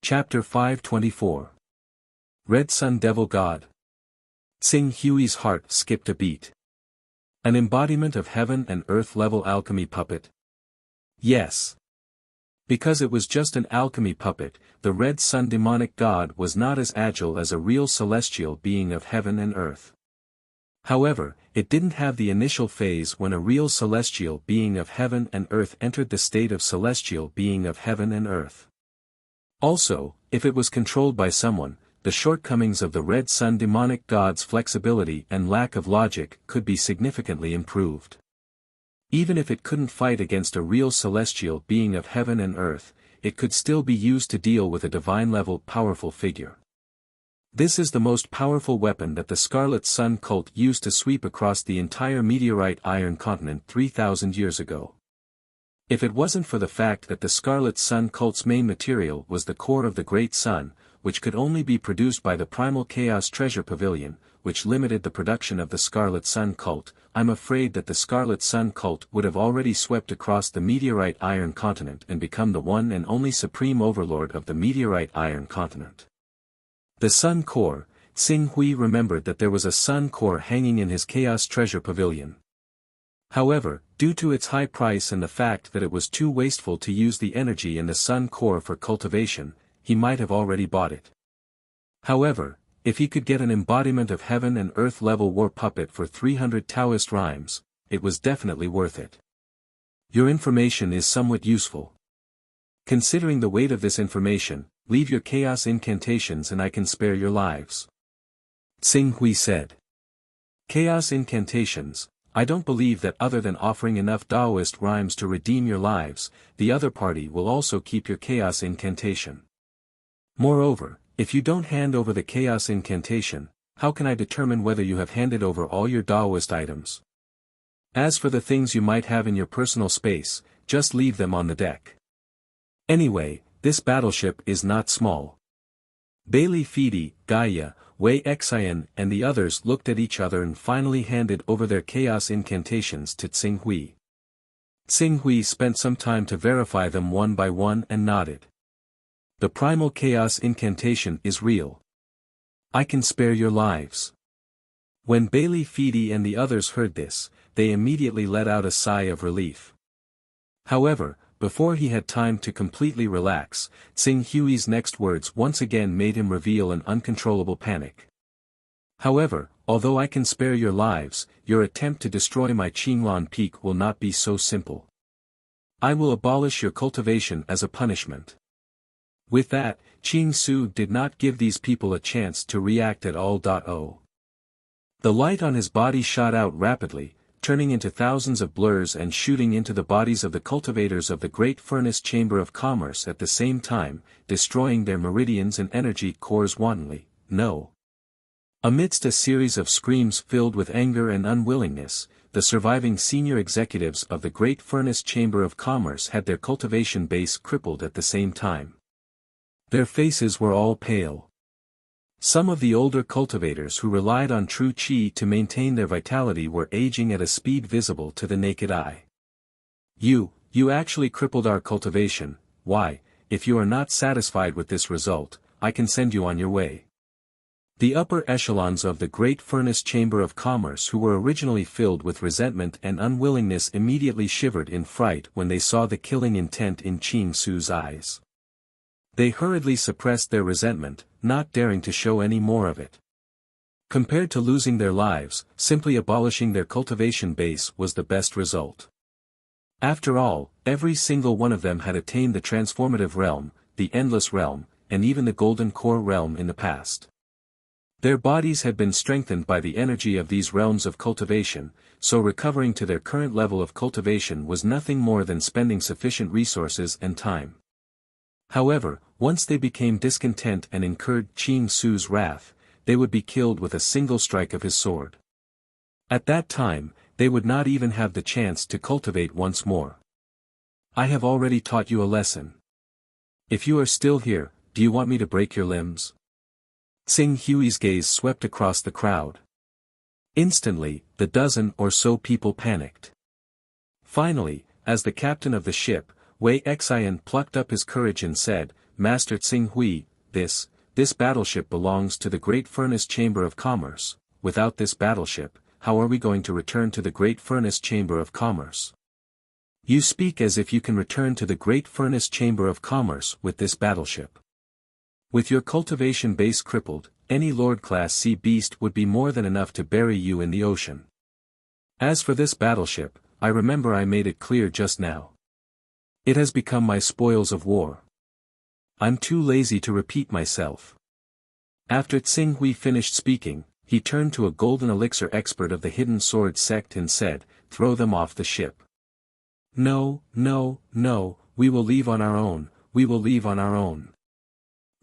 Chapter 524. Red Sun Devil God. Tsing Hui's heart skipped a beat. An embodiment of heaven and earth level alchemy puppet? Yes. Because it was just an alchemy puppet, the Red Sun demonic god was not as agile as a real celestial being of heaven and earth. However, it didn't have the initial phase when a real celestial being of heaven and earth entered the state of celestial being of heaven and earth. Also, if it was controlled by someone, the shortcomings of the Red Sun demonic god's flexibility and lack of logic could be significantly improved. Even if it couldn't fight against a real celestial being of heaven and earth, it could still be used to deal with a divine-level powerful figure. This is the most powerful weapon that the Scarlet Sun cult used to sweep across the entire meteorite iron continent 3,000 years ago. If it wasn't for the fact that the Scarlet Sun cult's main material was the core of the Great Sun, which could only be produced by the Primal Chaos Treasure Pavilion, which limited the production of the Scarlet Sun cult, I'm afraid that the Scarlet Sun cult would have already swept across the meteorite iron continent and become the one and only supreme overlord of the meteorite iron continent. The Sun Core. Tsing Hui remembered that there was a Sun Core hanging in his Chaos Treasure Pavilion. However, due to its high price and the fact that it was too wasteful to use the energy in the Sun Core for cultivation, he might have already bought it. However, if he could get an embodiment of heaven and earth level war puppet for 300 Taoist rhymes, it was definitely worth it. Your information is somewhat useful. Considering the weight of this information, leave your chaos incantations and I can spare your lives. Tsing Hui said. Chaos incantations. I don't believe that other than offering enough Taoist rhymes to redeem your lives, the other party will also keep your chaos incantation. Moreover, if you don't hand over the chaos incantation, how can I determine whether you have handed over all your Taoist items? As for the things you might have in your personal space, just leave them on the deck. Anyway, this battleship is not small. Bailey Fidi, Gaia, Wei Xian and the others looked at each other and finally handed over their chaos incantations to Tsing Hui. Tsing Hui spent some time to verify them one by one and nodded. The primal chaos incantation is real. I can spare your lives. When Bailey Fidi and the others heard this, they immediately let out a sigh of relief. However, before he had time to completely relax, Tsing Hui's next words once again made him reveal an uncontrollable panic. However, although I can spare your lives, your attempt to destroy my Qinglan Peak will not be so simple. I will abolish your cultivation as a punishment. With that, Qing Su did not give these people a chance to react at all. The light on his body shot out rapidly, turning into thousands of blurs and shooting into the bodies of the cultivators of the Great Furnace Chamber of Commerce at the same time, destroying their meridians and energy cores wantonly. No. Amidst a series of screams filled with anger and unwillingness, the surviving senior executives of the Great Furnace Chamber of Commerce had their cultivation base crippled at the same time. Their faces were all pale. Some of the older cultivators who relied on true qi to maintain their vitality were aging at a speed visible to the naked eye. You actually crippled our cultivation. Why, if you are not satisfied with this result, I can send you on your way. The upper echelons of the Great Furnace Chamber of Commerce who were originally filled with resentment and unwillingness immediately shivered in fright when they saw the killing intent in Qing Su's eyes. They hurriedly suppressed their resentment, not daring to show any more of it. Compared to losing their lives, simply abolishing their cultivation base was the best result. After all, every single one of them had attained the transformative realm, the endless realm, and even the golden core realm in the past. Their bodies had been strengthened by the energy of these realms of cultivation, so recovering to their current level of cultivation was nothing more than spending sufficient resources and time. However, once they became discontent and incurred Qing Su's wrath, they would be killed with a single strike of his sword. At that time, they would not even have the chance to cultivate once more. I have already taught you a lesson. If you are still here, do you want me to break your limbs? Tsing Hui's gaze swept across the crowd. Instantly, the dozen or so people panicked. Finally, as the captain of the ship, Wei Xian plucked up his courage and said, Master Tsing Hui, this battleship belongs to the Great Furnace Chamber of Commerce. Without this battleship, how are we going to return to the Great Furnace Chamber of Commerce? You speak as if you can return to the Great Furnace Chamber of Commerce with this battleship. With your cultivation base crippled, any Lord-class sea beast would be more than enough to bury you in the ocean. As for this battleship, I remember I made it clear just now. It has become my spoils of war. I'm too lazy to repeat myself. After Tsing Hui finished speaking, he turned to a golden elixir expert of the hidden sword sect and said, "Throw them off the ship." "No, no, no, we will leave on our own, we will leave on our own."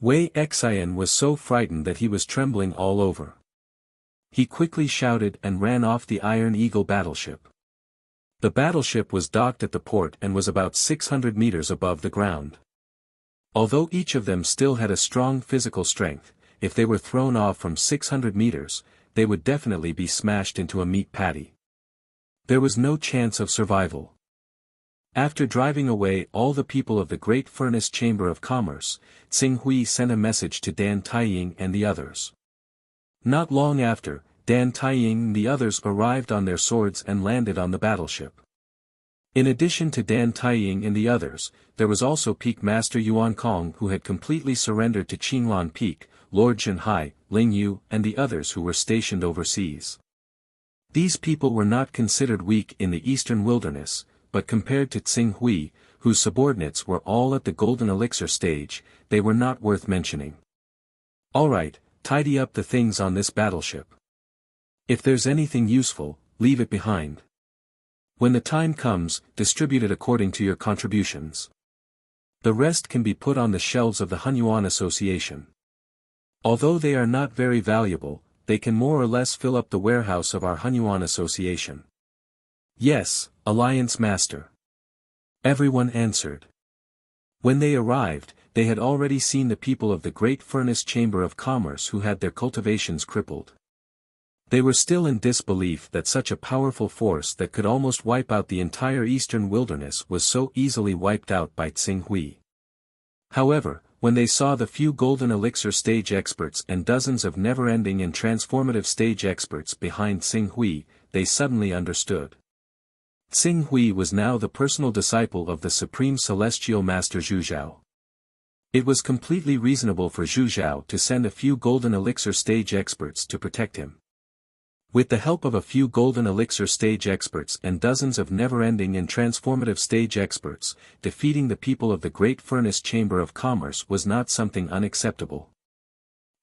Wei Xian was so frightened that he was trembling all over. He quickly shouted and ran off the Iron Eagle battleship. The battleship was docked at the port and was about 600 meters above the ground. Although each of them still had a strong physical strength, if they were thrown off from 600 meters, they would definitely be smashed into a meat patty. There was no chance of survival. After driving away all the people of the Great Furnace Chamber of Commerce, Tsing Hui sent a message to Dan Taiying and the others. Not long after, Dan Taiying and the others arrived on their swords and landed on the battleship. In addition to Dan Taiying and the others, there was also Peak Master Yuan Kong who had completely surrendered to Qinglan Peak, Lord Zhenhai, Ling Yu and the others who were stationed overseas. These people were not considered weak in the eastern wilderness, but compared to Tsing Hui, whose subordinates were all at the golden elixir stage, they were not worth mentioning. Alright, tidy up the things on this battleship. If there's anything useful, leave it behind. When the time comes, distribute it according to your contributions. The rest can be put on the shelves of the Hunyuan Association. Although they are not very valuable, they can more or less fill up the warehouse of our Hunyuan Association. Yes, Alliance Master. Everyone answered. When they arrived, they had already seen the people of the Great Furnace Chamber of Commerce who had their cultivations crippled. They were still in disbelief that such a powerful force that could almost wipe out the entire eastern wilderness was so easily wiped out by Tsing Hui. However, when they saw the few golden elixir stage experts and dozens of never-ending and transformative stage experts behind Tsing Hui, they suddenly understood. Tsing Hui was now the personal disciple of the Supreme Celestial Master Zhu Zhao. It was completely reasonable for Zhu Zhao to send a few golden elixir stage experts to protect him. With the help of a few golden elixir stage experts and dozens of never-ending and transformative stage experts, defeating the people of the Great Furnace Chamber of Commerce was not something unacceptable.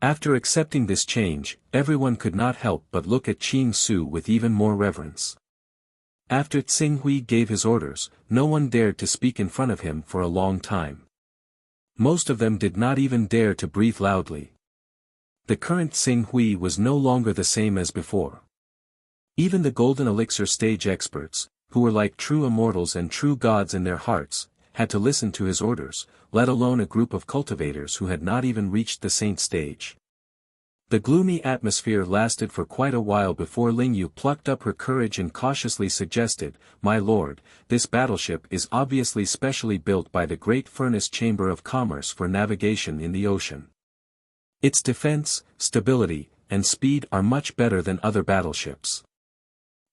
After accepting this change, everyone could not help but look at Qing Su with even more reverence. After Tsing Hui gave his orders, no one dared to speak in front of him for a long time. Most of them did not even dare to breathe loudly. The current Tsing Hui was no longer the same as before. Even the golden elixir stage experts, who were like true immortals and true gods in their hearts, had to listen to his orders, let alone a group of cultivators who had not even reached the saint stage. The gloomy atmosphere lasted for quite a while before Ling Yu plucked up her courage and cautiously suggested, "My lord, this battleship is obviously specially built by the Great Furnace Chamber of Commerce for navigation in the ocean. Its defense, stability, and speed are much better than other battleships.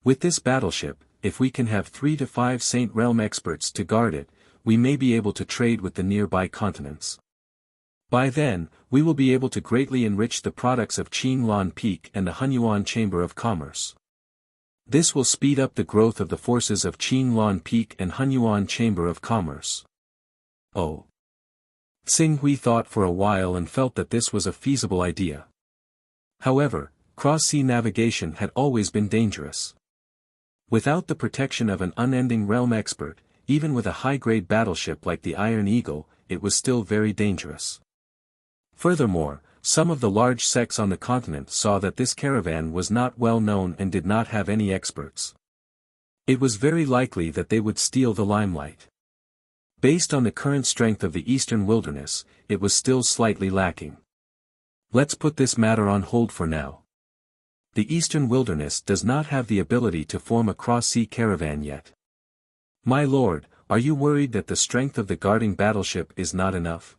With this battleship, if we can have 3 to 5 Saint Realm experts to guard it, we may be able to trade with the nearby continents. By then, we will be able to greatly enrich the products of Qinglan Peak and the Hunyuan Chamber of Commerce. This will speed up the growth of the forces of Qinglan Peak and Hunyuan Chamber of Commerce." Oh. Tsing Hui thought for a while and felt that this was a feasible idea. However, cross-sea navigation had always been dangerous. Without the protection of an unending realm expert, even with a high-grade battleship like the Iron Eagle, it was still very dangerous. Furthermore, some of the large sects on the continent saw that this caravan was not well known and did not have any experts. It was very likely that they would steal the limelight. Based on the current strength of the eastern wilderness, it was still slightly lacking. Let's put this matter on hold for now. The eastern wilderness does not have the ability to form a cross-sea caravan yet. My lord, are you worried that the strength of the guarding battleship is not enough?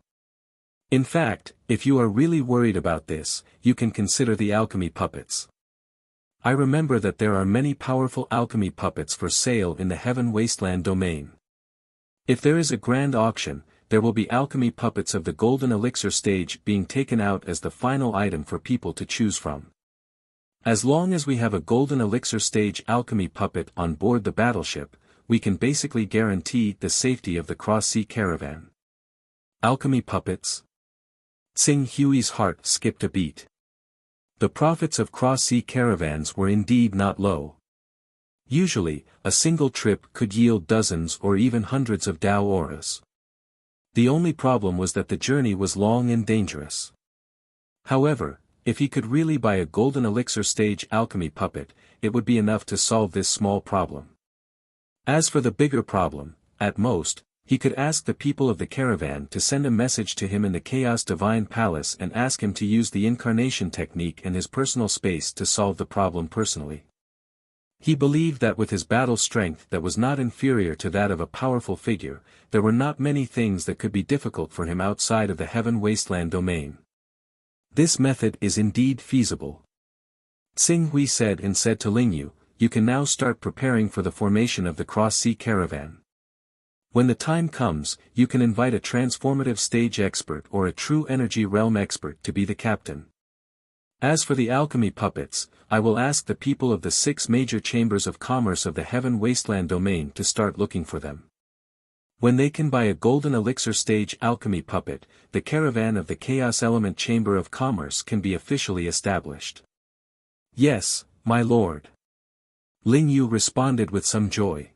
In fact, if you are really worried about this, you can consider the alchemy puppets. I remember that there are many powerful alchemy puppets for sale in the Heaven Wasteland domain. If there is a grand auction, there will be alchemy puppets of the golden elixir stage being taken out as the final item for people to choose from. As long as we have a golden elixir stage alchemy puppet on board the battleship, we can basically guarantee the safety of the cross-sea caravan. Alchemy puppets? Tsing Hui's heart skipped a beat. The profits of cross-sea caravans were indeed not low. Usually, a single trip could yield dozens or even hundreds of Dao auras. The only problem was that the journey was long and dangerous. However, if he could really buy a golden elixir stage alchemy puppet, it would be enough to solve this small problem. As for the bigger problem, at most, he could ask the people of the caravan to send a message to him in the Chaos Divine Palace and ask him to use the incarnation technique and his personal space to solve the problem personally. He believed that with his battle strength that was not inferior to that of a powerful figure, there were not many things that could be difficult for him outside of the Heaven Wasteland domain. This method is indeed feasible. Tsing Hui said to Lingyu, you can now start preparing for the formation of the cross-sea caravan. When the time comes, you can invite a transformative stage expert or a true energy realm expert to be the captain. As for the alchemy puppets, I will ask the people of the 6 major chambers of commerce of the Heaven Wasteland domain to start looking for them. When they can buy a golden elixir stage alchemy puppet, the caravan of the Chaos Element Chamber of Commerce can be officially established. Yes, my lord. Lingyu responded with some joy.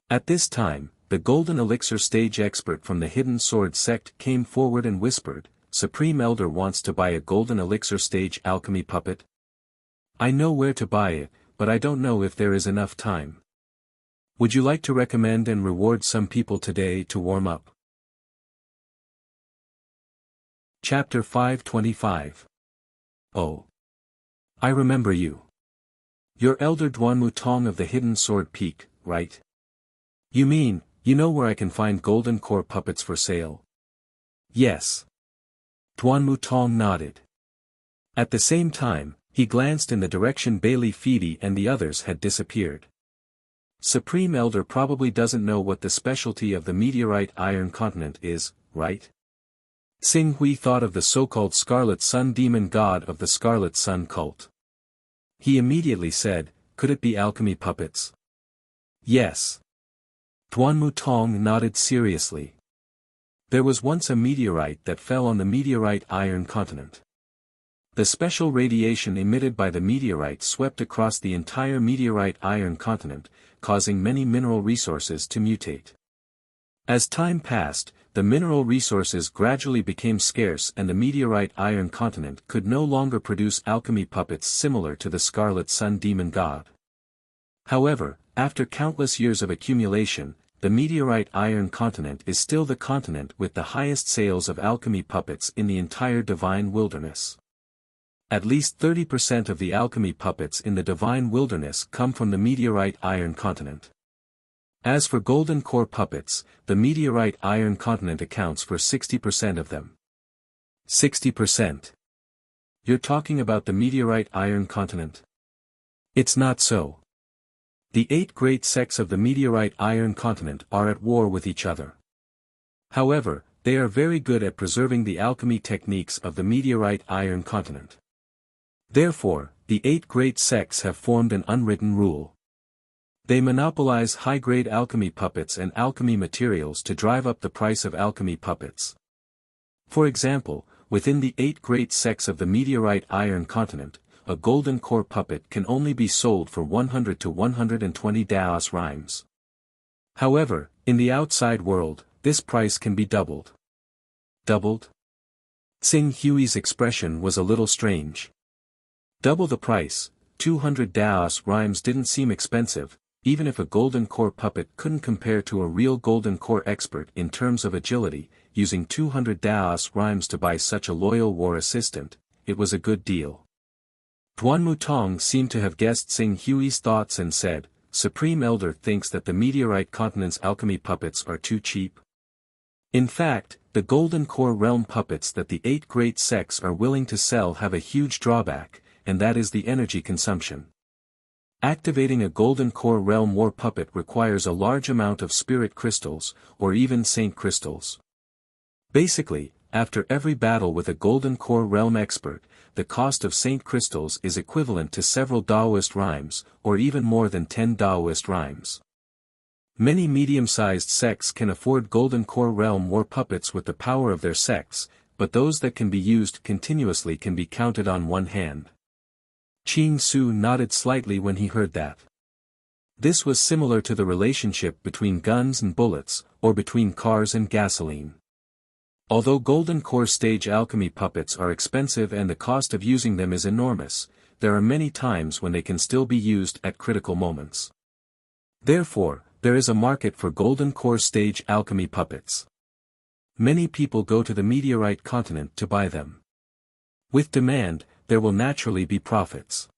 At this time, the golden elixir stage expert from the Hidden Sword sect came forward and whispered, Supreme Elder wants to buy a golden elixir stage alchemy puppet. I know where to buy it, but I don't know if there is enough time. Would you like to recommend and reward some people today to warm up? Chapter 525. Oh. I remember you. You're Elder Duanmu Tong of the Hidden Sword Peak, right? You mean, you know where I can find golden core puppets for sale? Yes. Duanmu Tong nodded. At the same time, he glanced in the direction Bailey Feedy and the others had disappeared. Supreme Elder probably doesn't know what the specialty of the meteorite iron continent is, right? Tsing Hui thought of the so-called Scarlet Sun demon god of the Scarlet Sun cult. He immediately said, could it be alchemy puppets? Yes. Duanmu Tong nodded seriously. There was once a meteorite that fell on the meteorite iron continent. The special radiation emitted by the meteorite swept across the entire meteorite iron continent, causing many mineral resources to mutate. As time passed, the mineral resources gradually became scarce and the meteorite iron continent could no longer produce alchemy puppets similar to the Scarlet Sun demon god. However, after countless years of accumulation, the meteorite iron continent is still the continent with the highest sales of alchemy puppets in the entire divine wilderness. At least 30% of the alchemy puppets in the divine wilderness come from the meteorite iron continent. As for golden core puppets, the meteorite iron continent accounts for 60% of them. 60%. You're talking about the meteorite iron continent? It's not so. The 8 great sects of the meteorite iron continent are at war with each other. However, they are very good at preserving the alchemy techniques of the meteorite iron continent. Therefore, the 8 great sects have formed an unwritten rule. They monopolize high-grade alchemy puppets and alchemy materials to drive up the price of alchemy puppets. For example, within the 8 great sects of the meteorite iron continent, a golden core puppet can only be sold for 100 to 120 Daos rhymes. However, in the outside world, this price can be doubled. Doubled? Tsing Hui's expression was a little strange. Double the price, 200 Daos rhymes didn't seem expensive, even if a golden core puppet couldn't compare to a real golden core expert in terms of agility. Using 200 Daos rhymes to buy such a loyal war assistant, it was a good deal. Duanmu Tong seemed to have guessed Tsing Hui's thoughts and said, Supreme Elder thinks that the meteorite continent's alchemy puppets are too cheap. In fact, The Golden Core Realm puppets that the 8 great sects are willing to sell have a huge drawback, and that is the energy consumption. Activating a Golden Core Realm war puppet requires a large amount of spirit crystals, or even saint crystals. Basically, after every battle with a Golden Core Realm expert, the cost of saint crystals is equivalent to several Daoist rhymes, or even more than 10 Daoist rhymes. Many medium-sized sects can afford Golden Core Realm war puppets with the power of their sects, but those that can be used continuously can be counted on one hand. Qing Su nodded slightly when he heard that. This was similar to the relationship between guns and bullets, or between cars and gasoline. Although Golden Core stage alchemy puppets are expensive and the cost of using them is enormous, there are many times when they can still be used at critical moments. Therefore, there is a market for Golden Core stage alchemy puppets. Many people go to the meteorite continent to buy them. With demand, there will naturally be profits.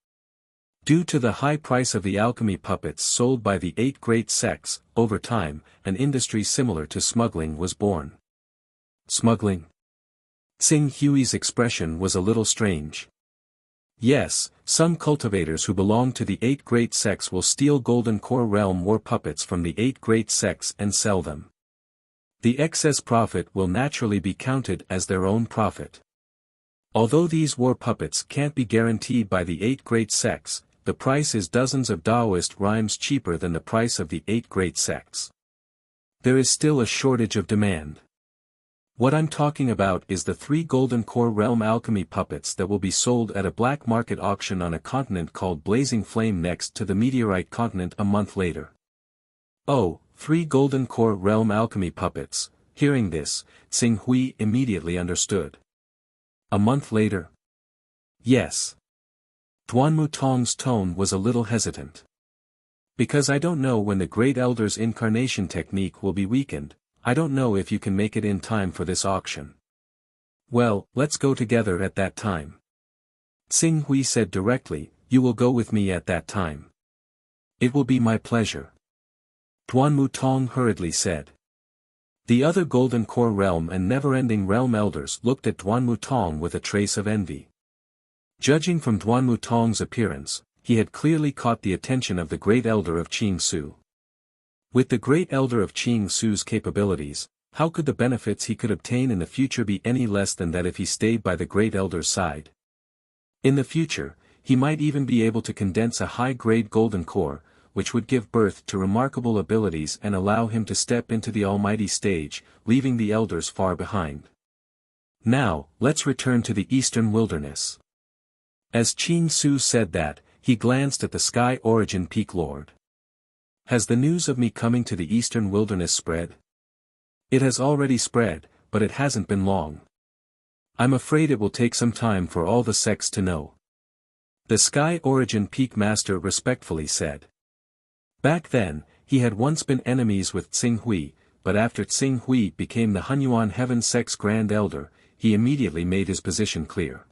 Due to the high price of the alchemy puppets sold by the 8 great sects, over time, an industry similar to smuggling was born. Smuggling? Tsing Hui's expression was a little strange. Yes, some cultivators who belong to the 8 great sects will steal Golden Core Realm war puppets from the 8 great sects and sell them. The excess profit will naturally be counted as their own profit. Although these war puppets can't be guaranteed by the 8 great sects, the price is dozens of Daoist rhymes cheaper than the price of the 8 great sects. There is still a shortage of demand. What I'm talking about is the 3 Golden Core Realm alchemy puppets that will be sold at a black market auction on a continent called Blazing Flame next to the meteorite continent a month later. Oh, 3 Golden Core Realm alchemy puppets. Hearing this, Tsing Hui immediately understood. A month later? Yes. Duanmu Tong's tone was a little hesitant. Because I don't know when the Great Elder's incarnation technique will be weakened, I don't know if you can make it in time for this auction. Well, let's go together at that time. Tsing Hui said directly, you will go with me at that time. It will be my pleasure. Duanmu Tong hurriedly said. The other Golden Core Realm and Never-Ending Realm elders looked at Duanmu Tong with a trace of envy. Judging from Duanmu Tong's appearance, he had clearly caught the attention of the Great Elder of Qing Su. With the Great Elder of Qing Su's capabilities, how could the benefits he could obtain in the future be any less than that if he stayed by the Great Elder's side? In the future, he might even be able to condense a high-grade golden core, which would give birth to remarkable abilities and allow him to step into the almighty stage, leaving the elders far behind. Now, let's return to the Eastern Wilderness. As Qing Su said that, he glanced at the Sky Origin Peak Lord. Has the news of me coming to the Eastern Wilderness spread? It has already spread, but it hasn't been long. I'm afraid it will take some time for all the sects to know. The Sky Origin Peak Master respectfully said. Back then, he had once been enemies with Tsing Hui, but after Tsing Hui became the Hunyuan Heaven Sect's Grand Elder, he immediately made his position clear.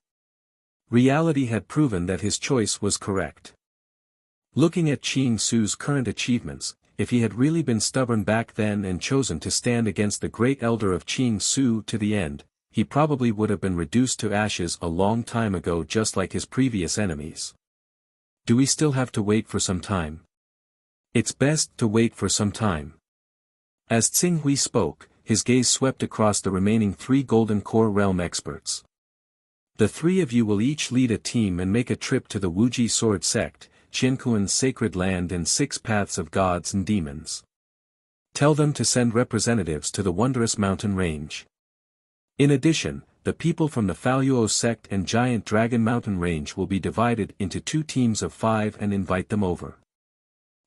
Reality had proven that his choice was correct. Looking at Qing Su's current achievements, if he had really been stubborn back then and chosen to stand against the Great Elder of Qing Su to the end, he probably would have been reduced to ashes a long time ago just like his previous enemies. Do we still have to wait for some time? It's best to wait for some time. As Tsing Hui spoke, his gaze swept across the remaining 3 Golden Core Realm experts. The 3 of you will each lead a team and make a trip to the Wuji Sword Sect, Qiankuan's Sacred Land and 6 Paths of Gods and Demons. Tell them to send representatives to the Wondrous Mountain Range. In addition, the people from the Faluo Sect and Giant Dragon Mountain Range will be divided into 2 teams of 5 and invite them over.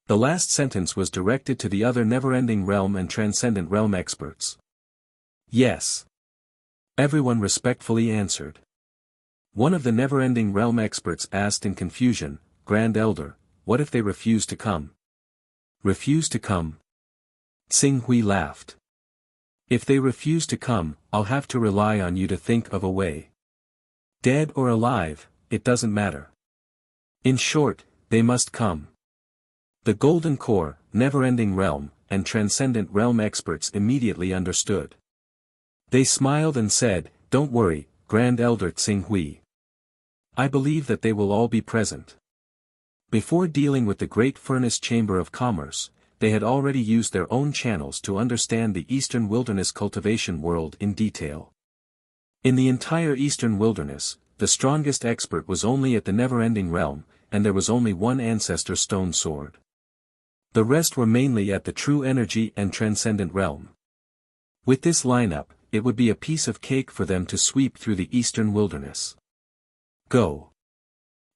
The last sentence was directed to the other Never-Ending Realm and Transcendent Realm experts. Yes. Everyone respectfully answered. One of the Never-Ending Realm experts asked in confusion, Grand Elder, what if they refuse to come? Refuse to come? Tsing Hui laughed. If they refuse to come, I'll have to rely on you to think of a way. Dead or alive, it doesn't matter. In short, they must come. The Golden Core, Never-Ending Realm, and Transcendent Realm experts immediately understood. They smiled and said, "Don't worry, Grand Elder Tsing-Hui. I believe that they will all be present." Before dealing with the Great Furnace Chamber of Commerce, they had already used their own channels to understand the Eastern Wilderness cultivation world in detail. In the entire Eastern Wilderness, the strongest expert was only at the Never-Ending Realm, and there was only one Ancestor Stone Sword. The rest were mainly at the True Energy and Transcendent Realm. With this lineup, it would be a piece of cake for them to sweep through the Eastern Wilderness. Go.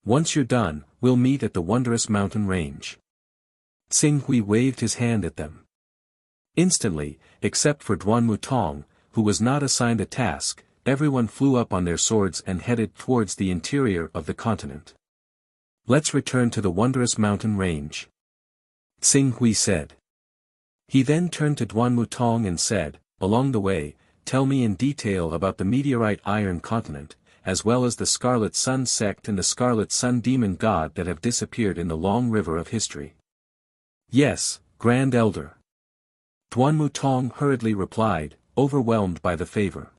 Once you're done, we'll meet at the Wondrous Mountain Range. Tsing-Hui waved his hand at them. Instantly, except for Duan Mutong, who was not assigned a task, everyone flew up on their swords and headed towards the interior of the continent. "Let's return to the Wondrous Mountain Range," Tsing-Hui said. He then turned to Duan Mutong and said, "Along the way, tell me in detail about the Meteorite Iron Continent, as well as the Scarlet Sun sect and the Scarlet Sun Demon God that have disappeared in the long river of history." "Yes, Grand Elder," Duan Mutong hurriedly replied, overwhelmed by the favor.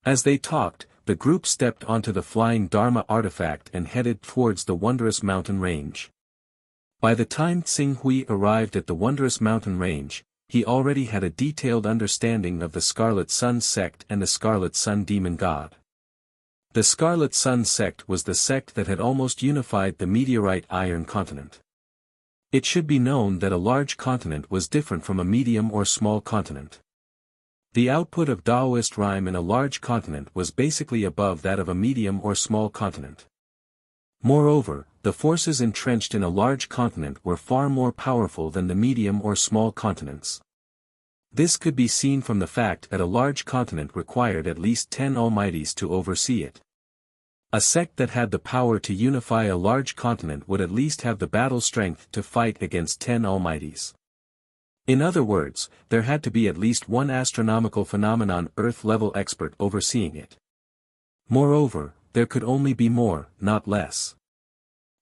As they talked, the group stepped onto the flying Dharma artifact and headed towards the Wondrous Mountain Range. By the time Tsing-Hui arrived at the Wondrous Mountain Range, he already had a detailed understanding of the Scarlet Sun sect and the Scarlet Sun Demon God. The Scarlet Sun sect was the sect that had almost unified the Meteorite Iron Continent. It should be known that a large continent was different from a medium or small continent. The output of Taoist rhyme in a large continent was basically above that of a medium or small continent. Moreover, the forces entrenched in a large continent were far more powerful than the medium or small continents. This could be seen from the fact that a large continent required at least 10 almighties to oversee it. A sect that had the power to unify a large continent would at least have the battle strength to fight against 10 almighties. In other words, there had to be at least one astronomical phenomenon Earth-level expert overseeing it. Moreover, there could only be more, not less.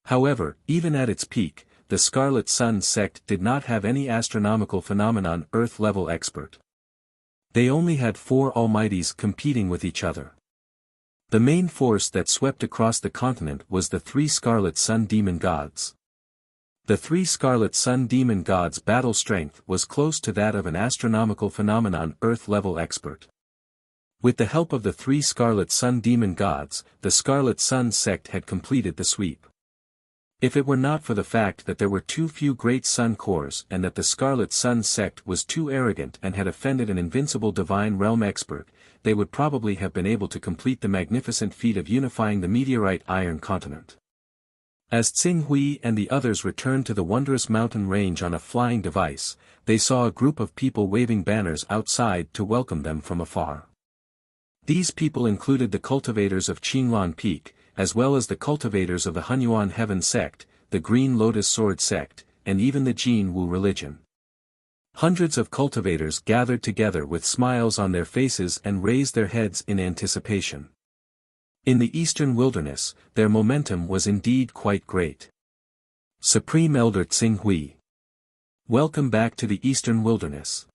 However, even at its peak, the Scarlet Sun sect did not have any astronomical phenomenon Earth-level expert. They only had 4 almighties competing with each other. The main force that swept across the continent was the 3 Scarlet Sun Demon Gods. The 3 Scarlet Sun Demon Gods' battle strength was close to that of an astronomical phenomenon Earth-level expert. With the help of the 3 Scarlet Sun Demon Gods, the Scarlet Sun sect had completed the sweep. If it were not for the fact that there were too few great sun cores and that the Scarlet Sun sect was too arrogant and had offended an invincible divine realm expert, they would probably have been able to complete the magnificent feat of unifying the Meteorite Iron Continent. As Tsing-Hui and the others returned to the Wondrous Mountain Range on a flying device, they saw a group of people waving banners outside to welcome them from afar. These people included the cultivators of Qinglan Peak, as well as the cultivators of the Hunyuan Heaven sect, the Green Lotus Sword sect, and even the Jin Wu religion. Hundreds of cultivators gathered together with smiles on their faces and raised their heads in anticipation. In the Eastern Wilderness, their momentum was indeed quite great. Supreme Elder Tsing-Hui. Welcome back to the Eastern Wilderness.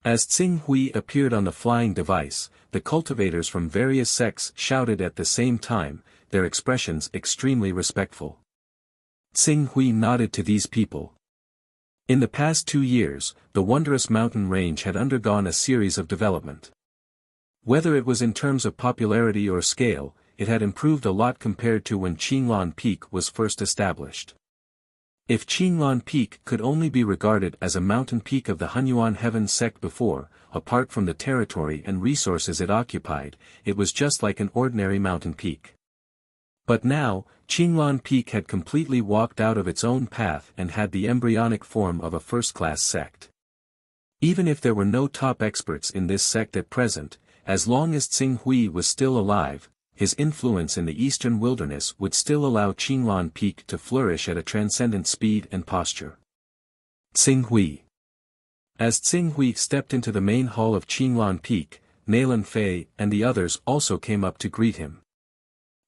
As Tsing-Hui appeared on the flying device, the cultivators from various sects shouted at the same time, their expressions extremely respectful. Tsing-Hui nodded to these people. In the past 2 years, the Wondrous Mountain Range had undergone a series of development. Whether it was in terms of popularity or scale, it had improved a lot compared to when Qinglan Peak was first established. If Qinglan Peak could only be regarded as a mountain peak of the Hunyuan Heaven sect before, apart from the territory and resources it occupied, it was just like an ordinary mountain peak. But now, Qinglan Peak had completely walked out of its own path and had the embryonic form of a first-class sect. Even if there were no top experts in this sect at present, as long as Tsing-Hui was still alive, his influence in the Eastern Wilderness would still allow Qinglan Peak to flourish at a transcendent speed and posture. Tsing-Hui. As Tsing-Hui stepped into the main hall of Qinglan Peak, Nailan Fei and the others also came up to greet him.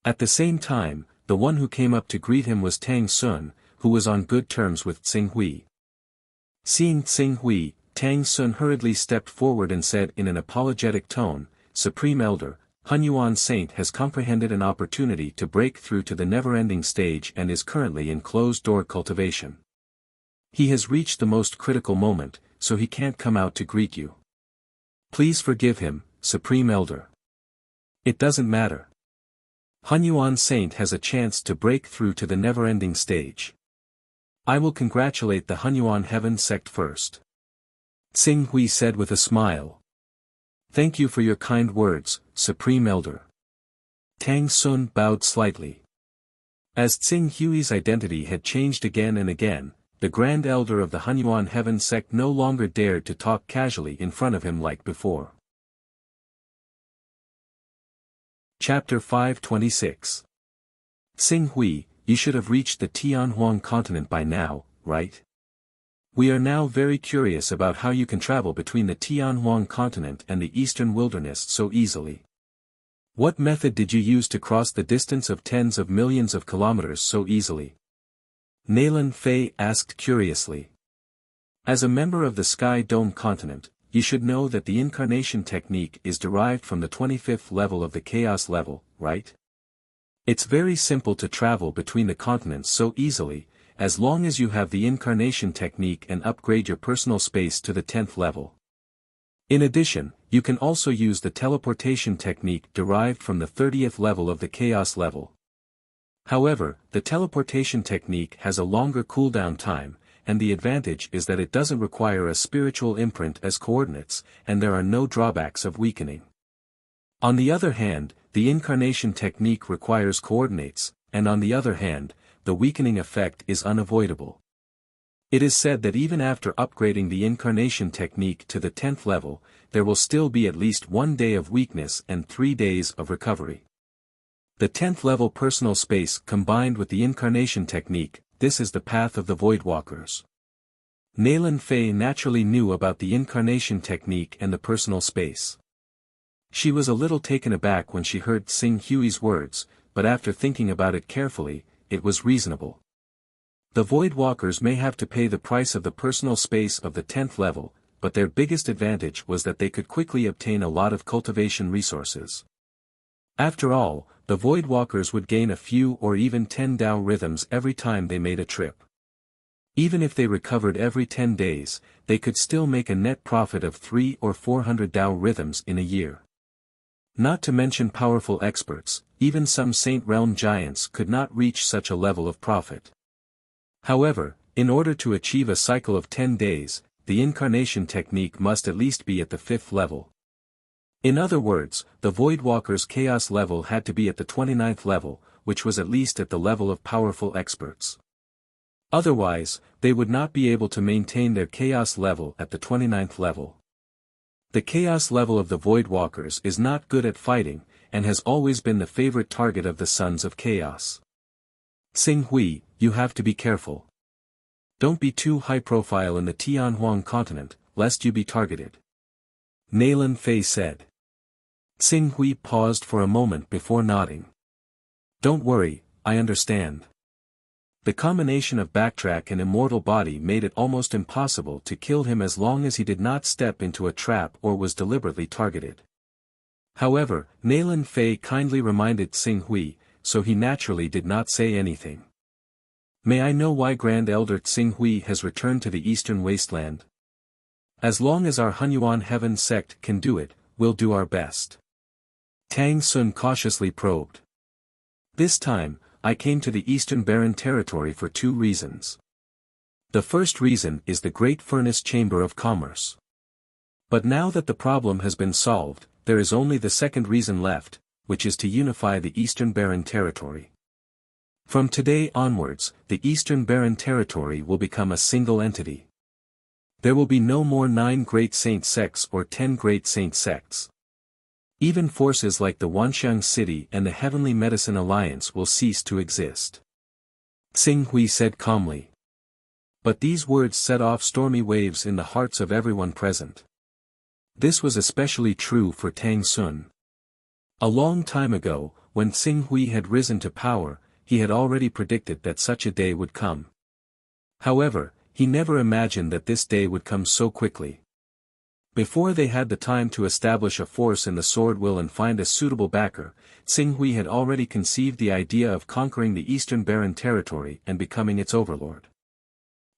At the same time, the one who came up to greet him was Tang Sun, who was on good terms with Tsing-Hui. Seeing Tsing-Hui, Tang Sun hurriedly stepped forward and said in an apologetic tone, "Supreme Elder, Hunyuan Saint has comprehended an opportunity to break through to the never-ending stage and is currently in closed-door cultivation. He has reached the most critical moment, so he can't come out to greet you. Please forgive him, Supreme Elder. It doesn't matter. Hunyuan Saint has a chance to break through to the never-ending stage. I will congratulate the Hunyuan Heaven sect first." Tsing Hui said with a smile. "Thank you for your kind words, Supreme Elder." Tang Sun bowed slightly. As Tsing Hui's identity had changed again and again, the Grand Elder of the Hunyuan Heaven sect no longer dared to talk casually in front of him like before. Chapter 526. Tsing Hui, you should have reached the Tianhuang continent by now, right? We are now very curious about how you can travel between the Tianhuang continent and the eastern wilderness so easily. What method did you use to cross the distance of tens of millions of kilometers so easily? Naylan Fei asked curiously. As a member of the Sky Dome continent, you should know that the incarnation technique is derived from the 25th level of the chaos level, right? It's very simple to travel between the continents so easily, as long as you have the incarnation technique and upgrade your personal space to the 10th level. In addition, you can also use the teleportation technique derived from the 30th level of the chaos level. However, the teleportation technique has a longer cooldown time, and the advantage is that it doesn't require a spiritual imprint as coordinates, and there are no drawbacks of weakening. On the other hand, the incarnation technique requires coordinates, and on the other hand, the weakening effect is unavoidable. It is said that even after upgrading the incarnation technique to the 10th level, there will still be at least 1 day of weakness and 3 days of recovery. The 10th level personal space combined with the incarnation technique, this is the path of the Voidwalkers. Naylan Fei naturally knew about the incarnation technique and the personal space. She was a little taken aback when she heard Tsing Hui's words, but after thinking about it carefully, it was reasonable. The Voidwalkers may have to pay the price of the personal space of the 10th level, but their biggest advantage was that they could quickly obtain a lot of cultivation resources. After all, the Voidwalkers would gain a few or even 10 Dao rhythms every time they made a trip. Even if they recovered every 10 days, they could still make a net profit of 300 or 400 Dao rhythms in a year. Not to mention powerful experts, even some Saint Realm giants could not reach such a level of profit. However, in order to achieve a cycle of 10 days, the incarnation technique must at least be at the 5th level. In other words, the Voidwalker's chaos level had to be at the 29th level, which was at least at the level of powerful experts. Otherwise, they would not be able to maintain their chaos level at the 29th level. The chaos level of the Voidwalkers is not good at fighting, and has always been the favorite target of the Sons of Chaos. Tsing Hui, you have to be careful. Don't be too high profile in the Tianhuang continent, lest you be targeted. Naylan Fei said. Tsing Hui paused for a moment before nodding. Don't worry, I understand. The combination of backtrack and immortal body made it almost impossible to kill him as long as he did not step into a trap or was deliberately targeted. However, Naylan Fei kindly reminded Tsing Hui, so he naturally did not say anything. May I know why Grand Elder Tsing Hui has returned to the Eastern Wasteland? As long as our Hunyuan Heaven sect can do it, we'll do our best. Tang Sun cautiously probed. This time, I came to the Eastern Barren Territory for 2 reasons. The first reason is the Great Furnace Chamber of Commerce. But now that the problem has been solved, there is only the second reason left, which is to unify the Eastern Barren Territory. From today onwards, the Eastern Barren Territory will become a single entity. There will be no more 9 great saint sects or 10 great saint sects. Even forces like the Wanxiang City and the Heavenly Medicine Alliance will cease to exist. Tsing Hui said calmly. But these words set off stormy waves in the hearts of everyone present. This was especially true for Tang Sun. A long time ago, when Tsing Hui had risen to power, he had already predicted that such a day would come. However, he never imagined that this day would come so quickly. Before they had the time to establish a force in the sword will and find a suitable backer, Tsing Hui had already conceived the idea of conquering the Eastern Barren Territory and becoming its overlord.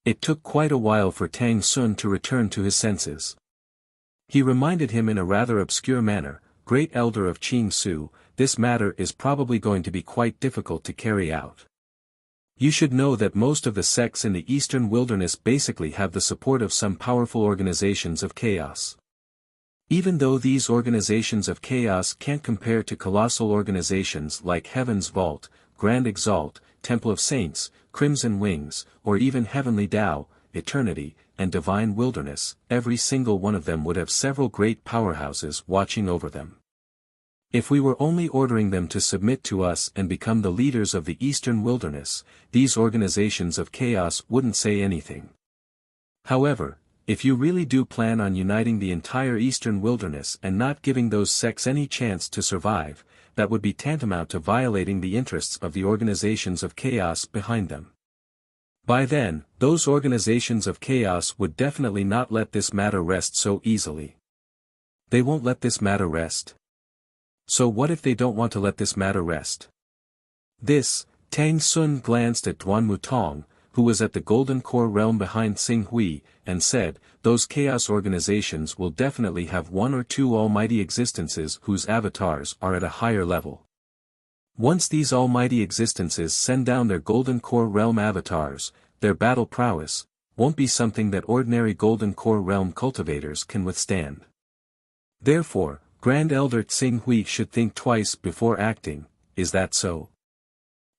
It took quite a while for Tang Sun to return to his senses. He reminded him in a rather obscure manner, "Great Elder of Qing Su, this matter is probably going to be quite difficult to carry out. You should know that most of the sects in the Eastern Wilderness basically have the support of some powerful organizations of chaos. Even though these organizations of chaos can't compare to colossal organizations like Heaven's Vault, Grand Exalt, Temple of Saints, Crimson Wings, or even Heavenly Tao, Eternity, and Divine Wilderness, every single one of them would have several great powerhouses watching over them. If we were only ordering them to submit to us and become the leaders of the Eastern Wilderness, these organizations of chaos wouldn't say anything. However, if you really do plan on uniting the entire Eastern Wilderness and not giving those sects any chance to survive, that would be tantamount to violating the interests of the organizations of chaos behind them. By then, those organizations of chaos would definitely not let this matter rest so easily. They won't let this matter rest. So what if they don't want to let this matter rest? Tang Sun glanced at Duan Mutong, who was at the Golden Core realm behind Tsing Hui, and said, "Those chaos organizations will definitely have one or two almighty existences whose avatars are at a higher level. Once these almighty existences send down their Golden Core realm avatars, their battle prowess won't be something that ordinary Golden Core realm cultivators can withstand. Therefore, Grand Elder Tsing Hui should think twice before acting, is that so?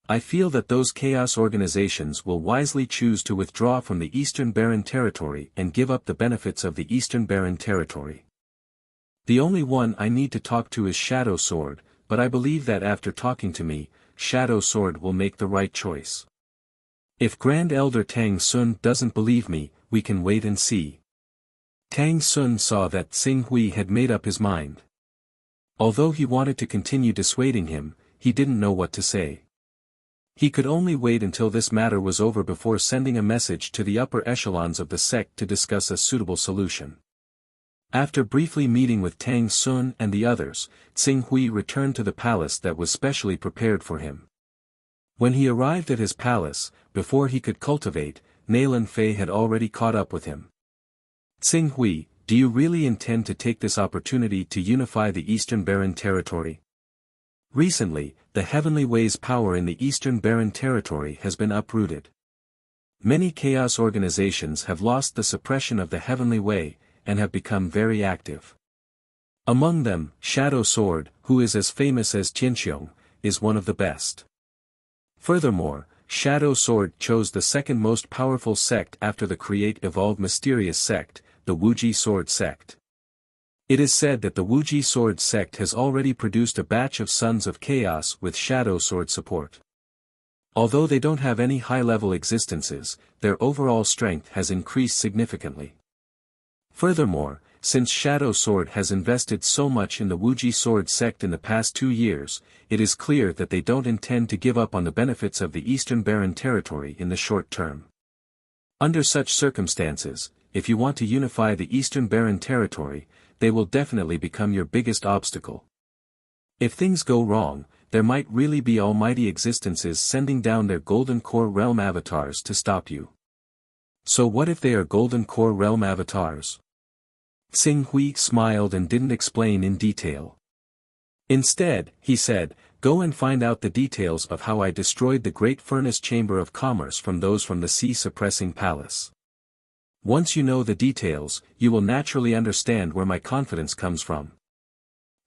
I feel that those chaos organizations will wisely choose to withdraw from the Eastern Barren Territory and give up the benefits of the Eastern Barren Territory. The only one I need to talk to is Shadow Sword, but I believe that after talking to me, Shadow Sword will make the right choice. If Grand Elder Tang Sun doesn't believe me, we can wait and see." Tang Sun saw that Tsing Hui had made up his mind. Although he wanted to continue dissuading him, he didn't know what to say. He could only wait until this matter was over before sending a message to the upper echelons of the sect to discuss a suitable solution. After briefly meeting with Tang Sun and the others, Tsing Hui returned to the palace that was specially prepared for him. When he arrived at his palace, before he could cultivate, Naylan Fei had already caught up with him. "Tsing Hui, do you really intend to take this opportunity to unify the Eastern Barren Territory? Recently, the Heavenly Way's power in the Eastern Barren Territory has been uprooted. Many chaos organizations have lost the suppression of the Heavenly Way, and have become very active. Among them, Shadow Sword, who is as famous as Qianxiong, is one of the best. Furthermore, Shadow Sword chose the second most powerful sect after the Create-Evolve Mysterious sect, the Wuji Sword sect. It is said that the Wuji Sword sect has already produced a batch of Sons of Chaos with Shadow Sword support. Although they don't have any high-level existences, their overall strength has increased significantly. Furthermore, since Shadow Sword has invested so much in the Wuji Sword sect in the past 2 years, it is clear that they don't intend to give up on the benefits of the Eastern Barren Territory in the short term. Under such circumstances, if you want to unify the Eastern Barren Territory, they will definitely become your biggest obstacle. If things go wrong, there might really be almighty existences sending down their Golden Core Realm avatars to stop you. So what if they are Golden Core Realm avatars?" Tsing Hui smiled and didn't explain in detail. Instead, he said, "Go and find out the details of how I destroyed the Great Furnace Chamber of Commerce from those from the Sea-Suppressing Palace. Once you know the details, you will naturally understand where my confidence comes from."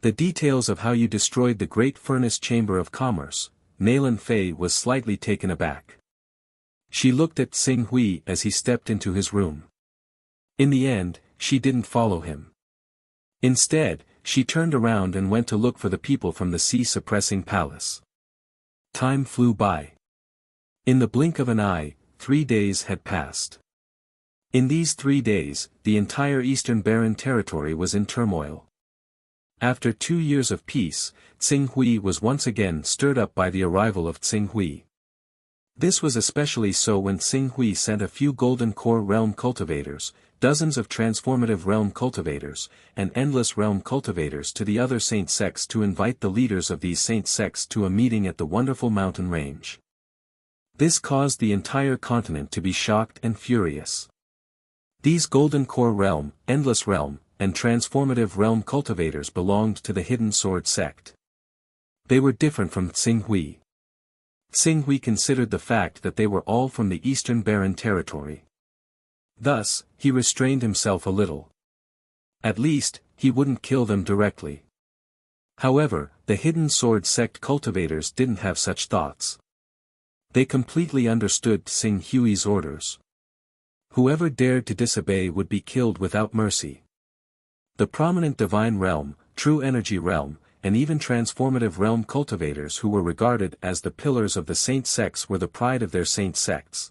The details of how you destroyed the Great Furnace Chamber of Commerce, Naylan Fei was slightly taken aback. She looked at Tsing Hui as he stepped into his room. In the end, she didn't follow him. Instead, she turned around and went to look for the people from the Sea-Suppressing Palace. Time flew by. In the blink of an eye, 3 days had passed. In these 3 days, the entire Eastern Barren Territory was in turmoil. After 2 years of peace, Tsing Hui was once again stirred up by the arrival of Tsing Hui. This was especially so when Tsing Hui sent a few Golden Core Realm cultivators, dozens of transformative realm cultivators, and endless realm cultivators to the other saint sects to invite the leaders of these saint sects to a meeting at the wonderful mountain range. This caused the entire continent to be shocked and furious. These Golden Core Realm, Endless Realm, and Transformative Realm cultivators belonged to the Hidden Sword sect. They were different from Tsinghui. Tsinghui considered the fact that they were all from the Eastern Barren territory. Thus, he restrained himself a little. At least, he wouldn't kill them directly. However, the Hidden Sword sect cultivators didn't have such thoughts. They completely understood Tsinghui's orders. Whoever dared to disobey would be killed without mercy. The prominent Divine Realm, True Energy Realm, and even Transformative Realm cultivators who were regarded as the pillars of the saint sects were the pride of their saint sects.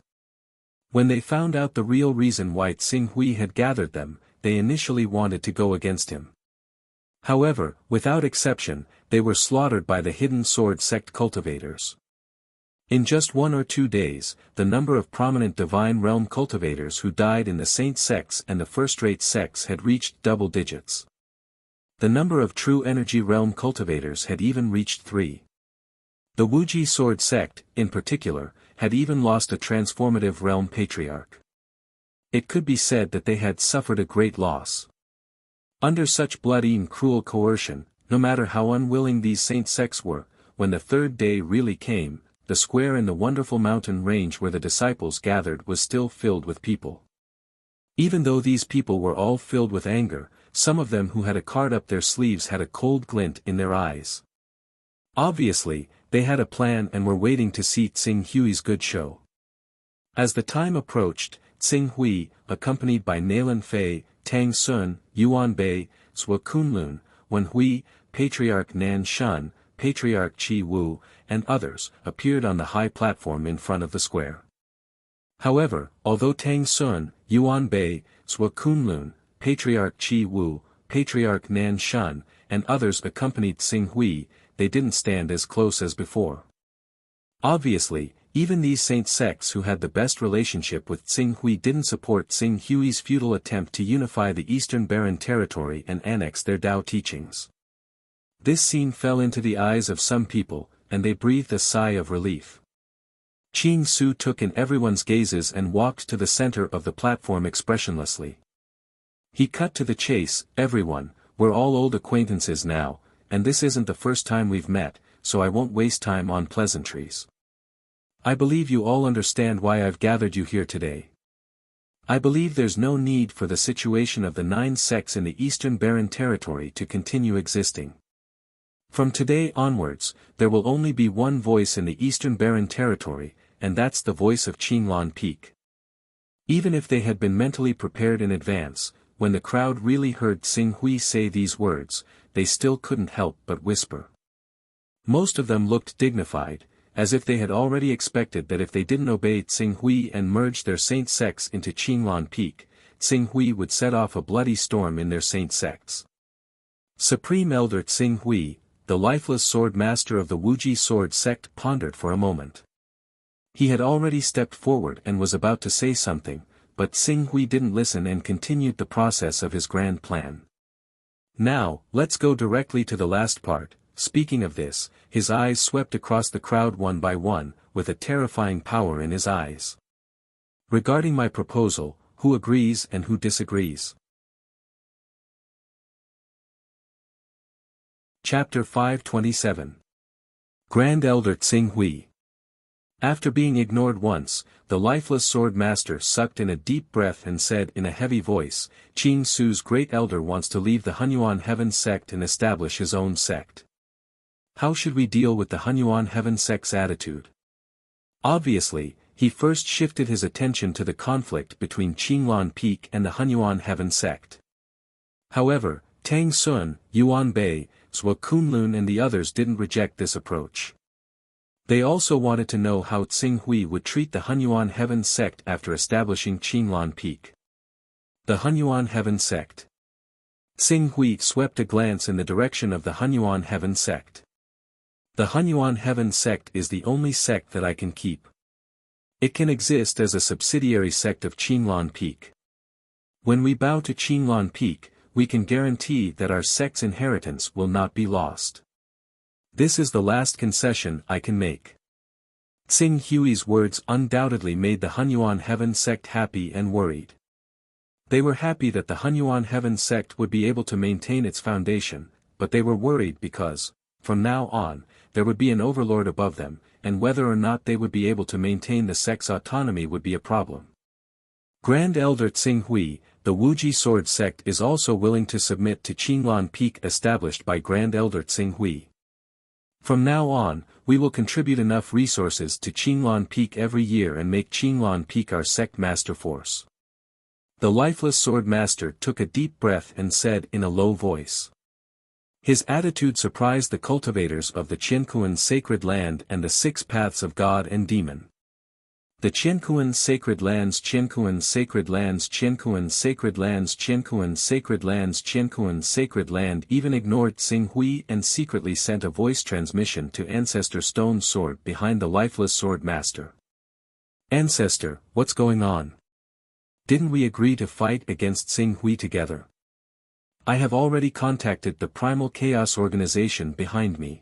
When they found out the real reason why Tsinghui had gathered them, they initially wanted to go against him. However, without exception, they were slaughtered by the Hidden Sword sect cultivators. In just 1 or 2 days, the number of prominent Divine Realm cultivators who died in the saint sects and the first-rate sects had reached double digits. The number of True Energy Realm cultivators had even reached 3. The Wuxia Sword sect, in particular, had even lost a Transformative Realm patriarch. It could be said that they had suffered a great loss. Under such bloody and cruel coercion, no matter how unwilling these saint sects were, when the third day really came, the square in the wonderful mountain range where the disciples gathered was still filled with people. Even though these people were all filled with anger, some of them who had a card up their sleeves had a cold glint in their eyes. Obviously, they had a plan and were waiting to see Tsinghui's good show. As the time approached, Tsinghui, accompanied by Nailan Fei, Tang Sun, Yuan Bei, Zhou Kunlun, Wen Hui, Patriarch Nan Shun, Patriarch Qi Wu, and others, appeared on the high platform in front of the square. However, although Tang Sun, Yuan Bei, Zhou Kunlun, Patriarch Qi Wu, Patriarch Nan Shun, and others accompanied Tsinghui, they didn't stand as close as before. Obviously, even these saint sects who had the best relationship with Tsinghui didn't support Tsinghui's futile attempt to unify the Eastern Barren territory and annex their Tao teachings. This scene fell into the eyes of some people, and they breathed a sigh of relief. Qing Su took in everyone's gazes and walked to the center of the platform expressionlessly. He cut to the chase, "Everyone, we're all old acquaintances now, and this isn't the first time we've met, so I won't waste time on pleasantries. I believe you all understand why I've gathered you here today. I believe there's no need for the situation of the 9 sects in the Eastern Barren territory to continue existing. From today onwards, there will only be one voice in the Eastern Barren territory, and that's the voice of Qinglan Peak." Even if they had been mentally prepared in advance, when the crowd really heard Tsinghui say these words, they still couldn't help but whisper. Most of them looked dignified, as if they had already expected that if they didn't obey Tsinghui and merge their saint sects into Qinglan Peak, Tsinghui would set off a bloody storm in their saint sects. Supreme Elder Tsinghui, the lifeless sword master of the Wuxia Sword sect, pondered for a moment. He had already stepped forward and was about to say something, but Tsinghui didn't listen and continued the process of his grand plan. "Now, let's go directly to the last part." Speaking of this, his eyes swept across the crowd one by one, with a terrifying power in his eyes. "Regarding my proposal, who agrees and who disagrees?" Chapter 527. Grand Elder Tsinghui. After being ignored once, the lifeless sword master sucked in a deep breath and said in a heavy voice, "Qing Su's great elder wants to leave the Hunyuan Heaven sect and establish his own sect. How should we deal with the Hunyuan Heaven sect's attitude?" Obviously, he first shifted his attention to the conflict between Qinglan Peak and the Hunyuan Heaven sect. However, Tang Sun, Yuan Bei, Zhou Kunlun and the others didn't reject this approach. They also wanted to know how Tsinghui would treat the Hunyuan Heaven sect after establishing Qinglan Peak. The Hunyuan Heaven sect. Tsinghui swept a glance in the direction of the Hunyuan Heaven sect. "The Hunyuan Heaven sect is the only sect that I can keep. It can exist as a subsidiary sect of Qinglan Peak. When we bow to Qinglan Peak, we can guarantee that our sect's inheritance will not be lost. This is the last concession I can make. Tsing Hui's words undoubtedly made the Hunyuan Heaven sect happy and worried. They were happy that the Hunyuan Heaven sect would be able to maintain its foundation, but they were worried because, from now on, there would be an overlord above them, and whether or not they would be able to maintain the sect's autonomy would be a problem. Grand Elder Tsing Hui, the Wuji Sword sect is also willing to submit to Qinglan Peak established by Grand Elder Tsing Hui. From now on, we will contribute enough resources to Qinglan Peak every year and make Qinglan Peak our sect master force. The lifeless sword master took a deep breath and said in a low voice. His attitude surprised the cultivators of the Qiankuan sacred land and the six paths of God and demon. The Qiankuan sacred lands, Qiankuan sacred lands, Qiankuan sacred lands, Qiankuan sacred lands, Qiankuan sacred land even ignored Tsing Hui and secretly sent a voice transmission to Ancestor Stone Sword behind the lifeless sword master. Ancestor, what's going on? Didn't we agree to fight against Tsing Hui together? I have already contacted the Primal Chaos organization behind me.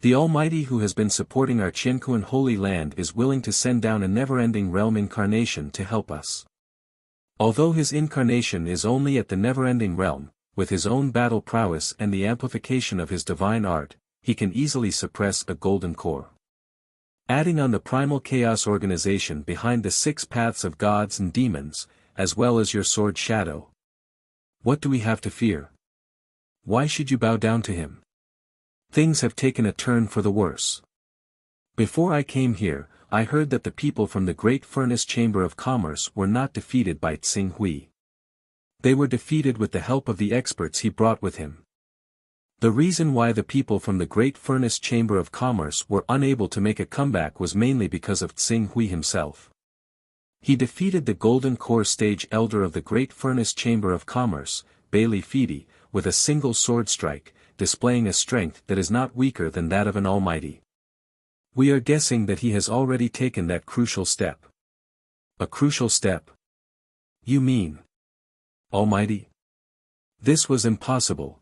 The Almighty who has been supporting our Qiankuan Holy Land is willing to send down a never-ending realm incarnation to help us. Although his incarnation is only at the never-ending realm, with his own battle prowess and the amplification of his divine art, he can easily suppress a golden core. Adding on the Primal Chaos organization behind the six paths of gods and demons, as well as your sword shadow. What do we have to fear? Why should you bow down to him? Things have taken a turn for the worse. Before I came here, I heard that the people from the Great Furnace Chamber of Commerce were not defeated by Tsing Hui. They were defeated with the help of the experts he brought with him. The reason why the people from the Great Furnace Chamber of Commerce were unable to make a comeback was mainly because of Tsing Hui himself. He defeated the Golden Core Stage Elder of the Great Furnace Chamber of Commerce, Bailey Feedy, with a single sword strike, displaying a strength that is not weaker than that of an almighty. We are guessing that he has already taken that crucial step. A crucial step? You mean almighty? This was impossible.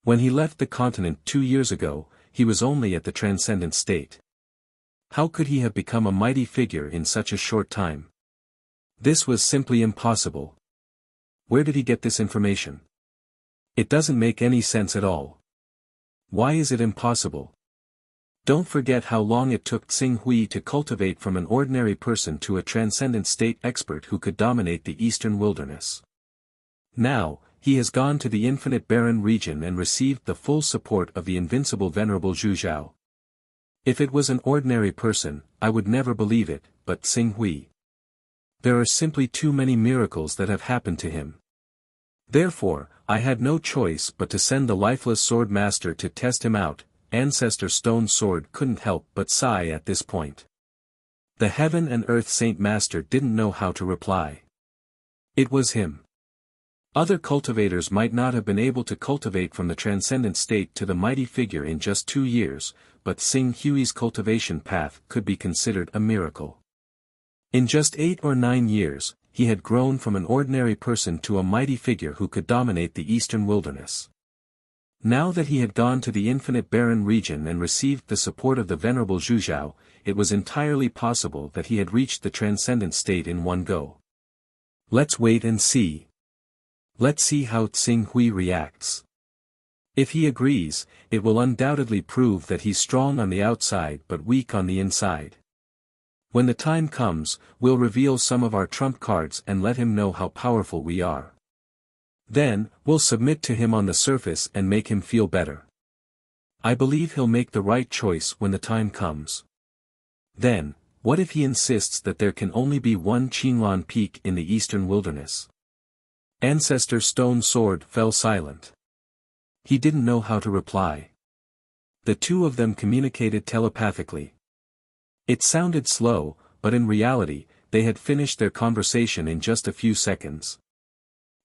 When he left the continent 2 years ago, he was only at the transcendent state. How could he have become a mighty figure in such a short time? This was simply impossible. Where did he get this information? It doesn't make any sense at all. Why is it impossible? Don't forget how long it took Tsing Hui to cultivate from an ordinary person to a transcendent state expert who could dominate the eastern wilderness. Now, he has gone to the infinite barren region and received the full support of the invincible venerable Zhu Zhao. If it was an ordinary person, I would never believe it, but Tsing Hui. There are simply too many miracles that have happened to him. Therefore, I had no choice but to send the lifeless sword master to test him out. Ancestor Stone Sword couldn't help but sigh at this point. The Heaven and Earth Saint Master didn't know how to reply. It was him. Other cultivators might not have been able to cultivate from the transcendent state to the mighty figure in just 2 years, but Tsing Hui's cultivation path could be considered a miracle. In just 8 or 9 years, he had grown from an ordinary person to a mighty figure who could dominate the eastern wilderness. Now that he had gone to the infinite barren region and received the support of the venerable Zhu Zhao, it was entirely possible that he had reached the transcendent state in one go. Let's wait and see. Let's see how Tsing Hui reacts. If he agrees, it will undoubtedly prove that he's strong on the outside but weak on the inside. When the time comes, we'll reveal some of our trump cards and let him know how powerful we are. Then, we'll submit to him on the surface and make him feel better. I believe he'll make the right choice when the time comes. Then, what if he insists that there can only be one Qinglan Peak in the eastern wilderness? Ancestor Stone Sword fell silent. He didn't know how to reply. The two of them communicated telepathically. It sounded slow, but in reality, they had finished their conversation in just a few seconds.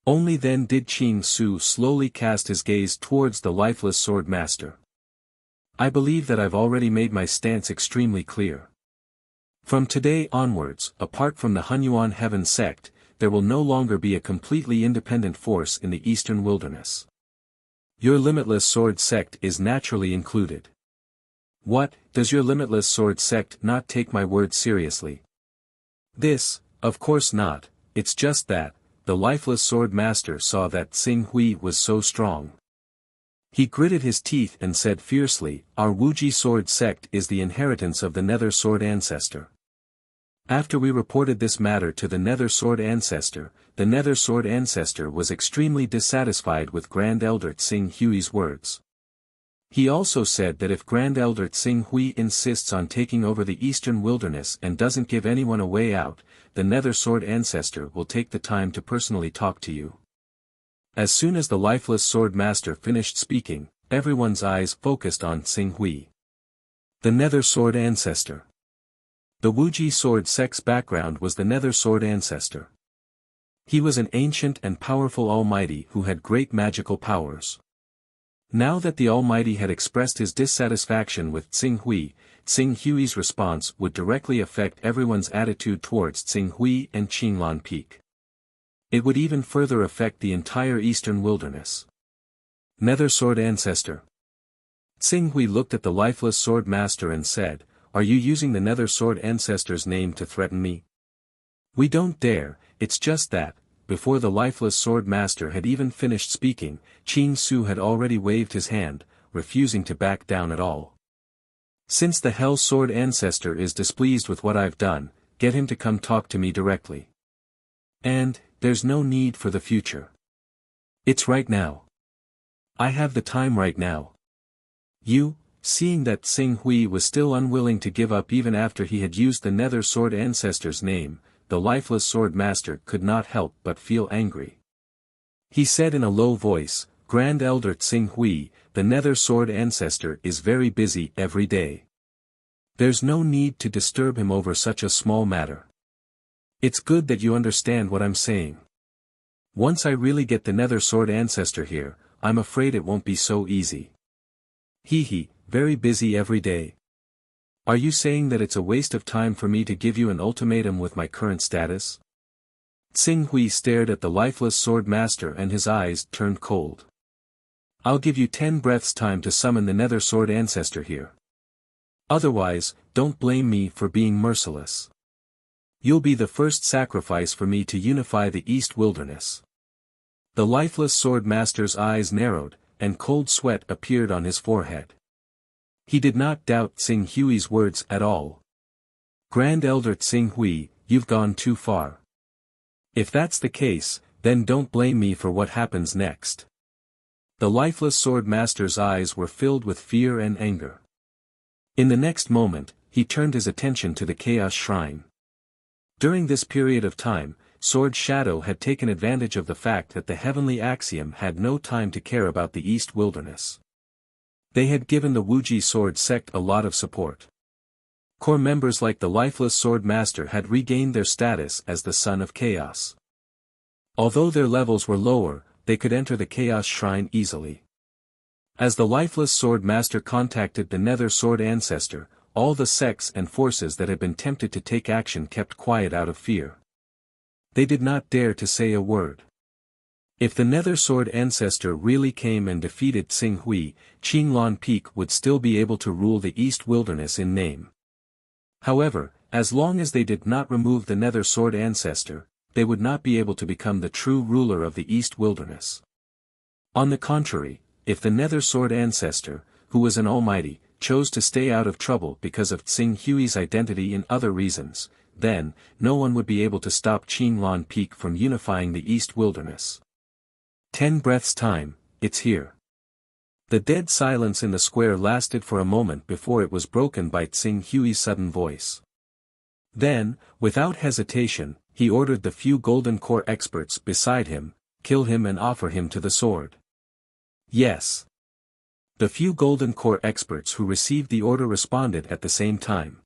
Only then did Qing Su slowly cast his gaze towards the lifeless sword master. I believe that I've already made my stance extremely clear. From today onwards, apart from the Hunyuan Heaven sect, there will no longer be a completely independent force in the eastern wilderness. Your limitless sword sect is naturally included. What, does your limitless sword sect not take my word seriously? This, of course not, it's just that, the lifeless sword master saw that Xing Hui was so strong. He gritted his teeth and said fiercely, our Wuji sword sect is the inheritance of the Nether Sword Ancestor. After we reported this matter to the Nether Sword Ancestor, the Nether Sword Ancestor was extremely dissatisfied with Grand Elder Xing Hui's words. He also said that if Grand Elder Xing Hui insists on taking over the eastern wilderness and doesn't give anyone a way out, the Nether Sword Ancestor will take the time to personally talk to you. As soon as the lifeless sword master finished speaking, everyone's eyes focused on Xing Hui. The Nether Sword Ancestor. The Wuji sword sect's background was the Nether Sword Ancestor. He was an ancient and powerful Almighty who had great magical powers. Now that the Almighty had expressed his dissatisfaction with Xing Hui, Xing Hui's response would directly affect everyone's attitude towards Xing Hui and Qinglan Peak. It would even further affect the entire eastern wilderness. Nether Sword Ancestor. Xing Hui looked at the lifeless sword master and said, are you using the Nether Sword Ancestor's name to threaten me? We don't dare, it's just that, before the lifeless sword master had even finished speaking, Qing Su had already waved his hand, refusing to back down at all. Since the Hell Sword Ancestor is displeased with what I've done, get him to come talk to me directly. And, there's no need for the future. It's right now. I have the time right now. You, seeing that Xing Hui was still unwilling to give up even after he had used the Nether Sword Ancestor's name, the lifeless sword master could not help but feel angry. He said in a low voice, Grand Elder Xing Hui, the Nether Sword Ancestor is very busy every day. There's no need to disturb him over such a small matter. It's good that you understand what I'm saying. Once I really get the Nether Sword Ancestor here, I'm afraid it won't be so easy. He, very busy every day. Are you saying that it's a waste of time for me to give you an ultimatum with my current status? Xing Hui stared at the lifeless sword master and his eyes turned cold. I'll give you 10 breaths time to summon the Nether Sword Ancestor here. Otherwise, don't blame me for being merciless. You'll be the first sacrifice for me to unify the East Wilderness. The lifeless sword master's eyes narrowed, and cold sweat appeared on his forehead. He did not doubt Xing Hui's words at all. Grand Elder Xing Hui, you've gone too far. If that's the case, then don't blame me for what happens next. The lifeless sword master's eyes were filled with fear and anger. In the next moment, he turned his attention to the Chaos Shrine. During this period of time, Sword Shadow had taken advantage of the fact that the Heavenly Axiom had no time to care about the East Wilderness. They had given the Wuji Sword sect a lot of support. Core members like the Lifeless Sword Master had regained their status as the Son of Chaos. Although their levels were lower, they could enter the Chaos Shrine easily. As the Lifeless Sword Master contacted the Nether Sword Ancestor, all the sects and forces that had been tempted to take action kept quiet out of fear. They did not dare to say a word. If the Nether Sword Ancestor really came and defeated Xing Hui, Qinglan Peak would still be able to rule the East Wilderness in name. However, as long as they did not remove the Nether Sword Ancestor, they would not be able to become the true ruler of the East Wilderness. On the contrary, if the Nether Sword Ancestor, who was an almighty, chose to stay out of trouble because of Xing Hui's identity and other reasons, then, no one would be able to stop Qinglan Peak from unifying the East Wilderness. 10 breaths time, it's here. The dead silence in the square lasted for a moment before it was broken by Xing Hui's sudden voice. Then, without hesitation, he ordered the few Golden Core experts beside him, kill him and offer him to the sword. Yes. The few Golden Core experts who received the order responded at the same time.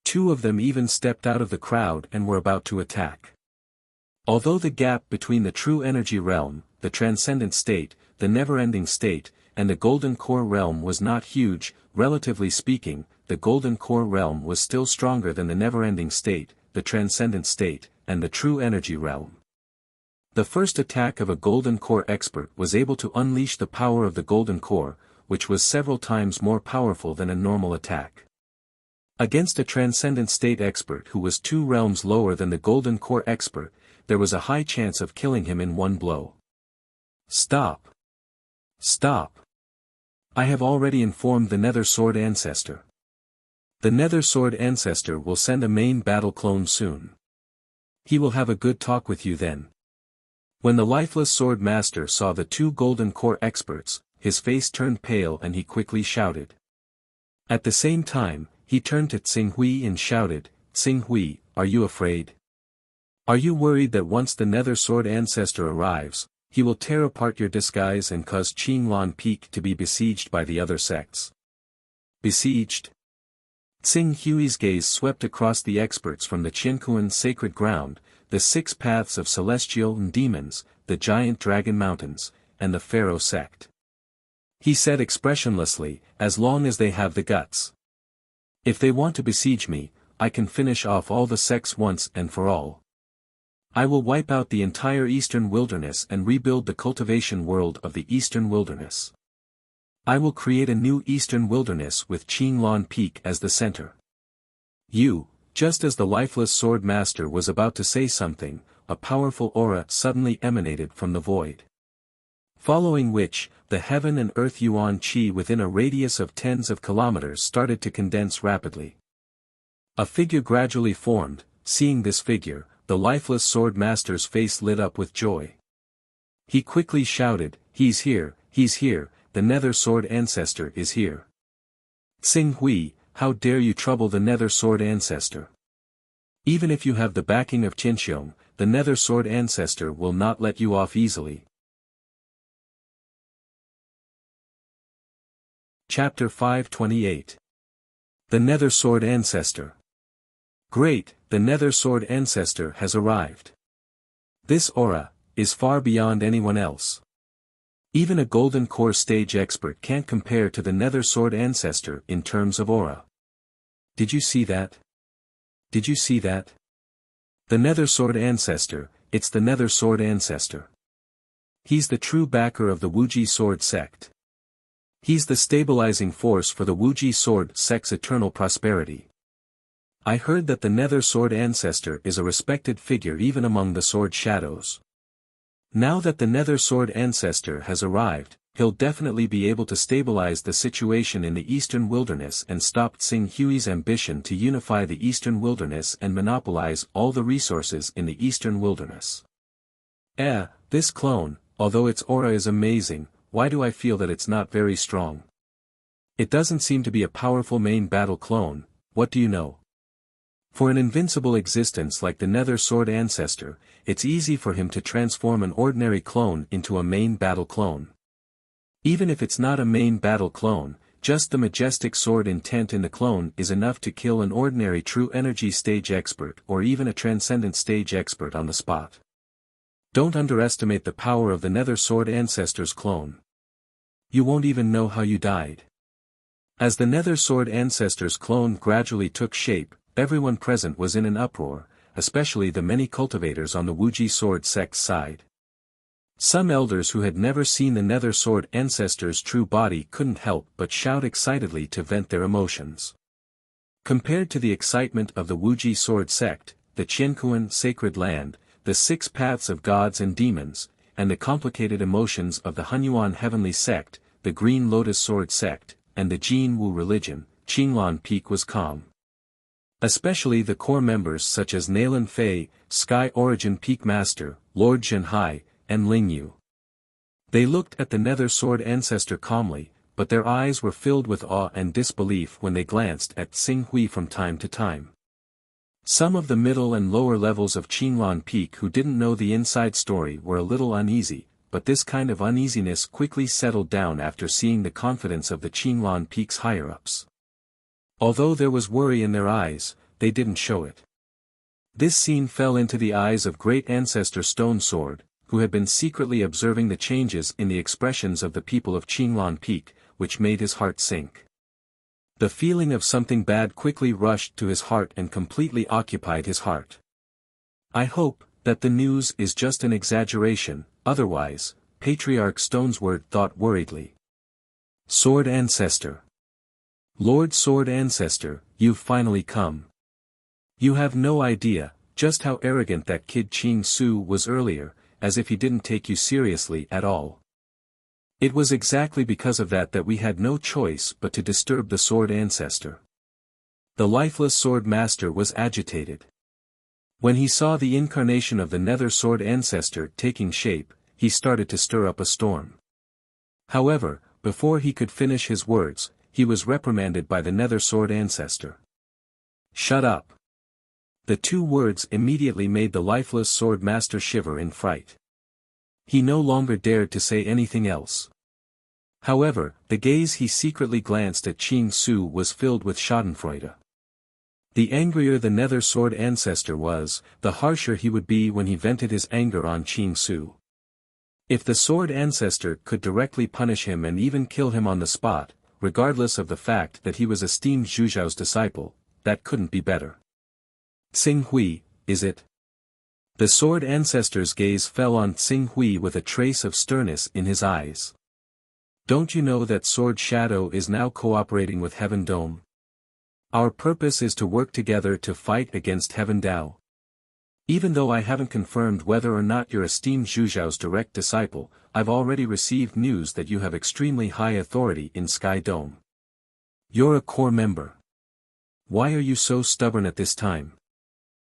2 of them even stepped out of the crowd and were about to attack. Although the gap between the true energy realm, the transcendent state, the never-ending state, and the Golden Core realm was not huge, relatively speaking, the Golden Core realm was still stronger than the never-ending state, the transcendent state, and the true energy realm. The first attack of a golden core expert was able to unleash the power of the golden core, which was several times more powerful than a normal attack. Against a transcendent state expert who was 2 realms lower than the golden core expert, there was a high chance of killing him in one blow. Stop! Stop! I have already informed the Nether Sword Ancestor. The Nether Sword Ancestor will send a main battle clone soon. He will have a good talk with you then. When the lifeless sword master saw the 2 golden core experts, his face turned pale and he quickly shouted. At the same time, he turned to Tsinghui and shouted, "Tsinghui, are you afraid? Are you worried that once the Nether Sword Ancestor arrives, he will tear apart your disguise and cause Qinglan Peak to be besieged by the other sects?" Besieged? Tsinghui's gaze swept across the experts from the Hunyuan sacred ground, the 6 paths of celestial and demons, the giant dragon mountains, and the pharaoh sect. He said expressionlessly, "As long as they have the guts. If they want to besiege me, I can finish off all the sects once and for all. I will wipe out the entire eastern wilderness and rebuild the cultivation world of the eastern wilderness. I will create a new eastern wilderness with Qinglan Peak as the center." Just as the lifeless sword master was about to say something, a powerful aura suddenly emanated from the void. Following which, the heaven and earth Yuan Qi within a radius of tens of kilometers started to condense rapidly. A figure gradually formed. Seeing this figure, the lifeless sword master's face lit up with joy. He quickly shouted, he's here, the Nether Sword Ancestor is here. Tsinghui, how dare you trouble the Nether Sword Ancestor? Even if you have the backing of Qinxiong, the Nether Sword Ancestor will not let you off easily. Chapter 528. The Nether Sword Ancestor. Great, the Nether Sword Ancestor has arrived. This aura is far beyond anyone else. Even a Golden Core stage expert can't compare to the Nether Sword Ancestor in terms of aura. Did you see that? Did you see that? The Nether Sword Ancestor, it's the Nether Sword Ancestor. He's the true backer of the Wuxia Sword sect. He's the stabilizing force for the Wuxia Sword sect's eternal prosperity. I heard that the Nether Sword Ancestor is a respected figure even among the Sword Shadows. Now that the Nether Sword Ancestor has arrived, he'll definitely be able to stabilize the situation in the Eastern Wilderness and stop Tsinghui's ambition to unify the Eastern Wilderness and monopolize all the resources in the Eastern Wilderness. This clone, although its aura is amazing, why do I feel that it's not very strong? It doesn't seem to be a powerful main battle clone, what do you know? For an invincible existence like the Nether Sword Ancestor, it's easy for him to transform an ordinary clone into a main battle clone. Even if it's not a main battle clone, just the majestic sword intent in the clone is enough to kill an ordinary true energy stage expert or even a transcendent stage expert on the spot. Don't underestimate the power of the Nether Sword Ancestor's clone. You won't even know how you died. As the Nether Sword Ancestor's clone gradually took shape, everyone present was in an uproar, especially the many cultivators on the Wuxia Sword sect's side. Some elders who had never seen the Nether Sword Ancestor's true body couldn't help but shout excitedly to vent their emotions. Compared to the excitement of the Wuxia Sword sect, the Qiankuan sacred land, the 6 paths of gods and demons, and the complicated emotions of the Hunyuan heavenly sect, the Green Lotus Sword sect, and the Jin Wu religion, Qinglan Peak was calm. Especially the core members such as Nalan Fei, Sky Origin Peak Master, Lord Zhenhai, and Ling Yu. They looked at the Nether Sword Ancestor calmly, but their eyes were filled with awe and disbelief when they glanced at Tsinghui from time to time. Some of the middle and lower levels of Qinglan Peak who didn't know the inside story were a little uneasy, but this kind of uneasiness quickly settled down after seeing the confidence of the Qinglan Peak's higher-ups. Although there was worry in their eyes, they didn't show it. This scene fell into the eyes of Great Ancestor Stone Sword, who had been secretly observing the changes in the expressions of the people of Qinglan Peak, which made his heart sink. The feeling of something bad quickly rushed to his heart and completely occupied his heart. I hope that the news is just an exaggeration, otherwise, Patriarch Stonesword thought worriedly. Sword Ancestor. Lord Sword Ancestor, you've finally come. You have no idea just how arrogant that kid Ching Su was earlier, as if he didn't take you seriously at all. It was exactly because of that we had no choice but to disturb the Sword Ancestor. The lifeless Sword Master was agitated. When he saw the incarnation of the Nether Sword Ancestor taking shape, he started to stir up a storm. However, before he could finish his words, he was reprimanded by the Nether Sword Ancestor. Shut up. The two words immediately made the lifeless Sword Master shiver in fright. He no longer dared to say anything else. However, the gaze he secretly glanced at Ching Su was filled with schadenfreude. The angrier the Nether Sword Ancestor was, the harsher he would be when he vented his anger on Ching Su. If the Sword Ancestor could directly punish him and even kill him on the spot, regardless of the fact that he was esteemed Zhu Zhao's disciple, that couldn't be better. Tsing Hui, is it? The Sword Ancestor's gaze fell on Tsing Hui with a trace of sternness in his eyes. Don't you know that Sword Shadow is now cooperating with Heaven Dome? Our purpose is to work together to fight against Heaven Dao. Even though I haven't confirmed whether or not you're esteemed Zhu Zhao's direct disciple, I've already received news that you have extremely high authority in Sky Dome. You're a core member. Why are you so stubborn at this time?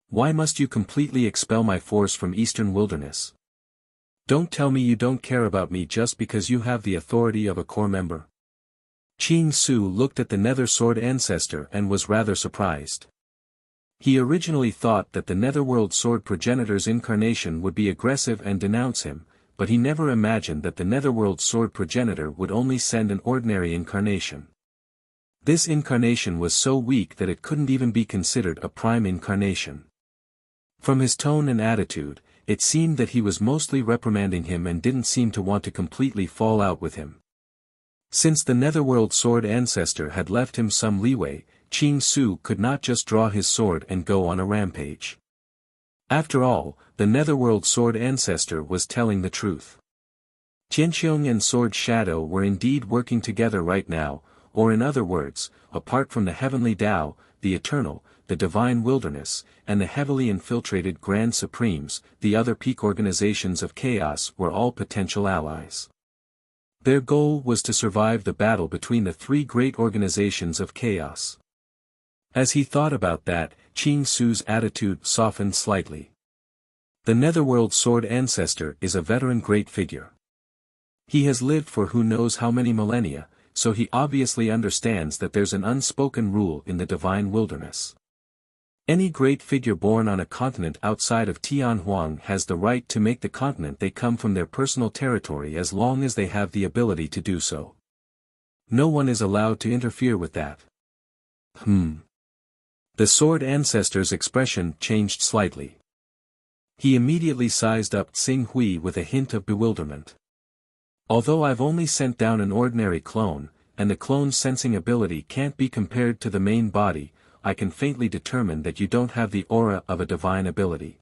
Why must you completely expel my force from Eastern Wilderness? Don't tell me you don't care about me just because you have the authority of a core member. Ching Su looked at the Nether Sword Ancestor and was rather surprised. He originally thought that the Netherworld Sword Progenitor's incarnation would be aggressive and denounce him, but he never imagined that the Netherworld Sword Progenitor would only send an ordinary incarnation. This incarnation was so weak that it couldn't even be considered a prime incarnation. From his tone and attitude, it seemed that he was mostly reprimanding him and didn't seem to want to completely fall out with him. Since the Netherworld Sword Ancestor had left him some leeway, Ching Su could not just draw his sword and go on a rampage. After all, the Netherworld Sword Ancestor was telling the truth. Tianqiong and Sword Shadow were indeed working together right now, or in other words, apart from the Heavenly Tao, the Eternal, the Divine Wilderness, and the heavily infiltrated Grand Supremes, the other peak organizations of chaos were all potential allies. Their goal was to survive the battle between the three great organizations of chaos. As he thought about that, Ching Su's attitude softened slightly. The Netherworld Sword Ancestor is a veteran great figure. He has lived for who knows how many millennia, so he obviously understands that there's an unspoken rule in the Divine Wilderness. Any great figure born on a continent outside of Tianhuang has the right to make the continent they come from their personal territory as long as they have the ability to do so. No one is allowed to interfere with that. The Sword Ancestor's expression changed slightly. He immediately sized up Tsing Hui with a hint of bewilderment. Although I've only sent down an ordinary clone, and the clone's sensing ability can't be compared to the main body, I can faintly determine that you don't have the aura of a divine ability.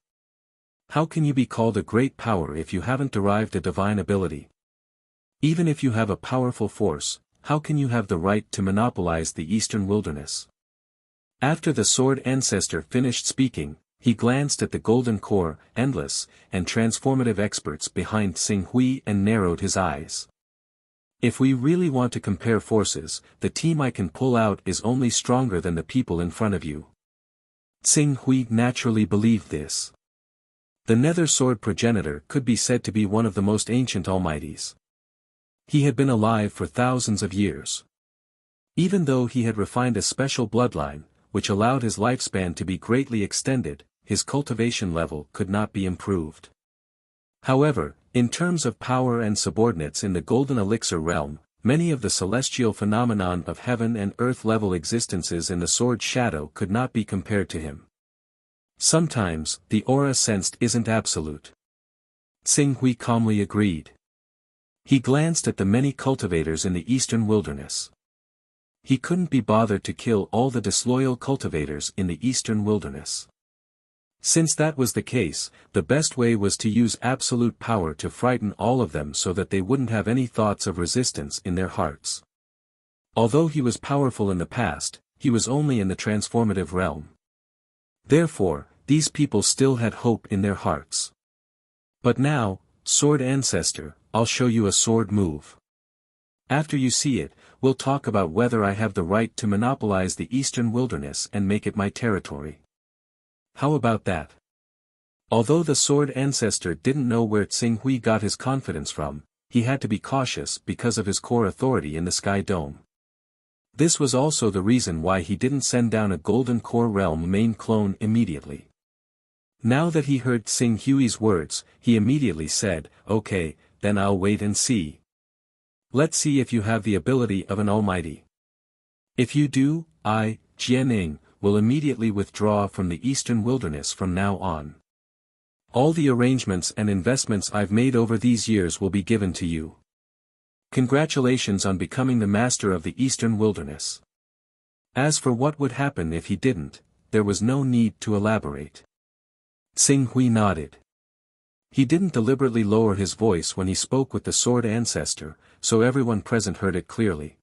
How can you be called a great power if you haven't derived a divine ability? Even if you have a powerful force, how can you have the right to monopolize the Eastern Wilderness? After the Sword Ancestor finished speaking, he glanced at the Golden Core, Endless, and Transformative experts behind Tsing Hui and narrowed his eyes. If we really want to compare forces, the team I can pull out is only stronger than the people in front of you. Tsing Hui naturally believed this. The Nether Sword Progenitor could be said to be one of the most ancient almighties. He had been alive for thousands of years. Even though he had refined a special bloodline, which allowed his lifespan to be greatly extended, his cultivation level could not be improved. However, in terms of power and subordinates in the Golden Elixir realm, many of the celestial phenomenon of heaven and earth level existences in the Sword Shadow could not be compared to him. Sometimes, the aura sensed isn't absolute. Tsing Hui calmly agreed. He glanced at the many cultivators in the Eastern Wilderness. He couldn't be bothered to kill all the disloyal cultivators in the eastern wilderness. Since that was the case, the best way was to use absolute power to frighten all of them so that they wouldn't have any thoughts of resistance in their hearts. Although he was powerful in the past, he was only in the transformative realm. Therefore, these people still had hope in their hearts. But now, Sword Ancestor, I'll show you a sword move. After you see it, we'll talk about whether I have the right to monopolize the eastern wilderness and make it my territory. How about that? Although the Sword Ancestor didn't know where Tsing Hui got his confidence from, he had to be cautious because of his core authority in the Sky Dome. This was also the reason why he didn't send down a Golden Core Realm main clone immediately. Now that he heard Tsing Hui's words, he immediately said, "Okay, then I'll wait and see. Let's see if you have the ability of an almighty. If you do, I, Jianing, will immediately withdraw from the eastern wilderness from now on. All the arrangements and investments I've made over these years will be given to you. Congratulations on becoming the master of the eastern wilderness." As for what would happen if he didn't, there was no need to elaborate. Tsing Hui nodded. He didn't deliberately lower his voice when he spoke with the Sword Ancestor, so everyone present heard it clearly.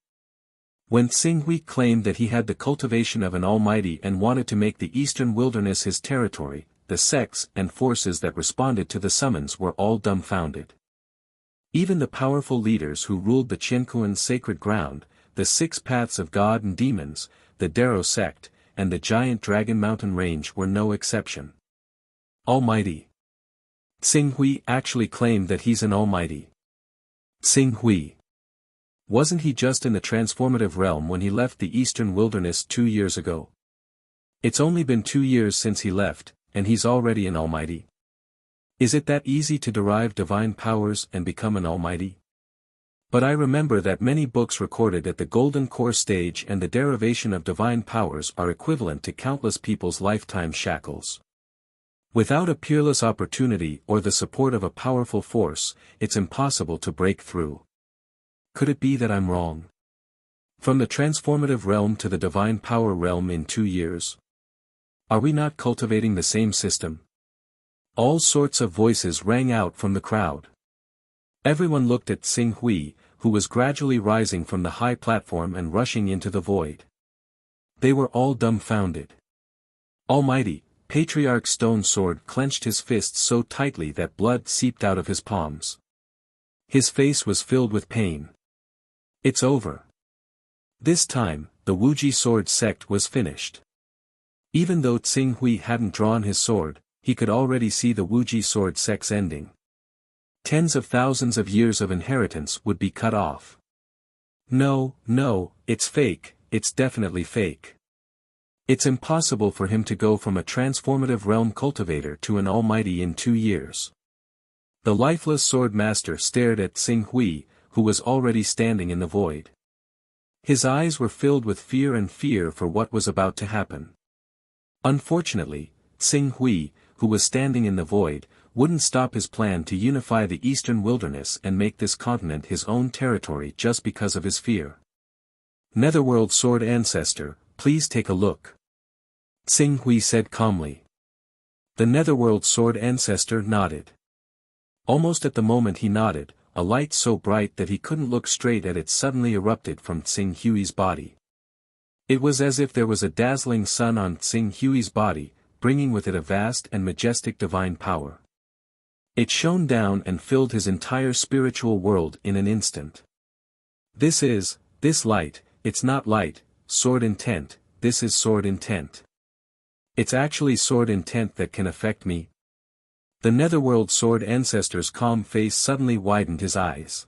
When Tsing Hui claimed that he had the cultivation of an almighty and wanted to make the eastern wilderness his territory, the sects and forces that responded to the summons were all dumbfounded. Even the powerful leaders who ruled the Qiankuan sacred ground, the six paths of God and demons, the Darrow sect, and the giant Dragon Mountain range were no exception. Almighty. Tsing Hui actually claimed that he's an almighty. Tsing Hui. Wasn't he just in the transformative realm when he left the eastern wilderness 2 years ago? It's only been 2 years since he left, and he's already an almighty. Is it that easy to derive divine powers and become an almighty? But I remember that many books recorded at the Golden Core stage and the derivation of divine powers are equivalent to countless people's lifetime shackles. Without a peerless opportunity or the support of a powerful force, it's impossible to break through. Could it be that I'm wrong? From the transformative realm to the divine power realm in 2 years? Are we not cultivating the same system? All sorts of voices rang out from the crowd. Everyone looked at Tsing Hui, who was gradually rising from the high platform and rushing into the void. They were all dumbfounded. Almighty, Patriarch Stone Sword clenched his fists so tightly that blood seeped out of his palms. His face was filled with pain. It's over. This time, the Wuji sword sect was finished. Even though Tsing Hui hadn't drawn his sword, he could already see the Wuji sword sect's ending. Tens of thousands of years of inheritance would be cut off. No, it's fake, it's definitely fake. It's impossible for him to go from a transformative realm cultivator to an almighty in 2 years. The lifeless sword master stared at Tsing Hui, who was already standing in the void. His eyes were filled with fear for what was about to happen. Unfortunately, Tsing Hui, who was standing in the void, wouldn't stop his plan to unify the eastern wilderness and make this continent his own territory just because of his fear. Netherworld Sword Ancestor, please take a look. Tsing Hui said calmly. The Netherworld Sword Ancestor nodded. Almost at the moment he nodded, a light so bright that he couldn't look straight at it suddenly erupted from Tsing Hui's body. It was as if there was a dazzling sun on Tsing Hui's body, bringing with it a vast and majestic divine power. It shone down and filled his entire spiritual world in an instant. This light, it's not light, sword intent, this is sword intent. It's actually sword intent that can affect me. The Netherworld Sword Ancestor's calm face suddenly widened his eyes.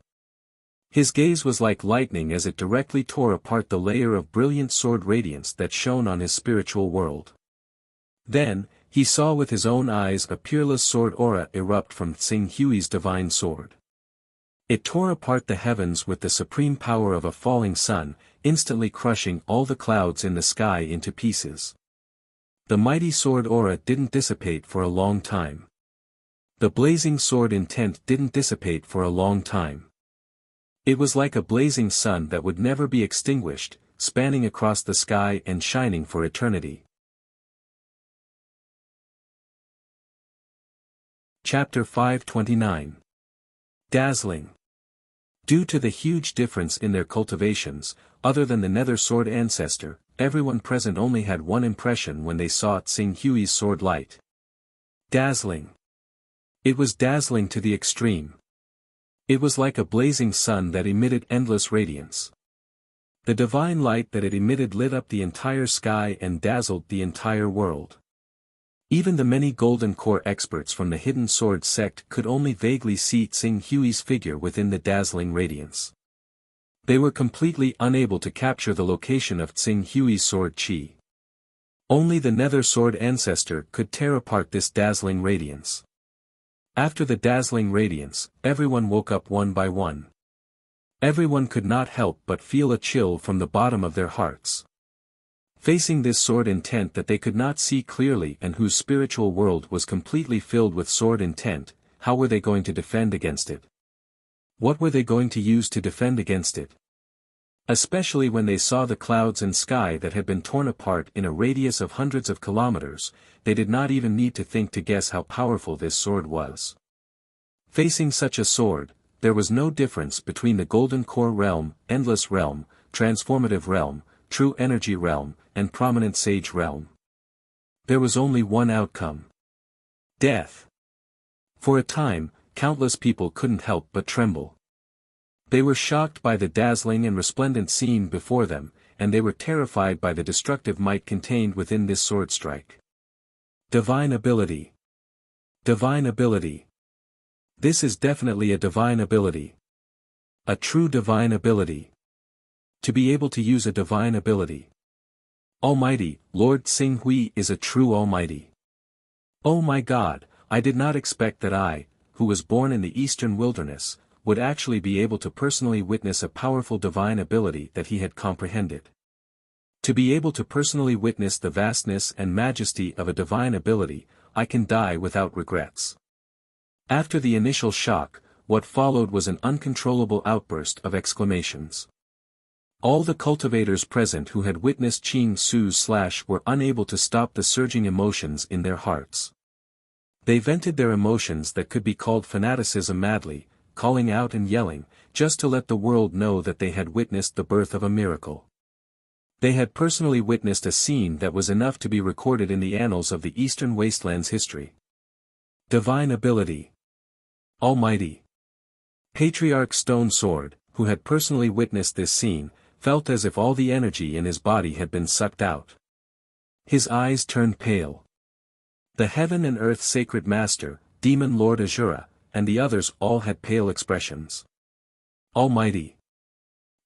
His gaze was like lightning as it directly tore apart the layer of brilliant sword radiance that shone on his spiritual world. Then, he saw with his own eyes a peerless sword aura erupt from Tsing Hui's divine sword. It tore apart the heavens with the supreme power of a falling sun, instantly crushing all the clouds in the sky into pieces. The mighty sword aura didn't dissipate for a long time. The blazing sword intent didn't dissipate for a long time. It was like a blazing sun that would never be extinguished, spanning across the sky and shining for eternity. Chapter 529. Dazzling. Due to the huge difference in their cultivations, other than the Nether Sword ancestor, everyone present only had one impression when they saw Tsing Hui's sword light. Dazzling. It was dazzling to the extreme. It was like a blazing sun that emitted endless radiance. The divine light that it emitted lit up the entire sky and dazzled the entire world. Even the many golden core experts from the hidden sword sect could only vaguely see Tsing Hui's figure within the dazzling radiance. They were completely unable to capture the location of Tsing Hui's sword chi. Only the Nether Sword ancestor could tear apart this dazzling radiance. After the dazzling radiance, everyone woke up one by one. Everyone could not help but feel a chill from the bottom of their hearts. Facing this sword intent that they could not see clearly and whose spiritual world was completely filled with sword intent, how were they going to defend against it? What were they going to use to defend against it? Especially when they saw the clouds and sky that had been torn apart in a radius of hundreds of kilometers, they did not even need to think to guess how powerful this sword was. Facing such a sword, there was no difference between the Golden Core realm, Endless realm, Transformative realm, True Energy realm, and Prominent Sage realm. There was only one outcome. Death. For a time, countless people couldn't help but tremble. They were shocked by the dazzling and resplendent scene before them, and they were terrified by the destructive might contained within this sword strike. Divine ability. Divine ability. This is definitely a divine ability. A true divine ability. To be able to use a divine ability. Almighty, Lord Tsing Hui is a true Almighty. Oh my God, I did not expect that I, who was born in the Eastern Wilderness, would actually be able to personally witness a powerful divine ability that he had comprehended. To be able to personally witness the vastness and majesty of a divine ability, I can die without regrets. After the initial shock, what followed was an uncontrollable outburst of exclamations. All the cultivators present who had witnessed Ching Su's slash were unable to stop the surging emotions in their hearts. They vented their emotions that could be called fanaticism madly, calling out and yelling, just to let the world know that they had witnessed the birth of a miracle. They had personally witnessed a scene that was enough to be recorded in the annals of the Eastern Wasteland's history. Divine ability. Almighty. Patriarch Stone Sword, who had personally witnessed this scene, felt as if all the energy in his body had been sucked out. His eyes turned pale. The Heaven and Earth Sacred Master, Demon Lord Azura, and the others all had pale expressions. Almighty.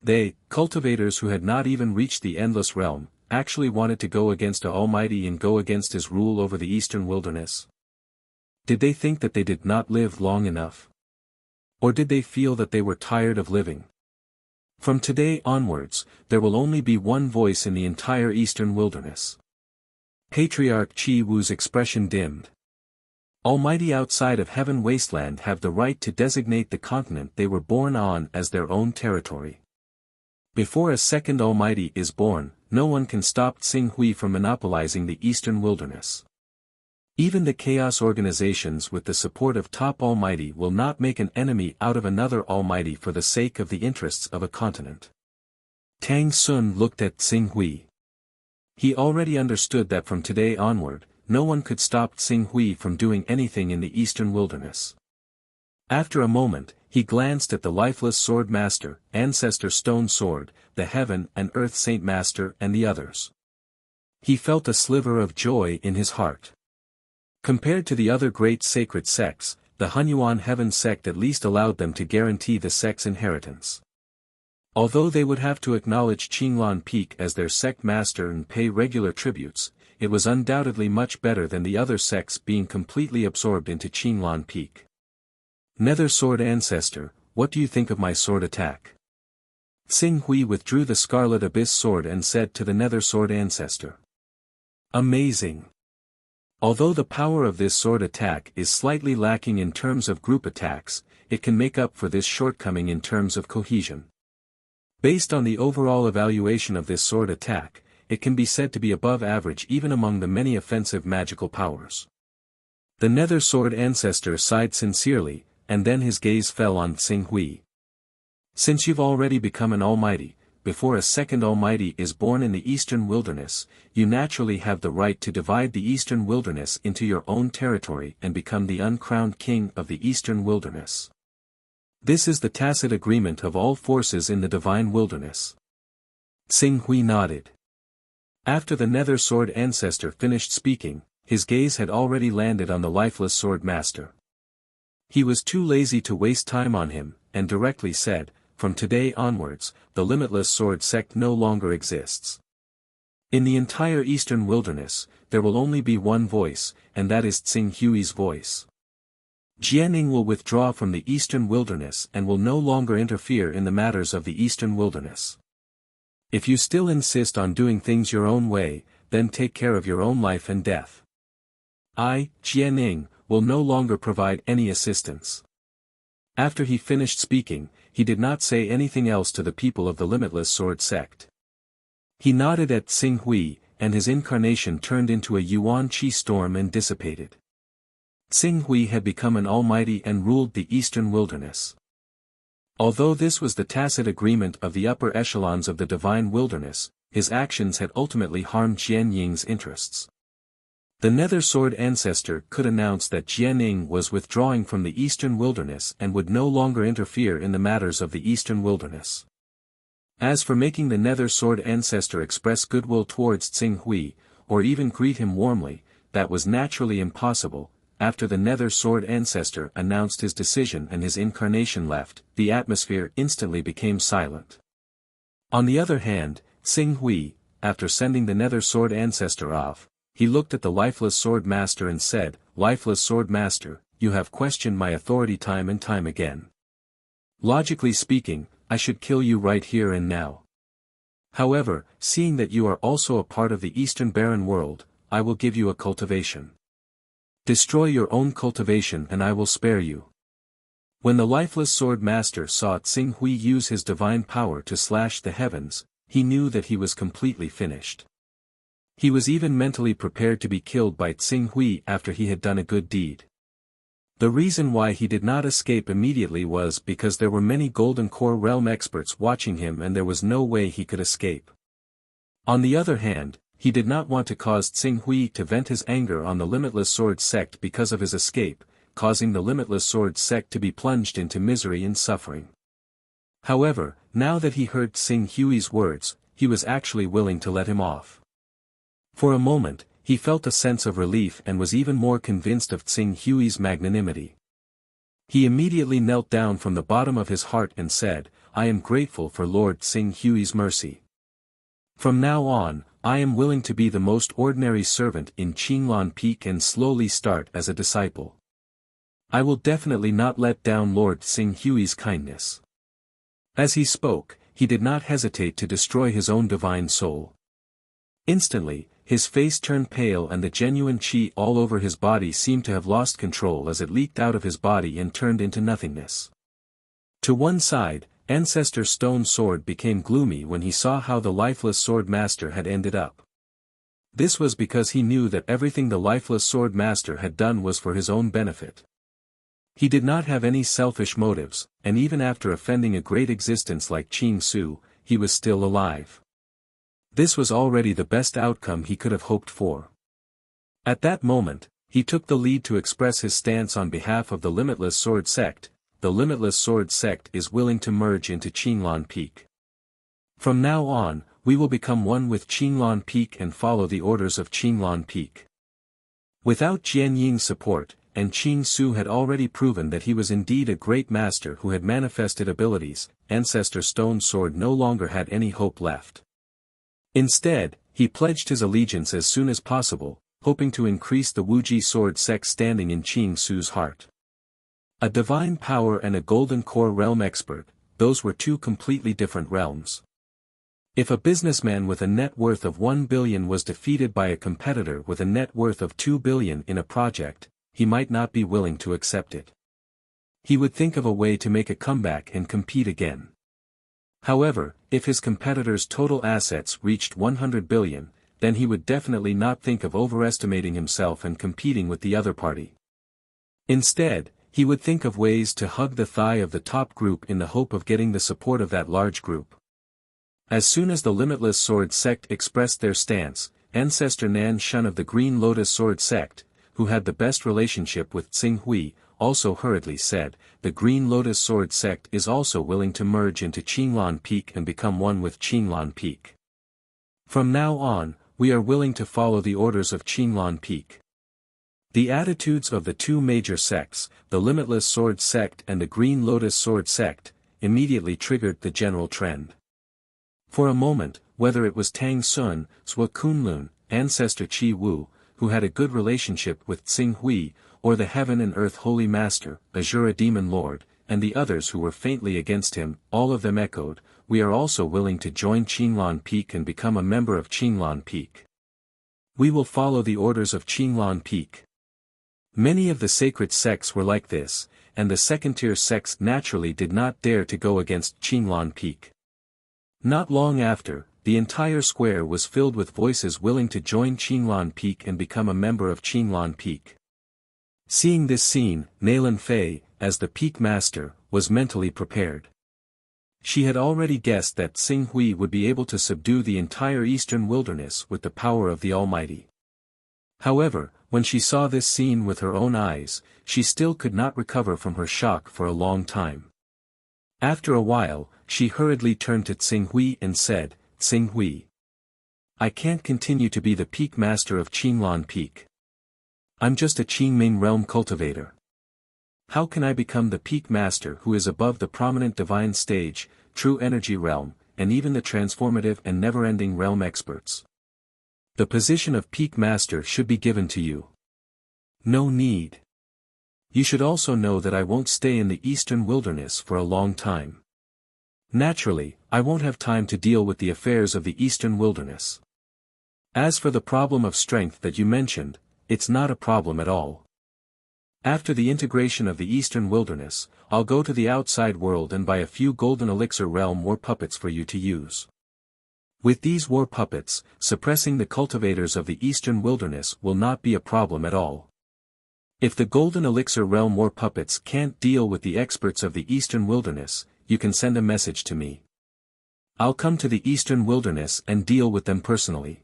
They, cultivators who had not even reached the Endless Realm, actually wanted to go against Almighty and go against his rule over the Eastern Wilderness. Did they think that they did not live long enough? Or did they feel that they were tired of living? From today onwards, there will only be one voice in the entire Eastern Wilderness. Patriarch Chi Wu's expression dimmed. Almighty outside of Heaven Wasteland have the right to designate the continent they were born on as their own territory. Before a second Almighty is born, no one can stop Tsing Hui from monopolizing the Eastern Wilderness. Even the Chaos organizations with the support of Top Almighty will not make an enemy out of another Almighty for the sake of the interests of a continent. Tang Sun looked at Tsing Hui. He already understood that from today onward, no one could stop Tsing Hui from doing anything in the Eastern Wilderness. After a moment, he glanced at the lifeless Sword Master, Ancestor Stone Sword, the Heaven and Earth Saint Master and the others. He felt a sliver of joy in his heart. Compared to the other great sacred sects, the Hunyuan Heaven sect at least allowed them to guarantee the sect's inheritance. Although they would have to acknowledge Qinglan Peak as their sect master and pay regular tributes, it was undoubtedly much better than the other sects being completely absorbed into Qinglan Peak. Nether Sword Ancestor, what do you think of my sword attack? Tsing Hui withdrew the Scarlet Abyss sword and said to the Nether Sword Ancestor. Amazing. Although the power of this sword attack is slightly lacking in terms of group attacks, it can make up for this shortcoming in terms of cohesion. Based on the overall evaluation of this sword attack, it can be said to be above average even among the many offensive magical powers. The Nether Sword Ancestor sighed sincerely, and then his gaze fell on Xing Hui. Since you've already become an almighty, before a second almighty is born in the Eastern Wilderness, you naturally have the right to divide the Eastern Wilderness into your own territory and become the uncrowned king of the Eastern Wilderness. This is the tacit agreement of all forces in the Divine Wilderness. Xing Hui nodded. After the Nether Sword Ancestor finished speaking, his gaze had already landed on the lifeless Sword Master. He was too lazy to waste time on him, and directly said, "From today onwards, the Limitless Sword Sect no longer exists. In the entire Eastern Wilderness, there will only be one voice, and that is Xing Hui's voice. Jianing will withdraw from the Eastern Wilderness and will no longer interfere in the matters of the Eastern Wilderness. If you still insist on doing things your own way, then take care of your own life and death. I, Jianing, will no longer provide any assistance." After he finished speaking, he did not say anything else to the people of the Limitless Sword Sect. He nodded at Xing Hui, and his incarnation turned into a Yuan Qi storm and dissipated. Xing Hui had become an almighty and ruled the Eastern Wilderness. Although this was the tacit agreement of the upper echelons of the Divine Wilderness, his actions had ultimately harmed Jianying's interests. The Nether Sword Ancestor could announce that Jianing was withdrawing from the Eastern Wilderness and would no longer interfere in the matters of the Eastern Wilderness. As for making the Nether Sword Ancestor express goodwill towards Xing Hui, or even greet him warmly, that was naturally impossible. After the Nether Sword Ancestor announced his decision and his incarnation left, the atmosphere instantly became silent. On the other hand, Xing Hui, after sending the Nether Sword Ancestor off, he looked at the Lifeless Sword Master and said, "Lifeless Sword Master, you have questioned my authority time and time again. Logically speaking, I should kill you right here and now. However, seeing that you are also a part of the Eastern Barren World, I will give you a cultivation. Destroy your own cultivation and I will spare you." When the Lifeless Sword Master saw Xing Hui use his divine power to slash the heavens, he knew that he was completely finished. He was even mentally prepared to be killed by Xing Hui after he had done a good deed. The reason why he did not escape immediately was because there were many Golden Core Realm experts watching him and there was no way he could escape. On the other hand, he did not want to cause Xing Hui to vent his anger on the Limitless Sword Sect because of his escape, causing the Limitless Sword Sect to be plunged into misery and suffering. However, now that he heard Xing Hui's words, he was actually willing to let him off. For a moment, he felt a sense of relief and was even more convinced of Xing Hui's magnanimity. He immediately knelt down from the bottom of his heart and said, "I am grateful for Lord Xing Hui's mercy. From now on, I am willing to be the most ordinary servant in Qinglan Peak and slowly start as a disciple. I will definitely not let down Lord Xing Hui's kindness." As he spoke, he did not hesitate to destroy his own divine soul. Instantly, his face turned pale and the genuine qi all over his body seemed to have lost control as it leaked out of his body and turned into nothingness. To one side, Ancestor Stone Sword became gloomy when he saw how the Lifeless Sword Master had ended up. This was because he knew that everything the Lifeless Sword Master had done was for his own benefit. He did not have any selfish motives, and even after offending a great existence like Qing Su, he was still alive. This was already the best outcome he could have hoped for. At that moment, he took the lead to express his stance on behalf of the Limitless Sword Sect. The Limitless Sword Sect is willing to merge into Qinglan Peak. From now on, we will become one with Qinglan Peak and follow the orders of Qinglan Peak. Without Jianying's support, and Qing Su had already proven that he was indeed a great master who had manifested abilities, Ancestor Stone Sword no longer had any hope left. Instead, he pledged his allegiance as soon as possible, hoping to increase the Wuji Sword Sect's standing in Qing Su's heart. A divine power and a Golden Core Realm expert, those were two completely different realms. If a businessman with a net worth of 1 billion was defeated by a competitor with a net worth of 2 billion in a project, he might not be willing to accept it. He would think of a way to make a comeback and compete again. However, if his competitor's total assets reached 100 billion, then he would definitely not think of overestimating himself and competing with the other party. Instead, he would think of ways to hug the thigh of the top group in the hope of getting the support of that large group. As soon as the Limitless Sword sect expressed their stance, Ancestor Nan Shun of the Green Lotus Sword sect, who had the best relationship with Tsing Hui, also hurriedly said, "The Green Lotus Sword sect is also willing to merge into Qinglan Peak and become one with Qinglan Peak. From now on, we are willing to follow the orders of Qinglan Peak." The attitudes of the two major sects, the Limitless Sword sect and the Green Lotus Sword sect, immediately triggered the general trend. For a moment, whether it was Tang Sun, Zhou Kunlun, Ancestor Qi Wu, who had a good relationship with Tsing Hui, or the Heaven and Earth Holy Master, Azura Demon Lord, and the others who were faintly against him, all of them echoed, "We are also willing to join Qinglan Peak and become a member of Qinglan Peak. We will follow the orders of Qinglan Peak." Many of the sacred sects were like this, and the second-tier sects naturally did not dare to go against Qinglan Peak. Not long after, the entire square was filled with voices willing to join Qinglan Peak and become a member of Qinglan Peak. Seeing this scene, Nailan Fei, as the Peak Master, was mentally prepared. She had already guessed that Tsing Hui would be able to subdue the entire eastern wilderness with the power of the Almighty. However, when she saw this scene with her own eyes, she still could not recover from her shock for a long time. After a while, she hurriedly turned to Tsing Hui and said, "Tsing Hui, I can't continue to be the Peak Master of Qinglan Peak. I'm just a Qingming realm cultivator. How can I become the Peak Master who is above the prominent divine stage, true energy realm, and even the transformative and never-ending realm experts? The position of Peak Master should be given to you. No need. You should also know that I won't stay in the eastern wilderness for a long time. Naturally, I won't have time to deal with the affairs of the eastern wilderness. As for the problem of strength that you mentioned, it's not a problem at all. After the integration of the eastern wilderness, I'll go to the outside world and buy a few golden elixir realm war puppets for you to use. With these war puppets, suppressing the cultivators of the eastern wilderness will not be a problem at all. If the golden elixir realm war puppets can't deal with the experts of the eastern wilderness, you can send a message to me. I'll come to the eastern wilderness and deal with them personally."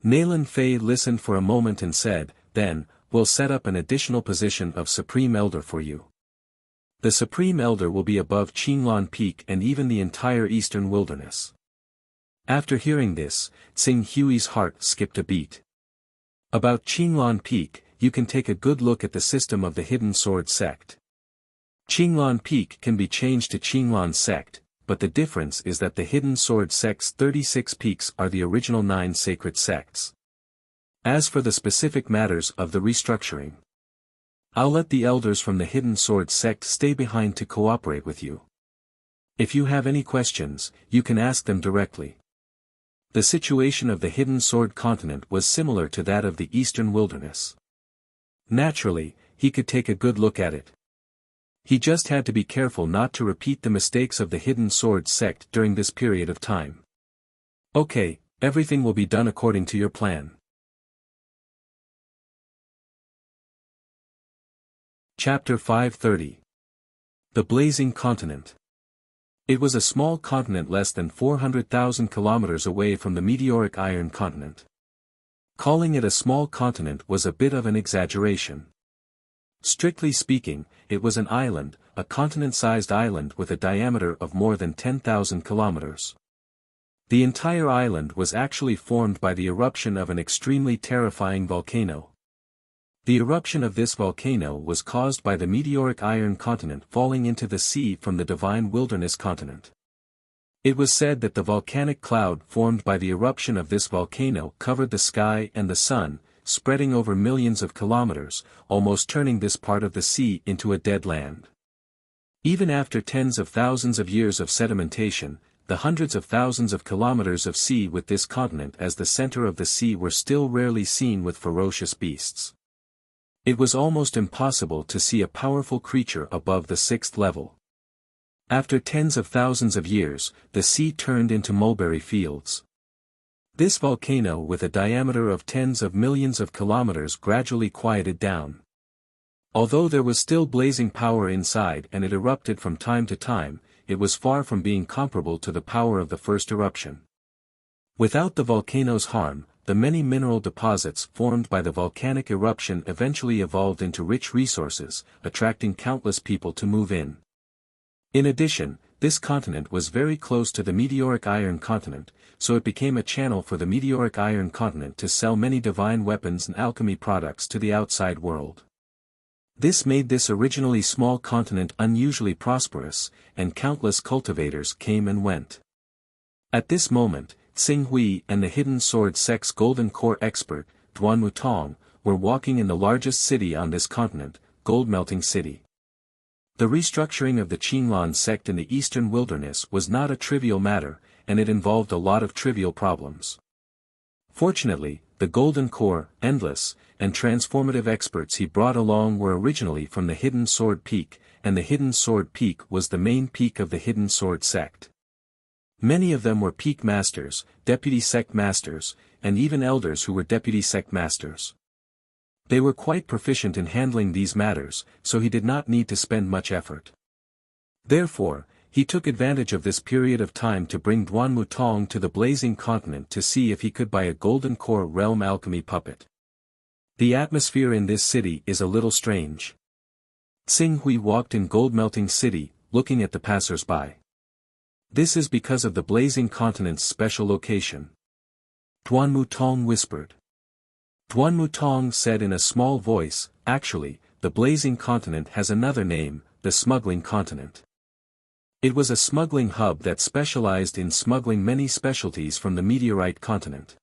Nailan Fei listened for a moment and said, "Then, we'll set up an additional position of Supreme Elder for you. The Supreme Elder will be above Qinglan Peak and even the entire eastern wilderness." After hearing this, Tsing Hui's heart skipped a beat. About Qinglan Peak, you can take a good look at the system of the Hidden Sword sect. Qinglan Peak can be changed to Qinglan sect, but the difference is that the Hidden Sword sect's 36 peaks are the original 9 sacred sects. As for the specific matters of the restructuring, I'll let the elders from the Hidden Sword sect stay behind to cooperate with you. If you have any questions, you can ask them directly. The situation of the Hidden Sword continent was similar to that of the eastern wilderness. Naturally, he could take a good look at it. He just had to be careful not to repeat the mistakes of the Hidden Sword sect during this period of time. Okay, everything will be done according to your plan. Chapter 530. The Blazing Continent. It was a small continent less than 400,000 kilometers away from the meteoric Iron Continent. Calling it a small continent was a bit of an exaggeration. Strictly speaking, it was an island, a continent-sized island with a diameter of more than 10,000 kilometers. The entire island was actually formed by the eruption of an extremely terrifying volcano. The eruption of this volcano was caused by the meteoric Iron Continent falling into the sea from the Divine Wilderness Continent. It was said that the volcanic cloud formed by the eruption of this volcano covered the sky and the sun, spreading over millions of kilometers, almost turning this part of the sea into a dead land. Even after tens of thousands of years of sedimentation, the hundreds of thousands of kilometers of sea with this continent as the center of the sea were still rarely seen with ferocious beasts. It was almost impossible to see a powerful creature above the 6th level. After tens of thousands of years, the sea turned into mulberry fields. This volcano with a diameter of tens of millions of kilometers gradually quieted down. Although there was still blazing power inside and it erupted from time to time, it was far from being comparable to the power of the first eruption. Without the volcano's harm, the many mineral deposits formed by the volcanic eruption eventually evolved into rich resources, attracting countless people to move in. In addition, this continent was very close to the meteoric iron continent, so it became a channel for the meteoric iron continent to sell many divine weapons and alchemy products to the outside world. This made this originally small continent unusually prosperous, and countless cultivators came and went. At this moment, Xing Hui and the hidden sword sect's golden core expert, Duan Wutong, were walking in the largest city on this continent, Gold Melting City. The restructuring of the Qinglan sect in the eastern wilderness was not a trivial matter, and it involved a lot of trivial problems. Fortunately, the Golden Core, Endless, and transformative experts he brought along were originally from the Hidden Sword Peak, and the Hidden Sword Peak was the main peak of the Hidden Sword sect. Many of them were peak masters, deputy sect masters, and even elders who were deputy sect masters. They were quite proficient in handling these matters, so he did not need to spend much effort. Therefore, he took advantage of this period of time to bring Duan Wutong to the blazing continent to see if he could buy a Golden Core realm alchemy puppet. The atmosphere in this city is a little strange. Xing Hui walked in Gold Melting City, looking at the passers-by. This is because of the blazing continent's special location. Duan Wutong whispered. Duan Wutong said in a small voice, actually, the blazing continent has another name, the smuggling continent. It was a smuggling hub that specialized in smuggling many specialties from the meteorite continent.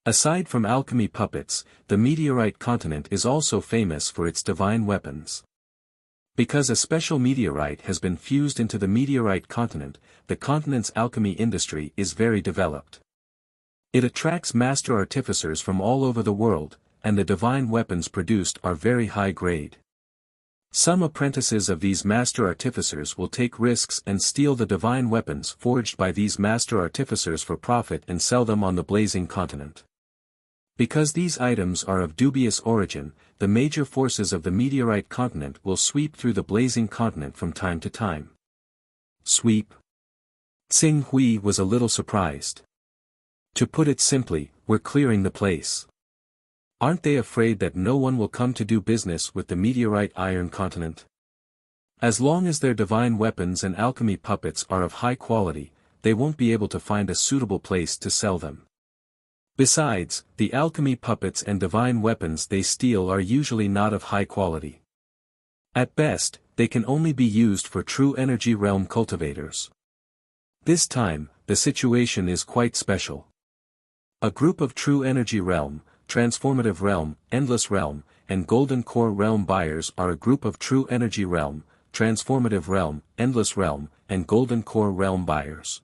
Aside from alchemy puppets, the meteorite continent is also famous for its divine weapons. Because a special meteorite has been fused into the meteorite continent, the continent's alchemy industry is very developed. It attracts master artificers from all over the world, and the divine weapons produced are very high grade. Some apprentices of these master artificers will take risks and steal the divine weapons forged by these master artificers for profit and sell them on the blazing continent. Because these items are of dubious origin, the major forces of the meteorite continent will sweep through the blazing continent from time to time. Sweep? Xing Hui was a little surprised. To put it simply, we're clearing the place. Aren't they afraid that no one will come to do business with the meteorite iron continent? As long as their divine weapons and alchemy puppets are of high quality, they won't be able to find a suitable place to sell them. Besides, the alchemy puppets and divine weapons they steal are usually not of high quality. At best, they can only be used for true energy realm cultivators. This time, the situation is quite special. A group of true energy realm, transformative realm, endless realm, and golden core realm buyers are a group of true energy realm, transformative realm, endless realm, and golden core realm buyers.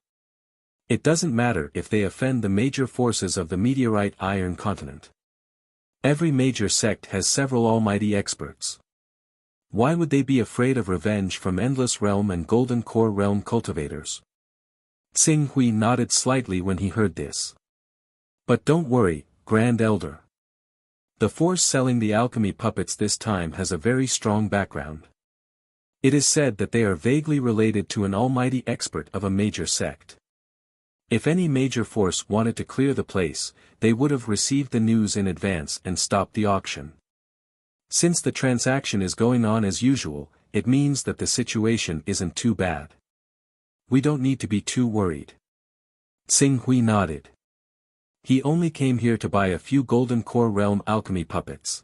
It doesn't matter if they offend the major forces of the meteorite iron continent. Every major sect has several almighty experts. Why would they be afraid of revenge from endless realm and golden core realm cultivators? Xing Hui nodded slightly when he heard this. But don't worry, Grand Elder. The force selling the alchemy puppets this time has a very strong background. It is said that they are vaguely related to an almighty expert of a major sect. If any major force wanted to clear the place, they would have received the news in advance and stopped the auction. Since the transaction is going on as usual, it means that the situation isn't too bad. We don't need to be too worried. Xing Hui nodded. He only came here to buy a few golden core realm alchemy puppets.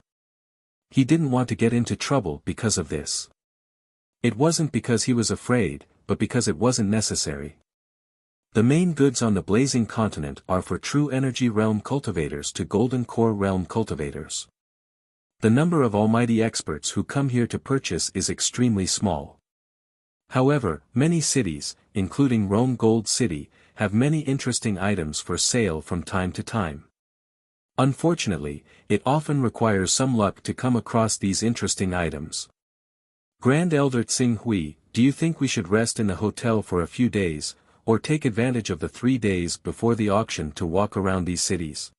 He didn't want to get into trouble because of this. It wasn't because he was afraid, but because it wasn't necessary. The main goods on the blazing continent are for true energy realm cultivators to golden core realm cultivators. The number of almighty experts who come here to purchase is extremely small. However, many cities, including Rome Gold City, have many interesting items for sale from time to time. Unfortunately, it often requires some luck to come across these interesting items. Grand Elder Xing Hui, do you think we should rest in the hotel for a few days, or take advantage of the 3 days before the auction to walk around these cities?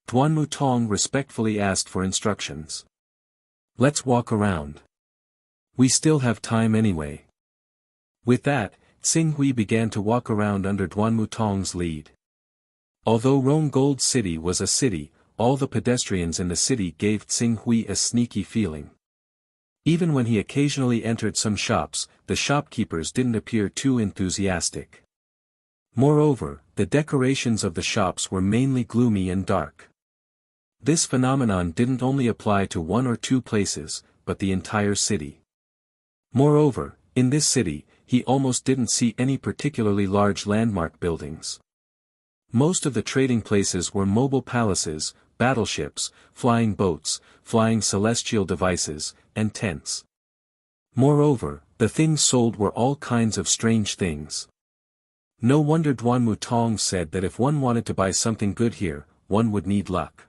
Duan Mutong respectfully asked for instructions. Let's walk around. We still have time anyway. With that, Xing Hui began to walk around under Duan Mutong's lead. Although Rome Gold City was a city, all the pedestrians in the city gave Xing Hui a sneaky feeling. Even when he occasionally entered some shops, the shopkeepers didn't appear too enthusiastic. Moreover, the decorations of the shops were mainly gloomy and dark. This phenomenon didn't only apply to 1 or 2 places, but the entire city. Moreover, in this city, he almost didn't see any particularly large landmark buildings. Most of the trading places were mobile palaces, battleships, flying boats, flying celestial devices, and tents. Moreover, the things sold were all kinds of strange things. No wonder Duan Mutong said that if one wanted to buy something good here, one would need luck.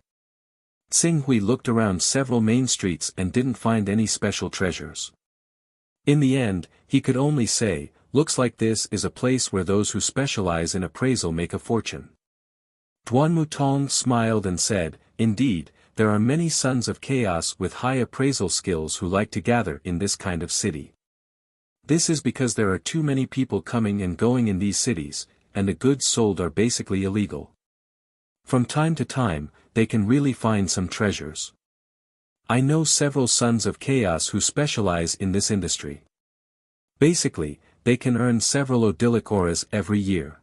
Xing Hui looked around several main streets and didn't find any special treasures. In the end, he could only say, looks like this is a place where those who specialize in appraisal make a fortune. Duan Mutong smiled and said, indeed, there are many sons of chaos with high appraisal skills who like to gather in this kind of city. This is because there are too many people coming and going in these cities, and the goods sold are basically illegal. From time to time, they can really find some treasures. I know several sons of chaos who specialize in this industry. Basically, they can earn several odilic auras every year.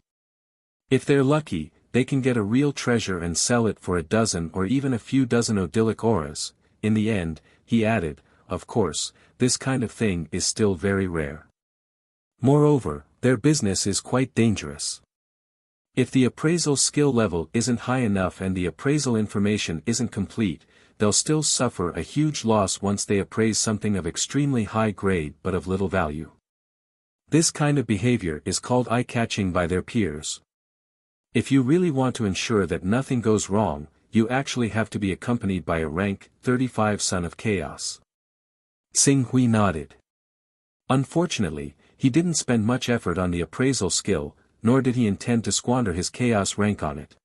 If they're lucky, they can get a real treasure and sell it for a dozen or even a few dozen odilic auras. In the end, he added, of course, this kind of thing is still very rare. Moreover, their business is quite dangerous. If the appraisal skill level isn't high enough and the appraisal information isn't complete, they'll still suffer a huge loss once they appraise something of extremely high grade but of little value. This kind of behavior is called eye-catching by their peers. If you really want to ensure that nothing goes wrong, you actually have to be accompanied by a rank 35 Son of Chaos. Xing Hui nodded. Unfortunately, he didn't spend much effort on the appraisal skill, nor did he intend to squander his Chaos rank on it.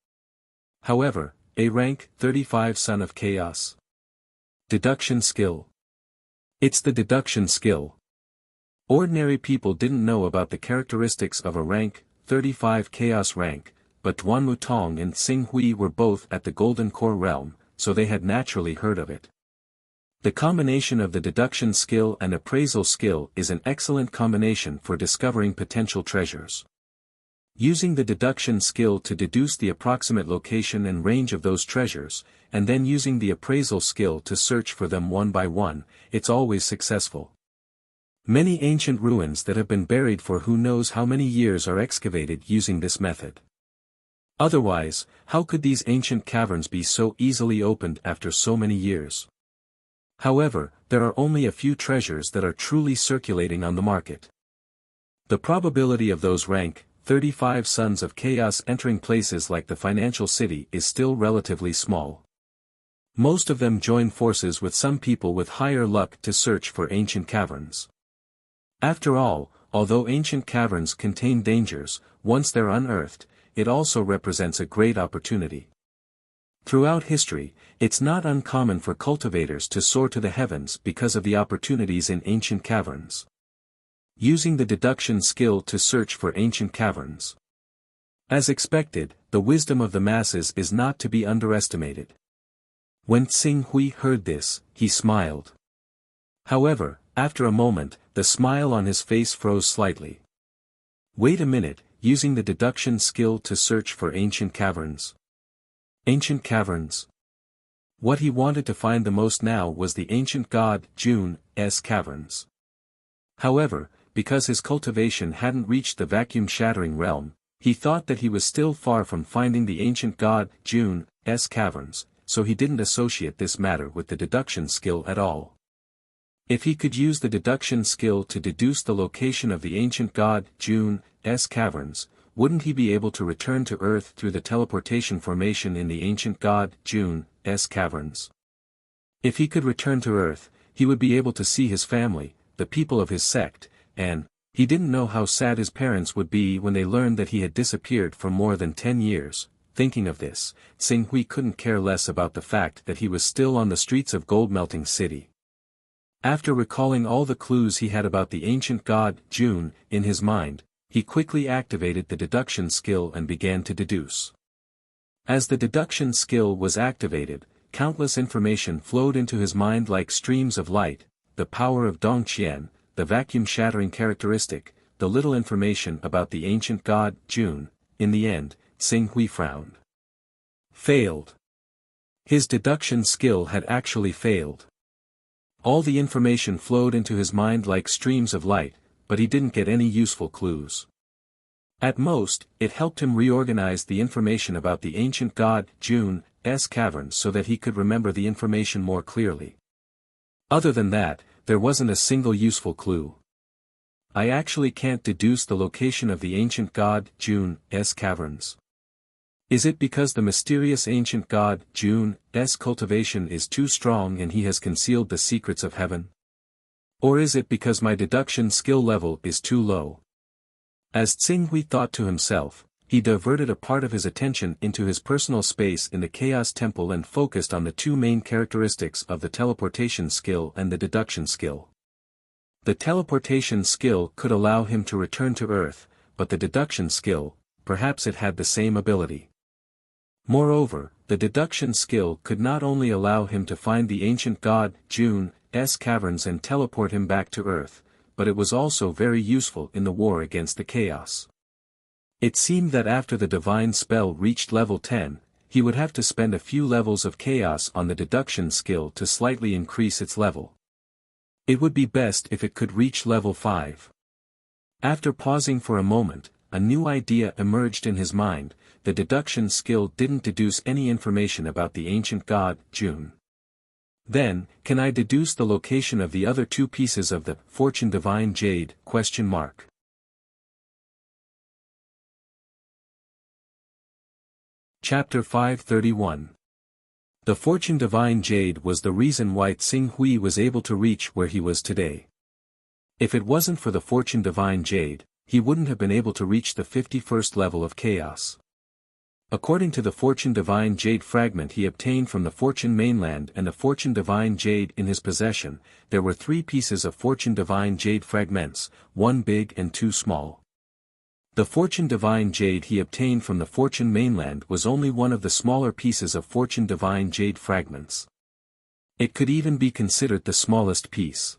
However, a rank 35 Son of Chaos. Deduction skill. It's the deduction skill. Ordinary people didn't know about the characteristics of a rank 35 Chaos rank, but Duan Mutong and Xing Hui were both at the Golden Core realm, so they had naturally heard of it. The combination of the deduction skill and appraisal skill is an excellent combination for discovering potential treasures. Using the deduction skill to deduce the approximate location and range of those treasures, and then using the appraisal skill to search for them one by one, it's always successful. Many ancient ruins that have been buried for who knows how many years are excavated using this method. Otherwise, how could these ancient caverns be so easily opened after so many years? However, there are only a few treasures that are truly circulating on the market. The probability of those rank 35 Sons of Chaos entering places like the financial city is still relatively small. Most of them join forces with some people with higher luck to search for ancient caverns. After all, although ancient caverns contain dangers, once they're unearthed, it also represents a great opportunity. Throughout history, it's not uncommon for cultivators to soar to the heavens because of the opportunities in ancient caverns. Using the deduction skill to search for ancient caverns. As expected, the wisdom of the masses is not to be underestimated. When Xing Hui heard this, he smiled. However, after a moment, the smile on his face froze slightly. Wait a minute, using the deduction skill to search for ancient caverns. Ancient caverns. What he wanted to find the most now was the ancient god Jun's caverns. However, because his cultivation hadn't reached the vacuum-shattering realm, he thought that he was still far from finding the ancient god Jun's caverns, so he didn't associate this matter with the deduction skill at all. If he could use the deduction skill to deduce the location of the ancient god Jun's caverns, wouldn't he be able to return to Earth through the teleportation formation in the ancient god Jun's caverns? If he could return to Earth, he would be able to see his family, the people of his sect, and he didn't know how sad his parents would be when they learned that he had disappeared for more than 10 years. Thinking of this, Tsing Hui couldn't care less about the fact that he was still on the streets of Gold-Melting City. After recalling all the clues he had about the ancient god, June, in his mind, he quickly activated the deduction skill and began to deduce. As the deduction skill was activated, countless information flowed into his mind like streams of light: the power of Dongqian, the vacuum-shattering characteristic, the little information about the ancient god, June. In the end, Tsing Hui frowned. Failed. His deduction skill had actually failed. All the information flowed into his mind like streams of light, but he didn't get any useful clues. At most, it helped him reorganize the information about the ancient god, June's caverns so that he could remember the information more clearly. Other than that, there wasn't a single useful clue. I actually can't deduce the location of the ancient god, June's caverns. Is it because the mysterious ancient god, June's cultivation is too strong and he has concealed the secrets of heaven? Or is it because my deduction skill level is too low? As Tsing Hui thought to himself, he diverted a part of his attention into his personal space in the Chaos Temple and focused on the two main characteristics of the teleportation skill and the deduction skill. The teleportation skill could allow him to return to Earth, but the deduction skill, perhaps it had the same ability. Moreover, the deduction skill could not only allow him to find the ancient god, June's caverns and teleport him back to Earth, but it was also very useful in the war against the chaos. It seemed that after the divine spell reached level 10, he would have to spend a few levels of chaos on the deduction skill to slightly increase its level. It would be best if it could reach level 5. After pausing for a moment, a new idea emerged in his mind: the deduction skill didn't deduce any information about the ancient god, June. Then, can I deduce the location of the other two pieces of the Fortune Divine Jade? Chapter 531. The Fortune Divine Jade was the reason why Tsing Hui was able to reach where he was today. If it wasn't for the Fortune Divine Jade, he wouldn't have been able to reach the 51st level of chaos. According to the Fortune Divine Jade fragment he obtained from the Fortune mainland and the Fortune Divine Jade in his possession, there were 3 pieces of Fortune Divine Jade fragments, 1 big and 2 small. The Fortune Divine Jade he obtained from the Fortune mainland was only one of the smaller pieces of Fortune Divine Jade fragments. It could even be considered the smallest piece.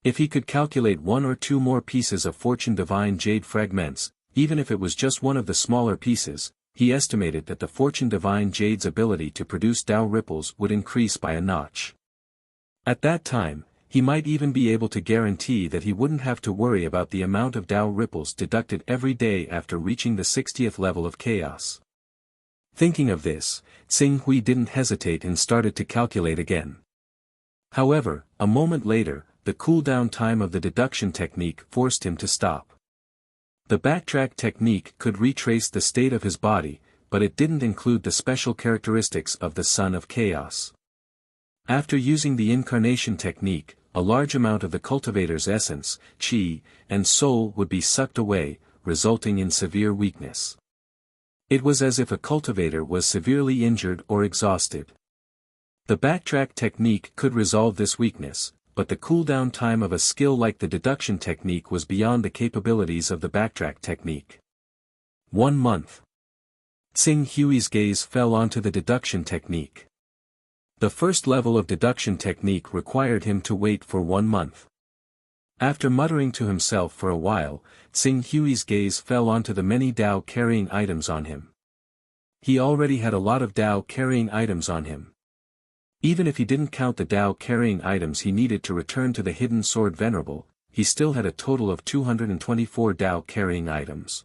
If he could calculate 1 or 2 more pieces of Fortune Divine Jade fragments, even if it was just one of the smaller pieces, he estimated that the Fortune Divine Jade's ability to produce Tao ripples would increase by a notch. At that time, he might even be able to guarantee that he wouldn't have to worry about the amount of Tao ripples deducted every day after reaching the 60th level of chaos. Thinking of this, Tsing Hui didn't hesitate and started to calculate again. However, a moment later, the cooldown time of the deduction technique forced him to stop. The backtrack technique could retrace the state of his body, but it didn't include the special characteristics of the Son of Chaos. After using the incarnation technique, a large amount of the cultivator's essence, qi, and soul would be sucked away, resulting in severe weakness. It was as if a cultivator was severely injured or exhausted. The backtrack technique could resolve this weakness, but the cooldown time of a skill like the deduction technique was beyond the capabilities of the backtrack technique. 1 month. Tsing Hui's gaze fell onto the deduction technique. The first level of deduction technique required him to wait for 1 month. After muttering to himself for a while, Tsing Hui's gaze fell onto the many Tao carrying items on him. He already had a lot of Tao carrying items on him. Even if he didn't count the Tao carrying items he needed to return to the hidden sword venerable, he still had a total of 224 Tao carrying items.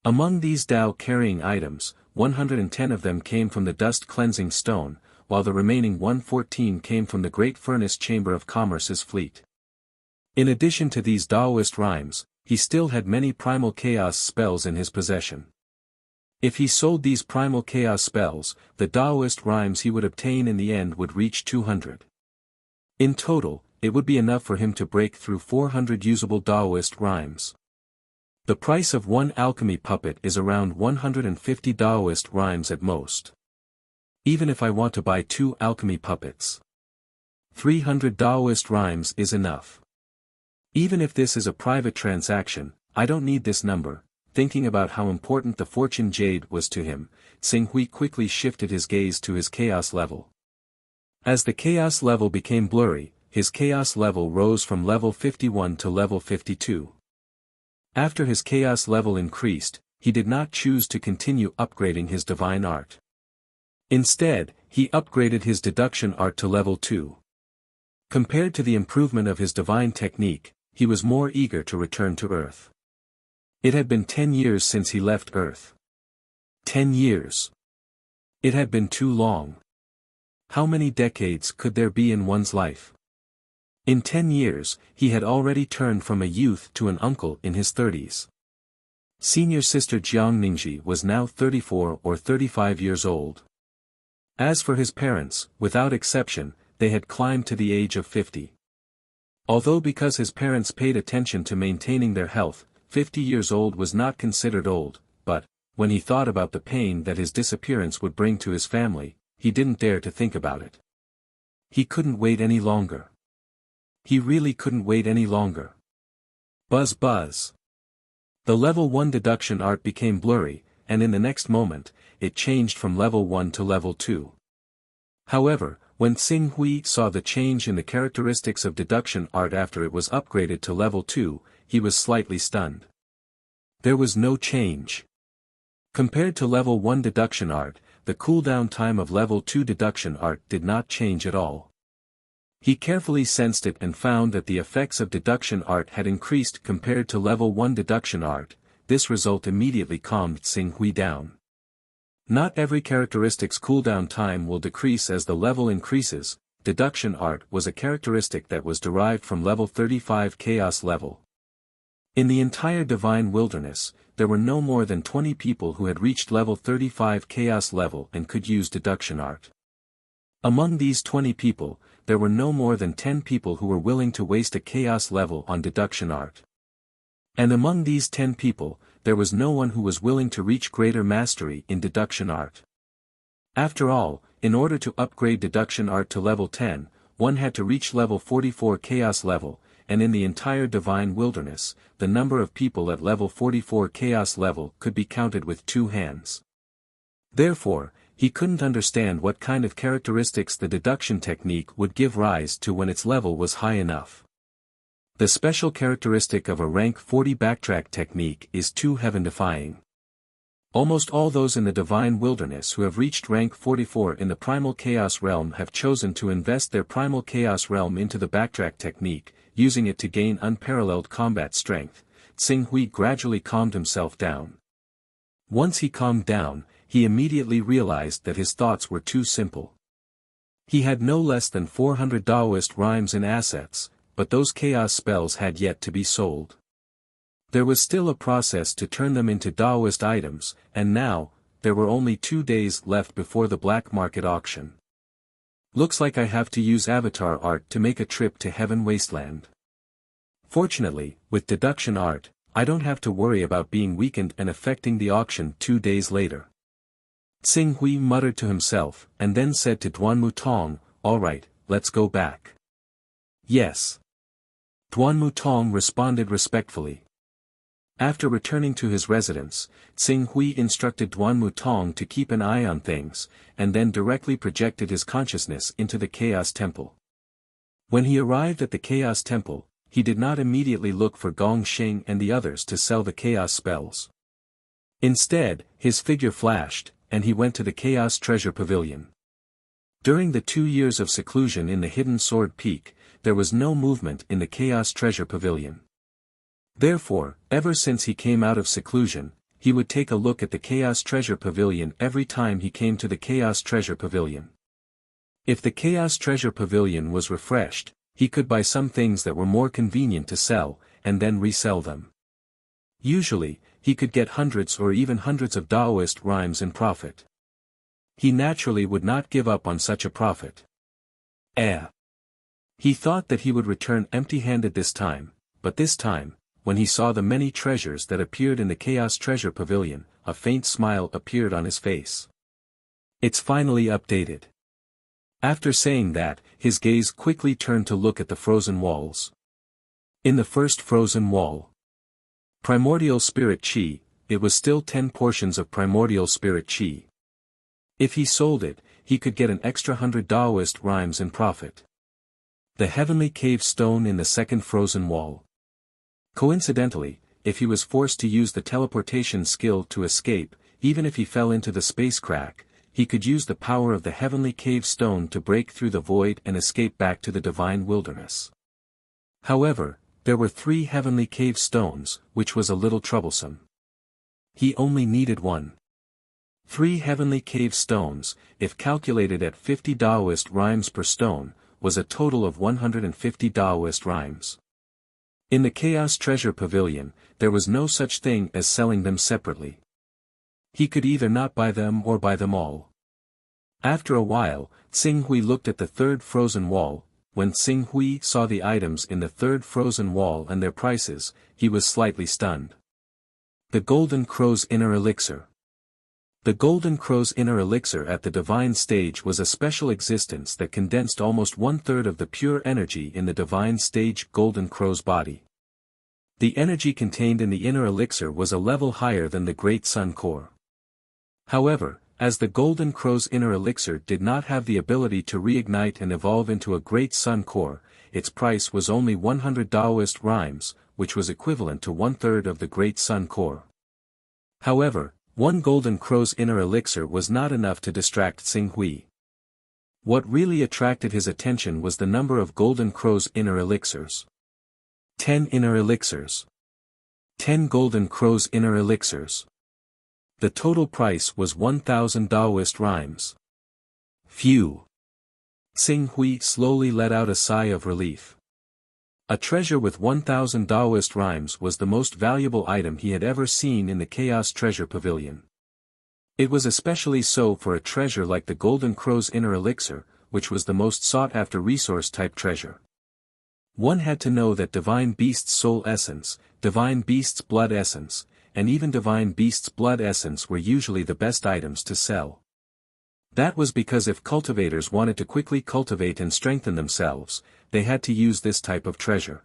Among these Tao carrying items, 110 of them came from the dust cleansing stone, while the remaining 114 came from the Great Furnace Chamber of Commerce's fleet. In addition to these Taoist rhymes, he still had many primal chaos spells in his possession. If he sold these primal chaos spells, the Taoist rhymes he would obtain in the end would reach 200. In total, it would be enough for him to break through 400 usable Taoist rhymes. The price of one alchemy puppet is around 150 Taoist rhymes at most. Even if I want to buy 2 alchemy puppets, 300 Taoist rhymes is enough. Even if this is a private transaction, I don't need this number. Thinking about how important the fortune jade was to him, Xing Hui quickly shifted his gaze to his chaos level. As the chaos level became blurry, his chaos level rose from level 51 to level 52. After his chaos level increased, he did not choose to continue upgrading his divine art. Instead, he upgraded his deduction art to level 2. Compared to the improvement of his divine technique, he was more eager to return to Earth. It had been 10 years since he left Earth. 10 years. It had been too long. How many decades could there be in one's life? In 10 years, he had already turned from a youth to an uncle in his 30s. Senior sister Jiang Ningji was now 34 or 35 years old. As for his parents, without exception, they had climbed to the age of 50. Although because his parents paid attention to maintaining their health, 50 years old was not considered old, but, when he thought about the pain that his disappearance would bring to his family, he didn't dare to think about it. He couldn't wait any longer. He really couldn't wait any longer. Buzz buzz. The level 1 deduction art became blurry, and in the next moment, it changed from level 1 to level 2. However, when Xing Hui saw the change in the characteristics of deduction art after it was upgraded to level 2, he was slightly stunned. There was no change. Compared to level 1 deduction art, the cooldown time of level 2 deduction art did not change at all. He carefully sensed it and found that the effects of deduction art had increased compared to level 1 deduction art. This result immediately calmed Xing Hui down. Not every characteristic's cooldown time will decrease as the level increases. Deduction art was a characteristic that was derived from level 35 chaos level. In the entire divine wilderness, there were no more than 20 people who had reached level 35 chaos level and could use deduction art. Among these 20 people, there were no more than 10 people who were willing to waste a chaos level on deduction art. And among these 10 people, there was no one who was willing to reach greater mastery in deduction art. After all, in order to upgrade deduction art to level 10, one had to reach level 44 chaos level, and in the entire divine wilderness, the number of people at level 44 chaos level could be counted with 2 hands. Therefore, he couldn't understand what kind of characteristics the deduction technique would give rise to when its level was high enough. The special characteristic of a rank 40 backtrack technique is too heaven-defying. Almost all those in the divine wilderness who have reached rank 44 in the primal chaos realm have chosen to invest their primal chaos realm into the backtrack technique, using it to gain unparalleled combat strength. Xing Hui gradually calmed himself down. Once he calmed down, he immediately realized that his thoughts were too simple. He had no less than 400 Taoist rhymes in assets, but those chaos spells had yet to be sold. There was still a process to turn them into Taoist items, and now, there were only 2 days left before the black market auction. Looks like I have to use avatar art to make a trip to Heaven Wasteland. Fortunately, with deduction art, I don't have to worry about being weakened and affecting the auction 2 days later. Xing Hui muttered to himself, and then said to Duan Mutong, "All right, let's go back." "Yes." Duan Mutong responded respectfully. After returning to his residence, Xing Hui instructed Duan Mutong to keep an eye on things, and then directly projected his consciousness into the Chaos Temple. When he arrived at the Chaos Temple, he did not immediately look for Gong Xing and the others to sell the Chaos spells. Instead, his figure flashed, and he went to the Chaos Treasure Pavilion. During the 2 years of seclusion in the Hidden Sword Peak, there was no movement in the Chaos Treasure Pavilion. Therefore, ever since he came out of seclusion, he would take a look at the Chaos Treasure Pavilion every time he came to the Chaos Treasure Pavilion. If the Chaos Treasure Pavilion was refreshed, he could buy some things that were more convenient to sell, and then resell them. Usually, he could get hundreds or even hundreds of Taoist rhymes in profit. He naturally would not give up on such a profit. He thought that he would return empty-handed this time, but this time, when he saw the many treasures that appeared in the Chaos Treasure Pavilion, a faint smile appeared on his face. It's finally updated. After saying that, his gaze quickly turned to look at the frozen walls. In the first frozen wall, Primordial Spirit Chi, it was still 10 portions of Primordial Spirit Chi. If he sold it, he could get an extra 100 Taoist rhymes in profit. The Heavenly Cave Stone in the second frozen wall. Coincidentally, if he was forced to use the teleportation skill to escape, even if he fell into the space crack, he could use the power of the Heavenly Cave Stone to break through the void and escape back to the Divine Wilderness. However, there were 3 Heavenly Cave Stones, which was a little troublesome. He only needed 1. 3 Heavenly Cave Stones, if calculated at 50 Taoist rhymes per stone, was a total of 150 Taoist rhymes. In the Chaos Treasure Pavilion, there was no such thing as selling them separately. He could either not buy them or buy them all. After a while, Tsing Hui looked at the third frozen wall. When Tsing Hui saw the items in the third frozen wall and their prices, he was slightly stunned. The Golden Crow's Inner Elixir. The Golden Crow's Inner Elixir at the Divine Stage was a special existence that condensed almost 1/3 of the pure energy in the Divine Stage Golden Crow's body. The energy contained in the Inner Elixir was a level higher than the Great Sun Core. However, as the Golden Crow's Inner Elixir did not have the ability to reignite and evolve into a Great Sun Core, its price was only 100 Taoist rhymes, which was equivalent to 1/3 of the Great Sun Core. However, 1 Golden Crow's Inner Elixir was not enough to distract Tsing Hui. What really attracted his attention was the number of Golden Crow's Inner Elixirs. 10 Inner Elixirs. 10 Golden Crow's Inner Elixirs. The total price was 1,000 Taoist rhymes. Phew! Tsing Hui slowly let out a sigh of relief. A treasure with 1,000 Taoist rhymes was the most valuable item he had ever seen in the Chaos Treasure Pavilion. It was especially so for a treasure like the Golden Crow's Inner Elixir, which was the most sought-after resource-type treasure. One had to know that Divine Beast's Soul Essence, Divine Beast's Blood Essence, and even Divine Beast's Blood Essence were usually the best items to sell. That was because if cultivators wanted to quickly cultivate and strengthen themselves, they had to use this type of treasure.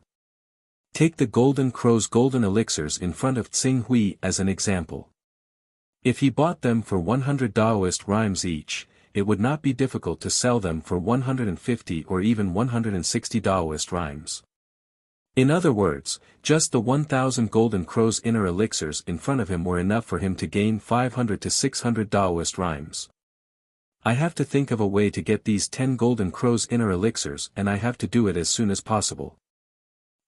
Take the Golden Crow's golden elixirs in front of Tsing Hui as an example. If he bought them for 100 Taoist rhymes each, it would not be difficult to sell them for 150 or even 160 Taoist rhymes. In other words, just the 1,000 Golden Crow's Inner Elixirs in front of him were enough for him to gain 500 to 600 Taoist rhymes. I have to think of a way to get these 10 Golden Crow's Inner Elixirs, and I have to do it as soon as possible.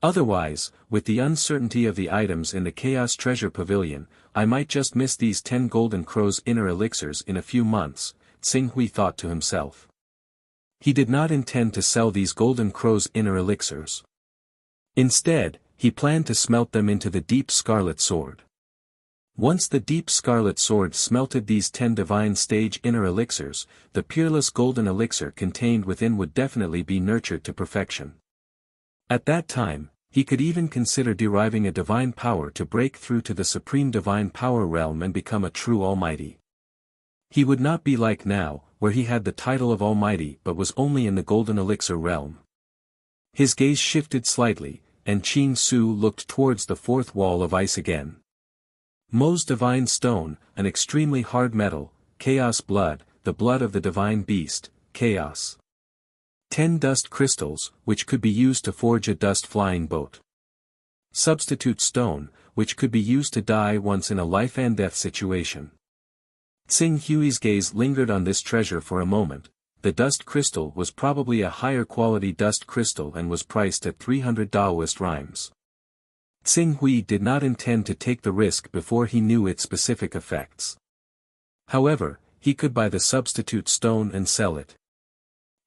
Otherwise, with the uncertainty of the items in the Chaos Treasure Pavilion, I might just miss these 10 Golden Crow's Inner Elixirs in a few months, Tsing Hui thought to himself. He did not intend to sell these Golden Crow's Inner Elixirs. Instead, he planned to smelt them into the Deep Scarlet Sword. Once the Deep Scarlet Sword smelted these 10 Divine Stage Inner Elixirs, the peerless golden elixir contained within would definitely be nurtured to perfection. At that time, he could even consider deriving a divine power to break through to the supreme divine power realm and become a true Almighty. He would not be like now, where he had the title of Almighty but was only in the golden elixir realm. His gaze shifted slightly, and Qing Su looked towards the fourth wall of ice again. Mo's Divine Stone, an extremely hard metal, Chaos Blood, the blood of the Divine Beast, Chaos. 10 Dust Crystals, which could be used to forge a dust flying boat. Substitute Stone, which could be used to die once in a life and death situation. Tsing Hui's gaze lingered on this treasure for a moment. The dust crystal was probably a higher quality dust crystal and was priced at 300 Taoist rhymes. Tsing Hui did not intend to take the risk before he knew its specific effects. However, he could buy the substitute stone and sell it.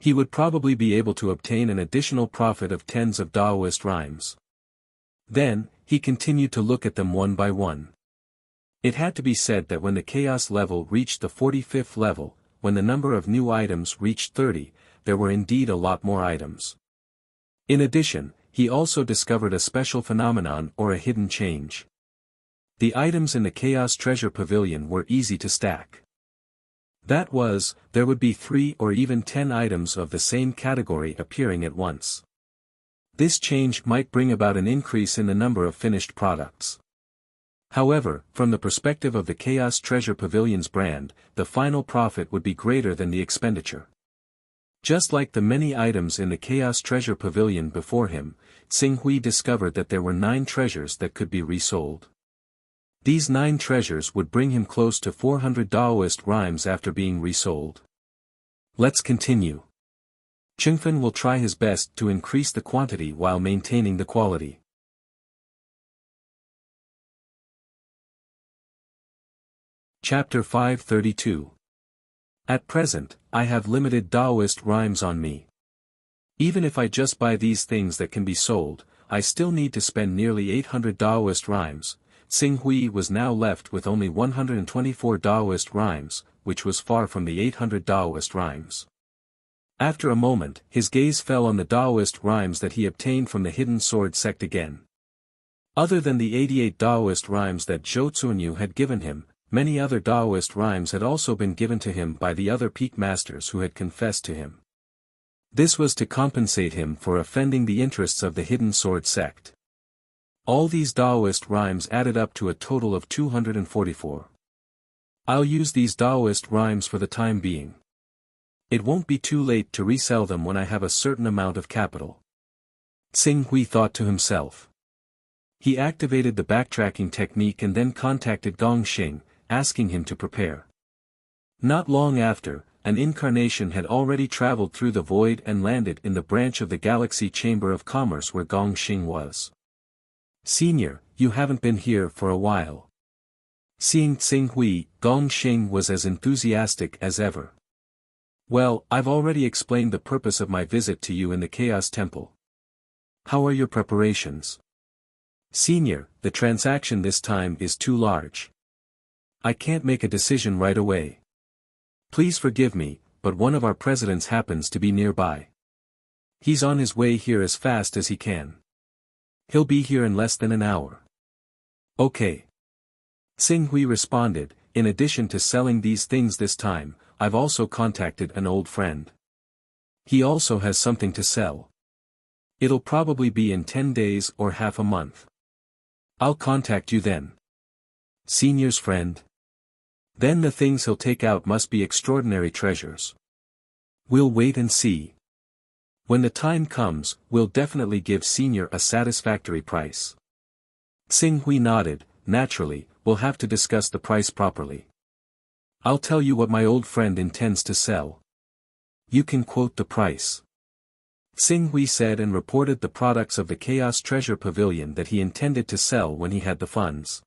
He would probably be able to obtain an additional profit of tens of Taoist rhymes. Then, he continued to look at them one by one. It had to be said that when the chaos level reached the 45th level, when the number of new items reached 30, there were indeed a lot more items. In addition, he also discovered a special phenomenon or a hidden change. The items in the Chaos Treasure Pavilion were easy to stack. That was, there would be 3 or even 10 items of the same category appearing at once. This change might bring about an increase in the number of finished products. However, from the perspective of the Chaos Treasure Pavilion's brand, the final profit would be greater than the expenditure. Just like the many items in the Chaos Treasure Pavilion before him, Xing discovered that there were 9 treasures that could be resold. These 9 treasures would bring him close to 400 Daoist rhymes after being resold. Let's continue. Chengfen will try his best to increase the quantity while maintaining the quality. Chapter 532. At present, I have limited Daoist rhymes on me. Even if I just buy these things that can be sold, I still need to spend nearly 800 Daoist rhymes. Xing was now left with only 124 Daoist rhymes, which was far from the 800 Daoist rhymes. After a moment, his gaze fell on the Daoist rhymes that he obtained from the Hidden Sword sect again. Other than the 88 Daoist rhymes that Zhou Zunyu had given him, many other Daoist rhymes had also been given to him by the other peak masters who had confessed to him. This was to compensate him for offending the interests of the Hidden Sword sect. All these Daoist rhymes added up to a total of 244. I'll use these Daoist rhymes for the time being. It won't be too late to resell them when I have a certain amount of capital. Xing thought to himself. He activated the backtracking technique and then contacted Gongxing, asking him to prepare. Not long after, an incarnation had already traveled through the void and landed in the branch of the Galaxy Chamber of Commerce where Gongxing was. Senior, you haven't been here for a while. Seeing Xing Gongxing was as enthusiastic as ever. Well, I've already explained the purpose of my visit to you in the Chaos Temple. How are your preparations? Senior, the transaction this time is too large. I can't make a decision right away. Please forgive me, but one of our presidents happens to be nearby. He's on his way here as fast as he can. He'll be here in less than an hour. Okay. Xing responded, in addition to selling these things this time, I've also contacted an old friend. He also has something to sell. It'll probably be in 10 days or half a month. I'll contact you then. Senior's friend. Then the things he'll take out must be extraordinary treasures. We'll wait and see. When the time comes, we'll definitely give Senior a satisfactory price. Xing nodded. Naturally, we'll have to discuss the price properly. I'll tell you what my old friend intends to sell. You can quote the price. Xing said and reported the products of the Chaos Treasure Pavilion that he intended to sell when he had the funds.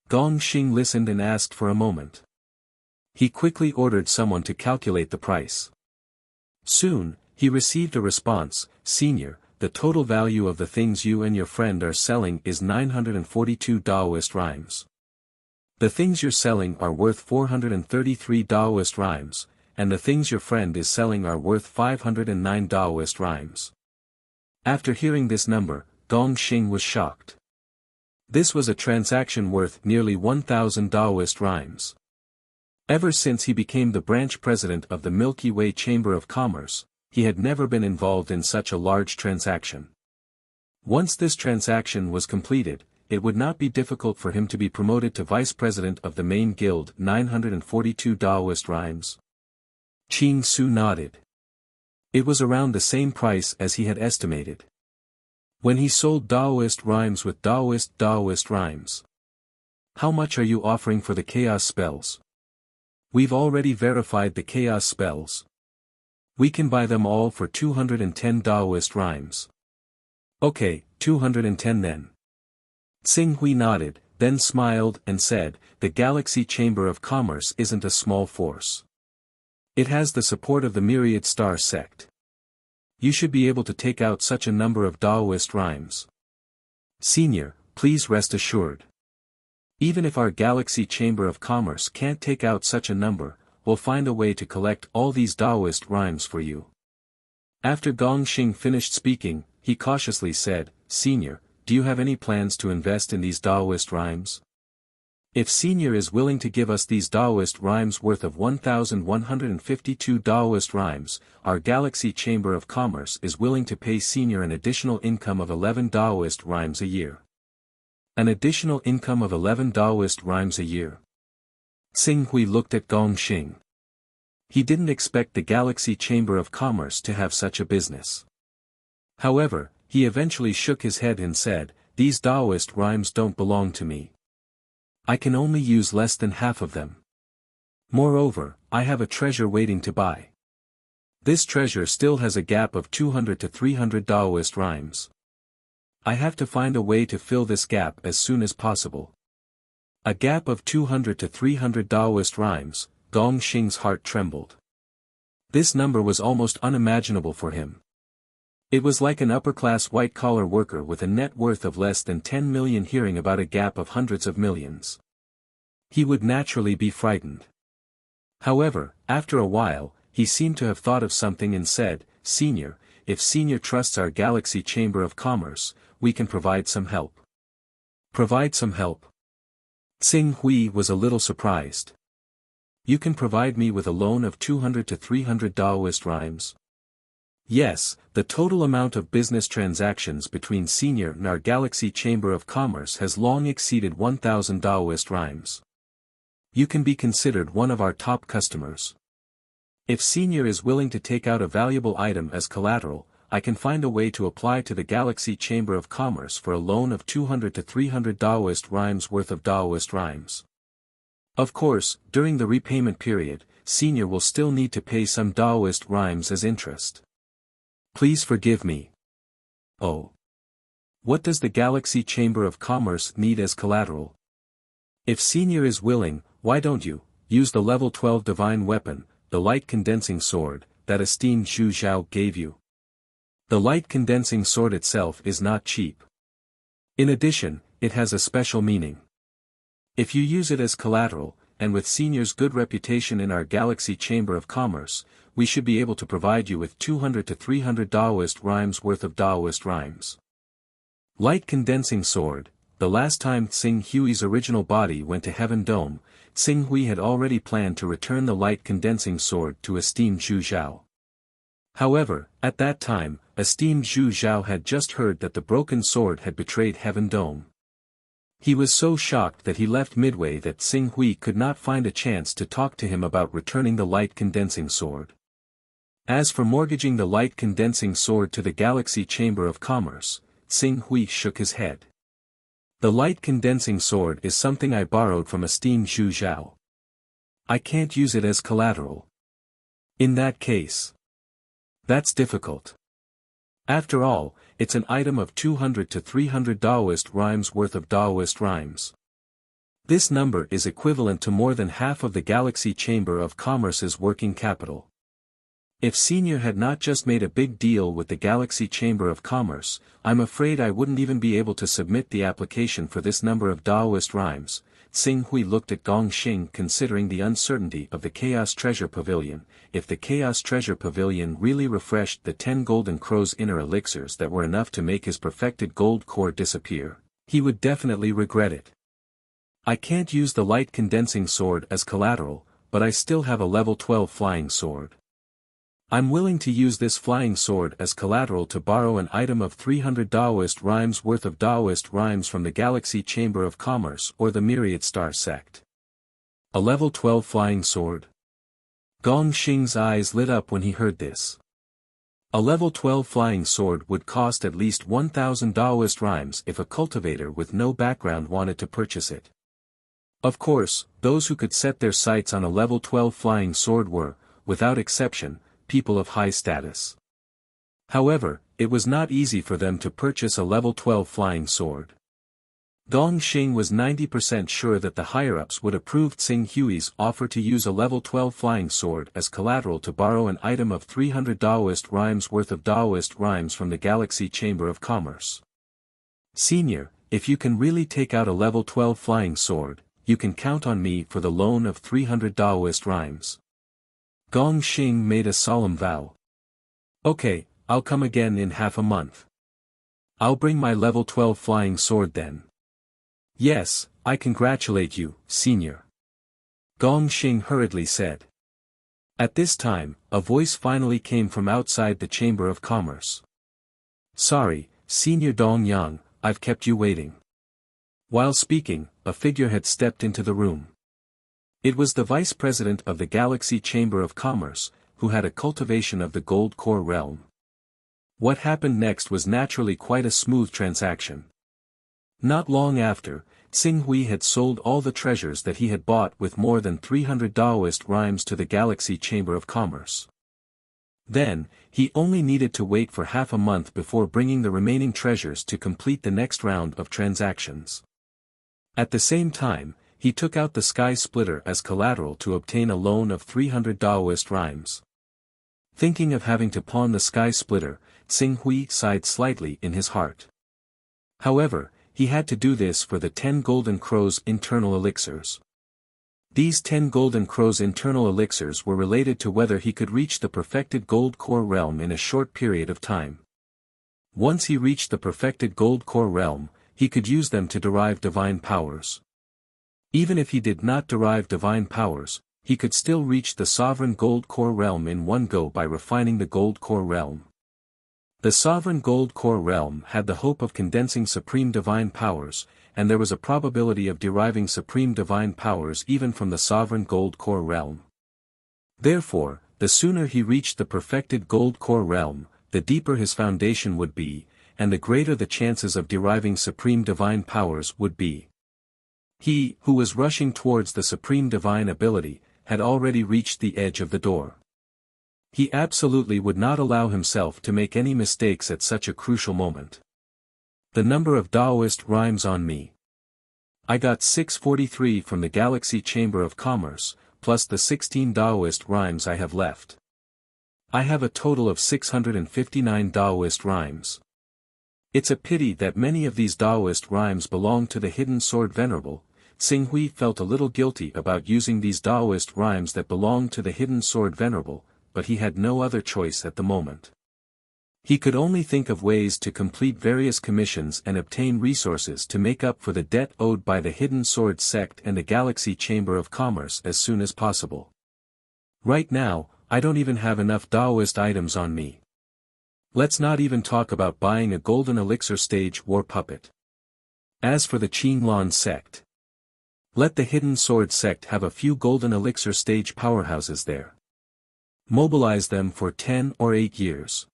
Gongxing listened and asked for a moment. He quickly ordered someone to calculate the price. Soon, he received a response, Senior, the total value of the things you and your friend are selling is 942 Daoist rhymes. The things you're selling are worth 433 Daoist rhymes, and the things your friend is selling are worth 509 Daoist rhymes. After hearing this number, Gongxing was shocked. This was a transaction worth nearly 1,000 Daoist rhymes. Ever since he became the branch president of the Milky Way Chamber of Commerce, he had never been involved in such a large transaction. Once this transaction was completed, it would not be difficult for him to be promoted to vice president of the main guild. 942 Daoist rhymes. Qing Su nodded. It was around the same price as he had estimated. When he sold Daoist rhymes with Daoist rhymes. How much are you offering for the chaos spells? We've already verified the chaos spells. We can buy them all for 210 Daoist rhymes. Okay, 210 then. Xing nodded, then smiled and said, the Galaxy Chamber of Commerce isn't a small force. It has the support of the Myriad Star sect. You should be able to take out such a number of Daoist rhymes. Senior, please rest assured. Even if our Galaxy Chamber of Commerce can't take out such a number, we'll find a way to collect all these Daoist rhymes for you. After Gong Xing finished speaking, he cautiously said, "Senior, do you have any plans to invest in these Daoist rhymes? If Senior is willing to give us these Daoist rhymes worth of 1,152 Daoist rhymes, our Galaxy Chamber of Commerce is willing to pay Senior an additional income of 11 Daoist rhymes a year." An additional income of 11 Daoist rhymes a year. Xing Hui looked at Gong Xing. He didn't expect the Galaxy Chamber of Commerce to have such a business. However, he eventually shook his head and said, "These Daoist rhymes don't belong to me. I can only use less than half of them. Moreover, I have a treasure waiting to buy. This treasure still has a gap of 200 to 300 Daoist rhymes. I have to find a way to fill this gap as soon as possible." A gap of 200 to 300 Daoist rhymes, Gong Xing's heart trembled. This number was almost unimaginable for him. It was like an upper-class white-collar worker with a net worth of less than 10 million hearing about a gap of hundreds of millions. He would naturally be frightened. However, after a while, he seemed to have thought of something and said, "Senior, if Senior trusts our Galaxy Chamber of Commerce, we can provide some help." "Provide some help?" Xing Hui was a little surprised. "You can provide me with a loan of 200 to 300 Daoist rhymes?" "Yes, the total amount of business transactions between Senior and our Galaxy Chamber of Commerce has long exceeded 1,000 Daoist rhymes. You can be considered one of our top customers. If Senior is willing to take out a valuable item as collateral, I can find a way to apply to the Galaxy Chamber of Commerce for a loan of 200 to 300 Daoist rhymes worth of Daoist rhymes. Of course, during the repayment period, Senior will still need to pay some Daoist rhymes as interest. Please forgive me." "Oh. What does the Galaxy Chamber of Commerce need as collateral? If Senior is willing, why don't you use the level 12 divine weapon, the light condensing sword, that esteemed Zhu Zhao gave you? The light condensing sword itself is not cheap. In addition, it has a special meaning. If you use it as collateral, and with Senior's good reputation in our Galaxy Chamber of Commerce, we should be able to provide you with 200 to 300 Daoist rhymes worth of Daoist rhymes." Light condensing sword. The last time Xing Hui's original body went to Heaven Dome, Xing Hui had already planned to return the light condensing sword to esteemed Zhu Zhao. However, at that time, esteemed Zhu Zhao had just heard that the broken sword had betrayed Heaven Dome. He was so shocked that he left midway that Xing Hui could not find a chance to talk to him about returning the light condensing sword. As for mortgaging the light condensing sword to the Galaxy Chamber of Commerce, Xing Hui shook his head. "The light condensing sword is something I borrowed from esteemed Zhu Zhao. I can't use it as collateral. In that case, that's difficult. After all, it's an item of 200 to 300 Daoist rhymes worth of Daoist rhymes. This number is equivalent to more than half of the Galaxy Chamber of Commerce's working capital. If Senior had not just made a big deal with the Galaxy Chamber of Commerce, I'm afraid I wouldn't even be able to submit the application for this number of Daoist rhymes." Xing Hui looked at Gong Xing considering the uncertainty of the Chaos Treasure Pavilion. If the Chaos Treasure Pavilion really refreshed the 10 Golden Crow's inner elixirs that were enough to make his perfected gold core disappear, he would definitely regret it. "I can't use the light condensing sword as collateral, but I still have a level 12 flying sword. I'm willing to use this flying sword as collateral to borrow an item of 300 Daoist rhymes worth of Daoist rhymes from the Galaxy Chamber of Commerce or the Myriad Star Sect." A level 12 flying sword? Gong Xing's eyes lit up when he heard this. A level 12 flying sword would cost at least 1,000 Daoist rhymes if a cultivator with no background wanted to purchase it. Of course, those who could set their sights on a level 12 flying sword were, without exception, people of high status. However, it was not easy for them to purchase a level 12 flying sword. Gong Xing was 90% sure that the higher-ups would approve Xing Hui's offer to use a level 12 flying sword as collateral to borrow an item of 300 Daoist rhymes worth of Daoist rhymes from the Galaxy Chamber of Commerce. "Senior, if you can really take out a level 12 flying sword, you can count on me for the loan of 300 Daoist rhymes." Gong Xing made a solemn vow. "Okay, I'll come again in half a month. I'll bring my level 12 flying sword then. Yes, I congratulate you, senior. Gong Xing hurriedly said. At this time, a voice finally came from outside the Chamber of Commerce. Sorry, Senior Dong Yang, I've kept you waiting. While speaking, a figure had stepped into the room. It was the Vice President of the Galaxy Chamber of Commerce, who had a cultivation of the Gold Core realm. What happened next was naturally quite a smooth transaction. Not long after, Tsing Hui had sold all the treasures that he had bought with more than 300 Daoist rhymes to the Galaxy Chamber of Commerce. Then, he only needed to wait for half a month before bringing the remaining treasures to complete the next round of transactions. At the same time, he took out the Sky Splitter as collateral to obtain a loan of 300 Daoist rhymes. Thinking of having to pawn the Sky Splitter, Tsing Hui sighed slightly in his heart. However, he had to do this for the 10 Golden Crow's internal elixirs. These 10 Golden Crow's internal elixirs were related to whether he could reach the perfected Gold Core realm in a short period of time. Once he reached the perfected Gold Core realm, he could use them to derive divine powers. Even if he did not derive divine powers, he could still reach the sovereign Gold Core realm in one go by refining the Gold Core realm. The sovereign Gold Core realm had the hope of condensing supreme divine powers, and there was a probability of deriving supreme divine powers even from the sovereign Gold Core realm. Therefore, the sooner he reached the perfected Gold Core realm, the deeper his foundation would be, and the greater the chances of deriving supreme divine powers would be. He, who was rushing towards the supreme divine ability, had already reached the edge of the door. He absolutely would not allow himself to make any mistakes at such a crucial moment. The number of Daoist rhymes on me. I got 643 from the Galaxy Chamber of Commerce, plus the 16 Daoist rhymes I have left. I have a total of 659 Daoist rhymes. It's a pity that many of these Daoist rhymes belong to the Hidden Sword Venerable. Tsing Hui felt a little guilty about using these Daoist rhymes that belonged to the Hidden Sword Venerable, but he had no other choice at the moment. He could only think of ways to complete various commissions and obtain resources to make up for the debt owed by the Hidden Sword Sect and the Galaxy Chamber of Commerce as soon as possible. Right now, I don't even have enough Daoist items on me. Let's not even talk about buying a Golden Elixir Stage War Puppet. As for the Qinglong Sect, let the Hidden Sword Sect have a few Golden Elixir Stage powerhouses there. Mobilize them for 10 or 8 years.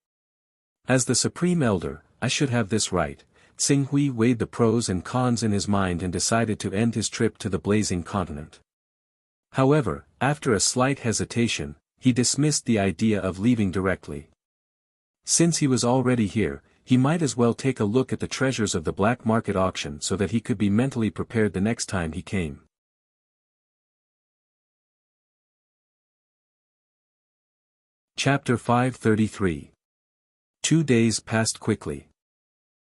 As the Supreme Elder, I should have this right. Tsing Hui weighed the pros and cons in his mind and decided to end his trip to the Blazing Continent. However, after a slight hesitation, he dismissed the idea of leaving directly. Since he was already here, he might as well take a look at the treasures of the black market auction so that he could be mentally prepared the next time he came. Chapter 533. 2 days passed quickly.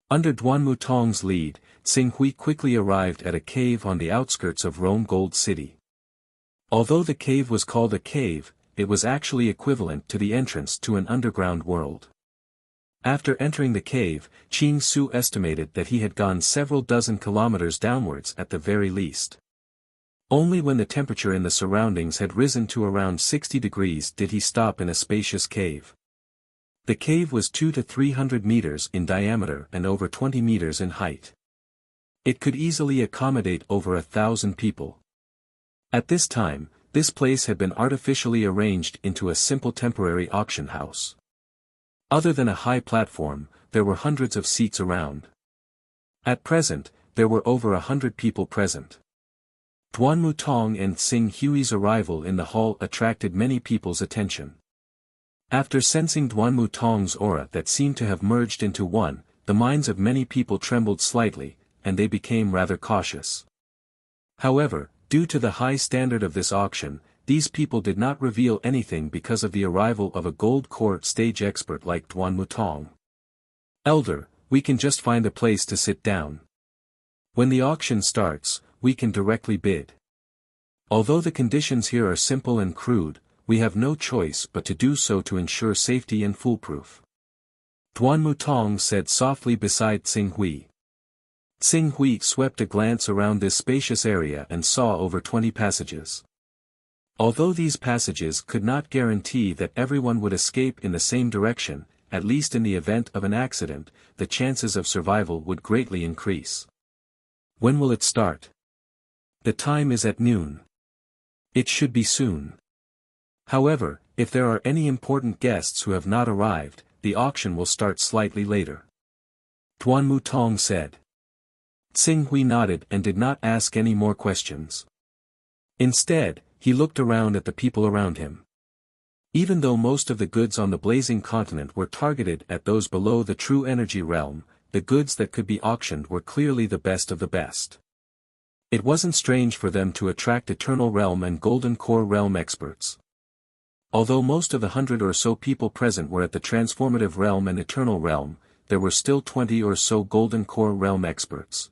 Under Duan Mutong's lead, Tsing Hui quickly arrived at a cave on the outskirts of Rome Gold City. Although the cave was called a cave, it was actually equivalent to the entrance to an underground world. After entering the cave, Qing Su estimated that he had gone several dozen kilometers downwards at the very least. Only when the temperature in the surroundings had risen to around 60 degrees did he stop in a spacious cave. The cave was 200 to 300 meters in diameter and over 20 meters in height. It could easily accommodate over 1,000 people. At this time, this place had been artificially arranged into a simple temporary auction house. Other than a high platform, there were hundreds of seats around. At present, there were over 100 people present. Duan Mutong and Tsing Hui's arrival in the hall attracted many people's attention. After sensing Duan Mutong's aura that seemed to have merged into one, the minds of many people trembled slightly, and they became rather cautious. However, due to the high standard of this auction, these people did not reveal anything because of the arrival of a gold court stage expert like Duan Mutong. Elder, we can just find a place to sit down. When the auction starts, we can directly bid. Although the conditions here are simple and crude, we have no choice but to do so to ensure safety and foolproof. Duan Mutong said softly beside Tsing Hui. Tsing Hui swept a glance around this spacious area and saw over 20 passages. Although these passages could not guarantee that everyone would escape in the same direction, at least in the event of an accident, the chances of survival would greatly increase. When will it start? The time is at noon. It should be soon. However, if there are any important guests who have not arrived, the auction will start slightly later. Duan Mutong said. Tsing Hui nodded and did not ask any more questions. Instead, he looked around at the people around him. Even though most of the goods on the blazing continent were targeted at those below the true energy realm, the goods that could be auctioned were clearly the best of the best. It wasn't strange for them to attract Eternal Realm and Golden Core Realm experts. Although most of the 100 or so people present were at the Transformative Realm and Eternal Realm, there were still 20 or so Golden Core Realm experts.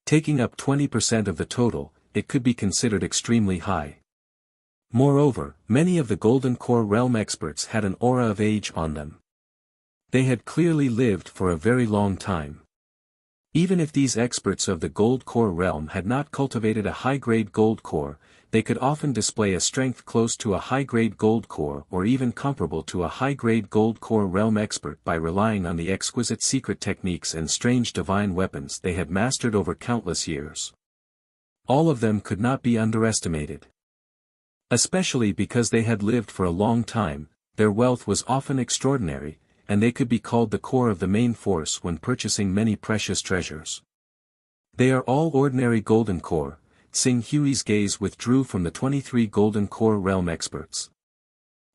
Taking up 20% of the total, it could be considered extremely high. Moreover, many of the Golden Core Realm experts had an aura of age on them. They had clearly lived for a very long time. Even if these experts of the Gold Core Realm had not cultivated a high-grade Gold Core, they could often display a strength close to a high-grade Gold Core or even comparable to a high-grade Gold Core Realm expert by relying on the exquisite secret techniques and strange divine weapons they had mastered over countless years. All of them could not be underestimated. Especially because they had lived for a long time, their wealth was often extraordinary, and they could be called the core of the main force when purchasing many precious treasures. They are all ordinary Golden Core. Tsing Hui's gaze withdrew from the 23 Golden Core Realm experts.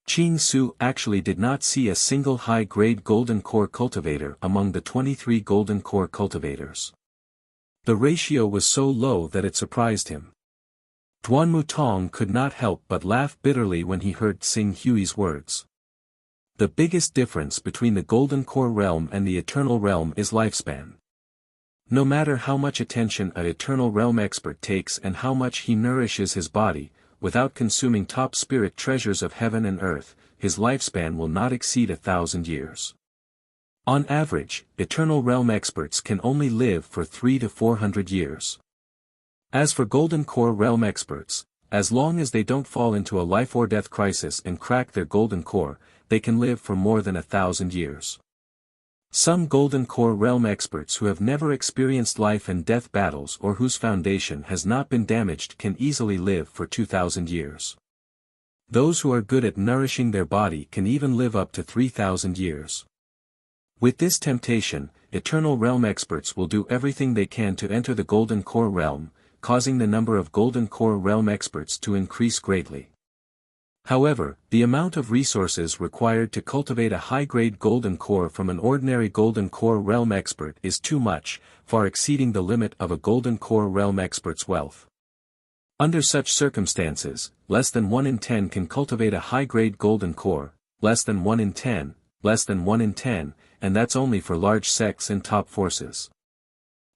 Qing Su actually did not see a single high-grade Golden Core cultivator among the 23 Golden Core cultivators. The ratio was so low that it surprised him. Duan Mutong could not help but laugh bitterly when he heard Tsing Hui's words. The biggest difference between the Golden Core Realm and the Eternal Realm is lifespan. No matter how much attention an Eternal Realm expert takes and how much he nourishes his body, without consuming top spirit treasures of heaven and earth, his lifespan will not exceed 1,000 years. On average, Eternal Realm experts can only live for 300 to 400 years. As for Golden Core Realm experts, as long as they don't fall into a life or death crisis and crack their Golden Core, they can live for more than 1,000 years. Some Golden Core Realm experts who have never experienced life and death battles or whose foundation has not been damaged can easily live for 2,000 years. Those who are good at nourishing their body can even live up to 3,000 years. With this temptation, Eternal Realm experts will do everything they can to enter the Golden Core Realm, causing the number of Golden Core Realm experts to increase greatly. However, the amount of resources required to cultivate a high-grade Golden Core from an ordinary Golden Core Realm expert is too much, far exceeding the limit of a Golden Core Realm expert's wealth. Under such circumstances, less than 1 in 10 can cultivate a high-grade Golden Core, less than 1 in 10, less than 1 in 10, and that's only for large sects and top forces.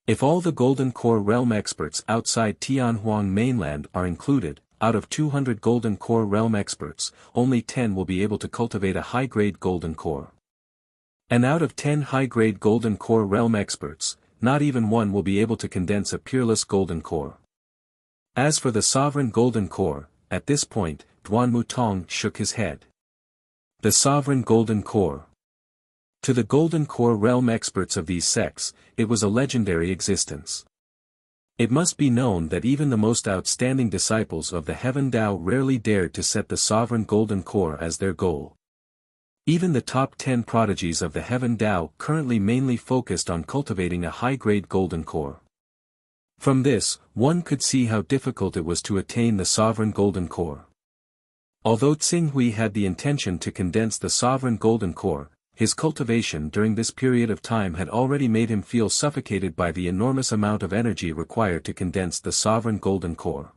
If all the Golden Core Realm experts outside Tianhuang mainland are included, out of 200 Golden Core Realm experts, only 10 will be able to cultivate a high-grade Golden Core. And out of 10 high-grade Golden Core Realm experts, not even one will be able to condense a peerless Golden Core. As for the Sovereign Golden Core, at this point, Duan Mutong shook his head. The Sovereign Golden Core. To the Golden Core Realm experts of these sects, it was a legendary existence. It must be known that even the most outstanding disciples of the Heaven Tao rarely dared to set the Sovereign Golden Core as their goal. Even the top 10 prodigies of the Heaven Tao currently mainly focused on cultivating a high-grade Golden Core. From this, one could see how difficult it was to attain the Sovereign Golden Core. Although Tsing Hui had the intention to condense the Sovereign Golden Core, his cultivation during this period of time had already made him feel suffocated by the enormous amount of energy required to condense the Sovereign Golden Core.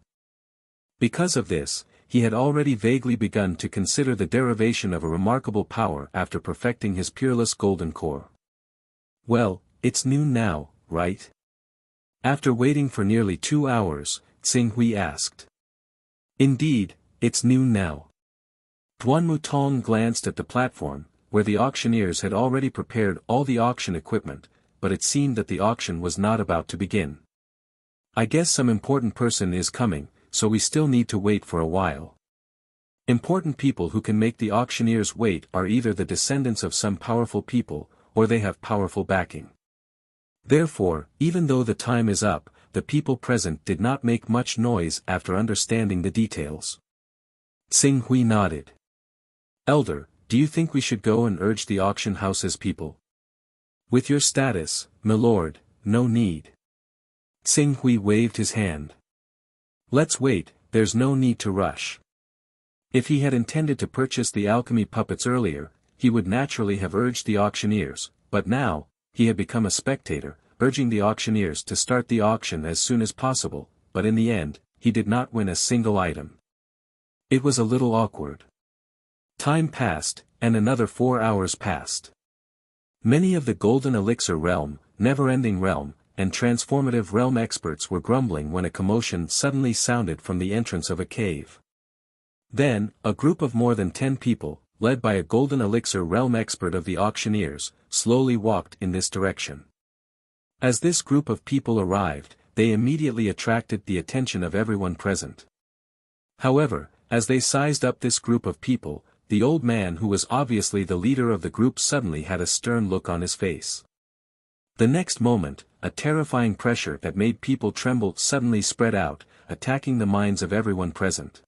Because of this, he had already vaguely begun to consider the derivation of a remarkable power after perfecting his peerless Golden Core. Well, it's noon now, right? After waiting for nearly 2 hours, Tsing Hui asked. Indeed, it's noon now. Duan Mutong glanced at the platform, where the auctioneers had already prepared all the auction equipment, but it seemed that the auction was not about to begin. "I guess some important person is coming, so we still need to wait for a while." Important people who can make the auctioneers wait are either the descendants of some powerful people, or they have powerful backing. Therefore, even though the time is up, the people present did not make much noise after understanding the details. Xing Hui nodded. "Elder, do you think we should go and urge the auction house's people?" "With your status, milord, no need." Xing Hui waved his hand. "Let's wait, there's no need to rush." If he had intended to purchase the alchemy puppets earlier, he would naturally have urged the auctioneers, but now, he had become a spectator, urging the auctioneers to start the auction as soon as possible, but in the end, he did not win a single item. It was a little awkward. Time passed, and another 4 hours passed. Many of the Golden Elixir Realm, Never-Ending Realm, and Transformative Realm experts were grumbling when a commotion suddenly sounded from the entrance of a cave. Then, a group of more than 10 people, led by a Golden Elixir Realm expert of the auctioneers, slowly walked in this direction. As this group of people arrived, they immediately attracted the attention of everyone present. However, as they sized up this group of people, the old man who was obviously the leader of the group suddenly had a stern look on his face. The next moment, a terrifying pressure that made people tremble suddenly spread out, attacking the minds of everyone present.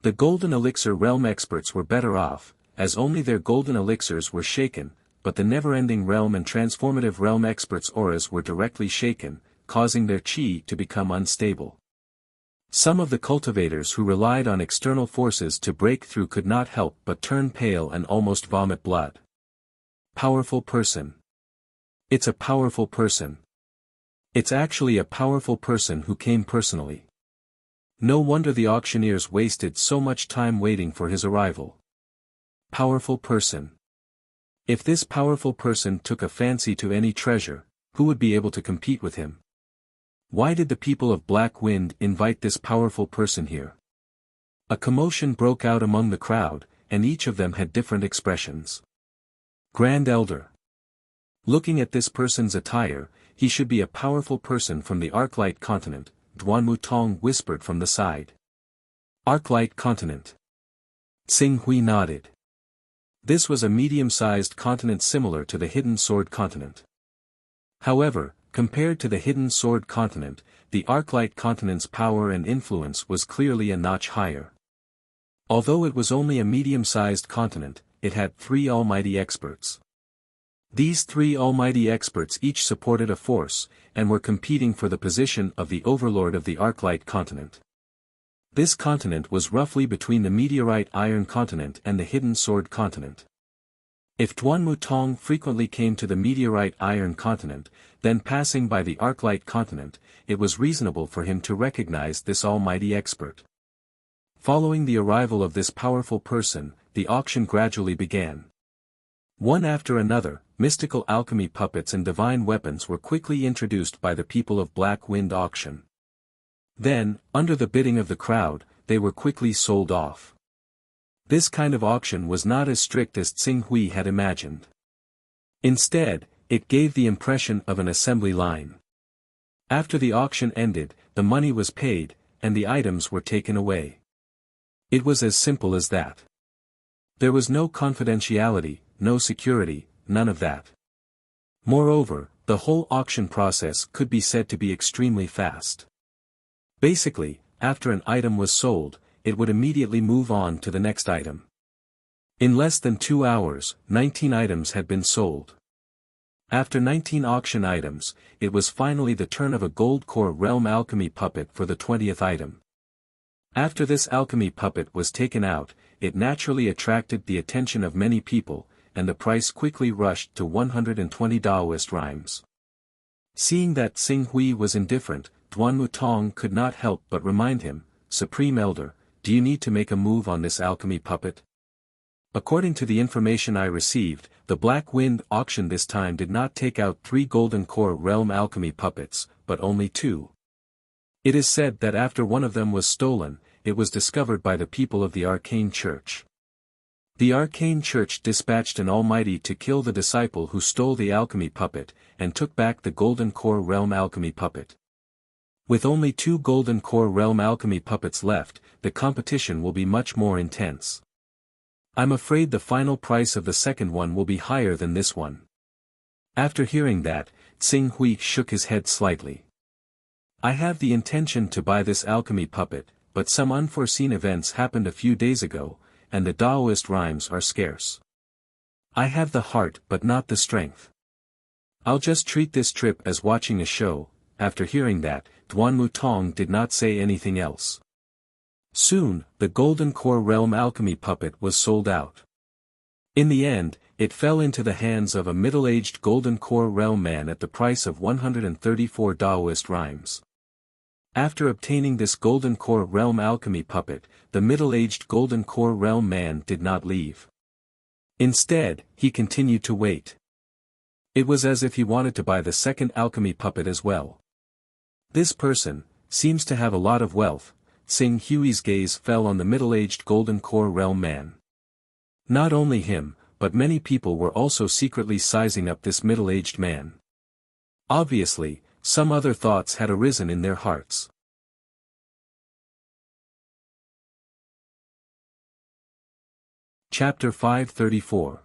The Golden Elixir Realm experts were better off, as only their golden elixirs were shaken, but the Never-Ending Realm and Transformative Realm experts' auras were directly shaken, causing their chi to become unstable. Some of the cultivators who relied on external forces to break through could not help but turn pale and almost vomit blood. Powerful person. It's a powerful person. It's actually a powerful person who came personally. No wonder the auctioneers wasted so much time waiting for his arrival. Powerful person. If this powerful person took a fancy to any treasure, who would be able to compete with him? Why did the people of Black Wind invite this powerful person here? A commotion broke out among the crowd, and each of them had different expressions. Grand Elder. Looking at this person's attire, he should be a powerful person from the Arclight continent, Duan Tong whispered from the side. Arclight continent. Xing Hui nodded. This was a medium-sized continent similar to the Hidden Sword continent. However, compared to the Hidden Sword continent, the Arclight continent's power and influence was clearly a notch higher. Although it was only a medium-sized continent, it had 3 almighty experts. These 3 almighty experts each supported a force, and were competing for the position of the overlord of the Arclight continent. This continent was roughly between the Meteorite Iron continent and the Hidden Sword continent. If Duan Tong frequently came to the Meteorite Iron continent, then passing by the Arclight continent, it was reasonable for him to recognize this almighty expert. Following the arrival of this powerful person, the auction gradually began. One after another, mystical alchemy puppets and divine weapons were quickly introduced by the people of Black Wind auction. Then, under the bidding of the crowd, they were quickly sold off. This kind of auction was not as strict as Xing Hui had imagined. Instead, it gave the impression of an assembly line. After the auction ended, the money was paid, and the items were taken away. It was as simple as that. There was no confidentiality, no security, none of that. Moreover, the whole auction process could be said to be extremely fast. Basically, after an item was sold, it would immediately move on to the next item. In less than 2 hours, 19 items had been sold. After 19 auction items, it was finally the turn of a gold core realm alchemy puppet for the 20th item. After this alchemy puppet was taken out, it naturally attracted the attention of many people, and the price quickly rushed to 120 Daoist rhymes. Seeing that Xing Hui was indifferent, Duan Tong could not help but remind him, "Supreme Elder, do you need to make a move on this alchemy puppet?" According to the information I received, the Black Wind auction this time did not take out 3 golden core realm alchemy puppets, but only 2. It is said that after one of them was stolen, it was discovered by the people of the Arcane Church. The arcane church dispatched an almighty to kill the disciple who stole the alchemy puppet, and took back the Golden Core Realm alchemy puppet. With only 2 Golden Core Realm alchemy puppets left, the competition will be much more intense. I'm afraid the final price of the second one will be higher than this one. After hearing that, Tsing Hui shook his head slightly. I have the intention to buy this alchemy puppet, but some unforeseen events happened a few days ago, and the Taoist rhymes are scarce. I have the heart but not the strength. I'll just treat this trip as watching a show. After hearing that, Duan Mutong did not say anything else. Soon, the Golden Core Realm alchemy puppet was sold out. In the end, it fell into the hands of a middle-aged Golden Core Realm man at the price of 134 Taoist rhymes. After obtaining this Golden Core Realm alchemy puppet, the middle-aged Golden Core Realm man did not leave. Instead, he continued to wait. It was as if he wanted to buy the second alchemy puppet as well. This person seems to have a lot of wealth. Tsing Hui's gaze fell on the middle-aged Golden Core Realm man. Not only him, but many people were also secretly sizing up this middle-aged man. Obviously, some other thoughts had arisen in their hearts. Chapter 534.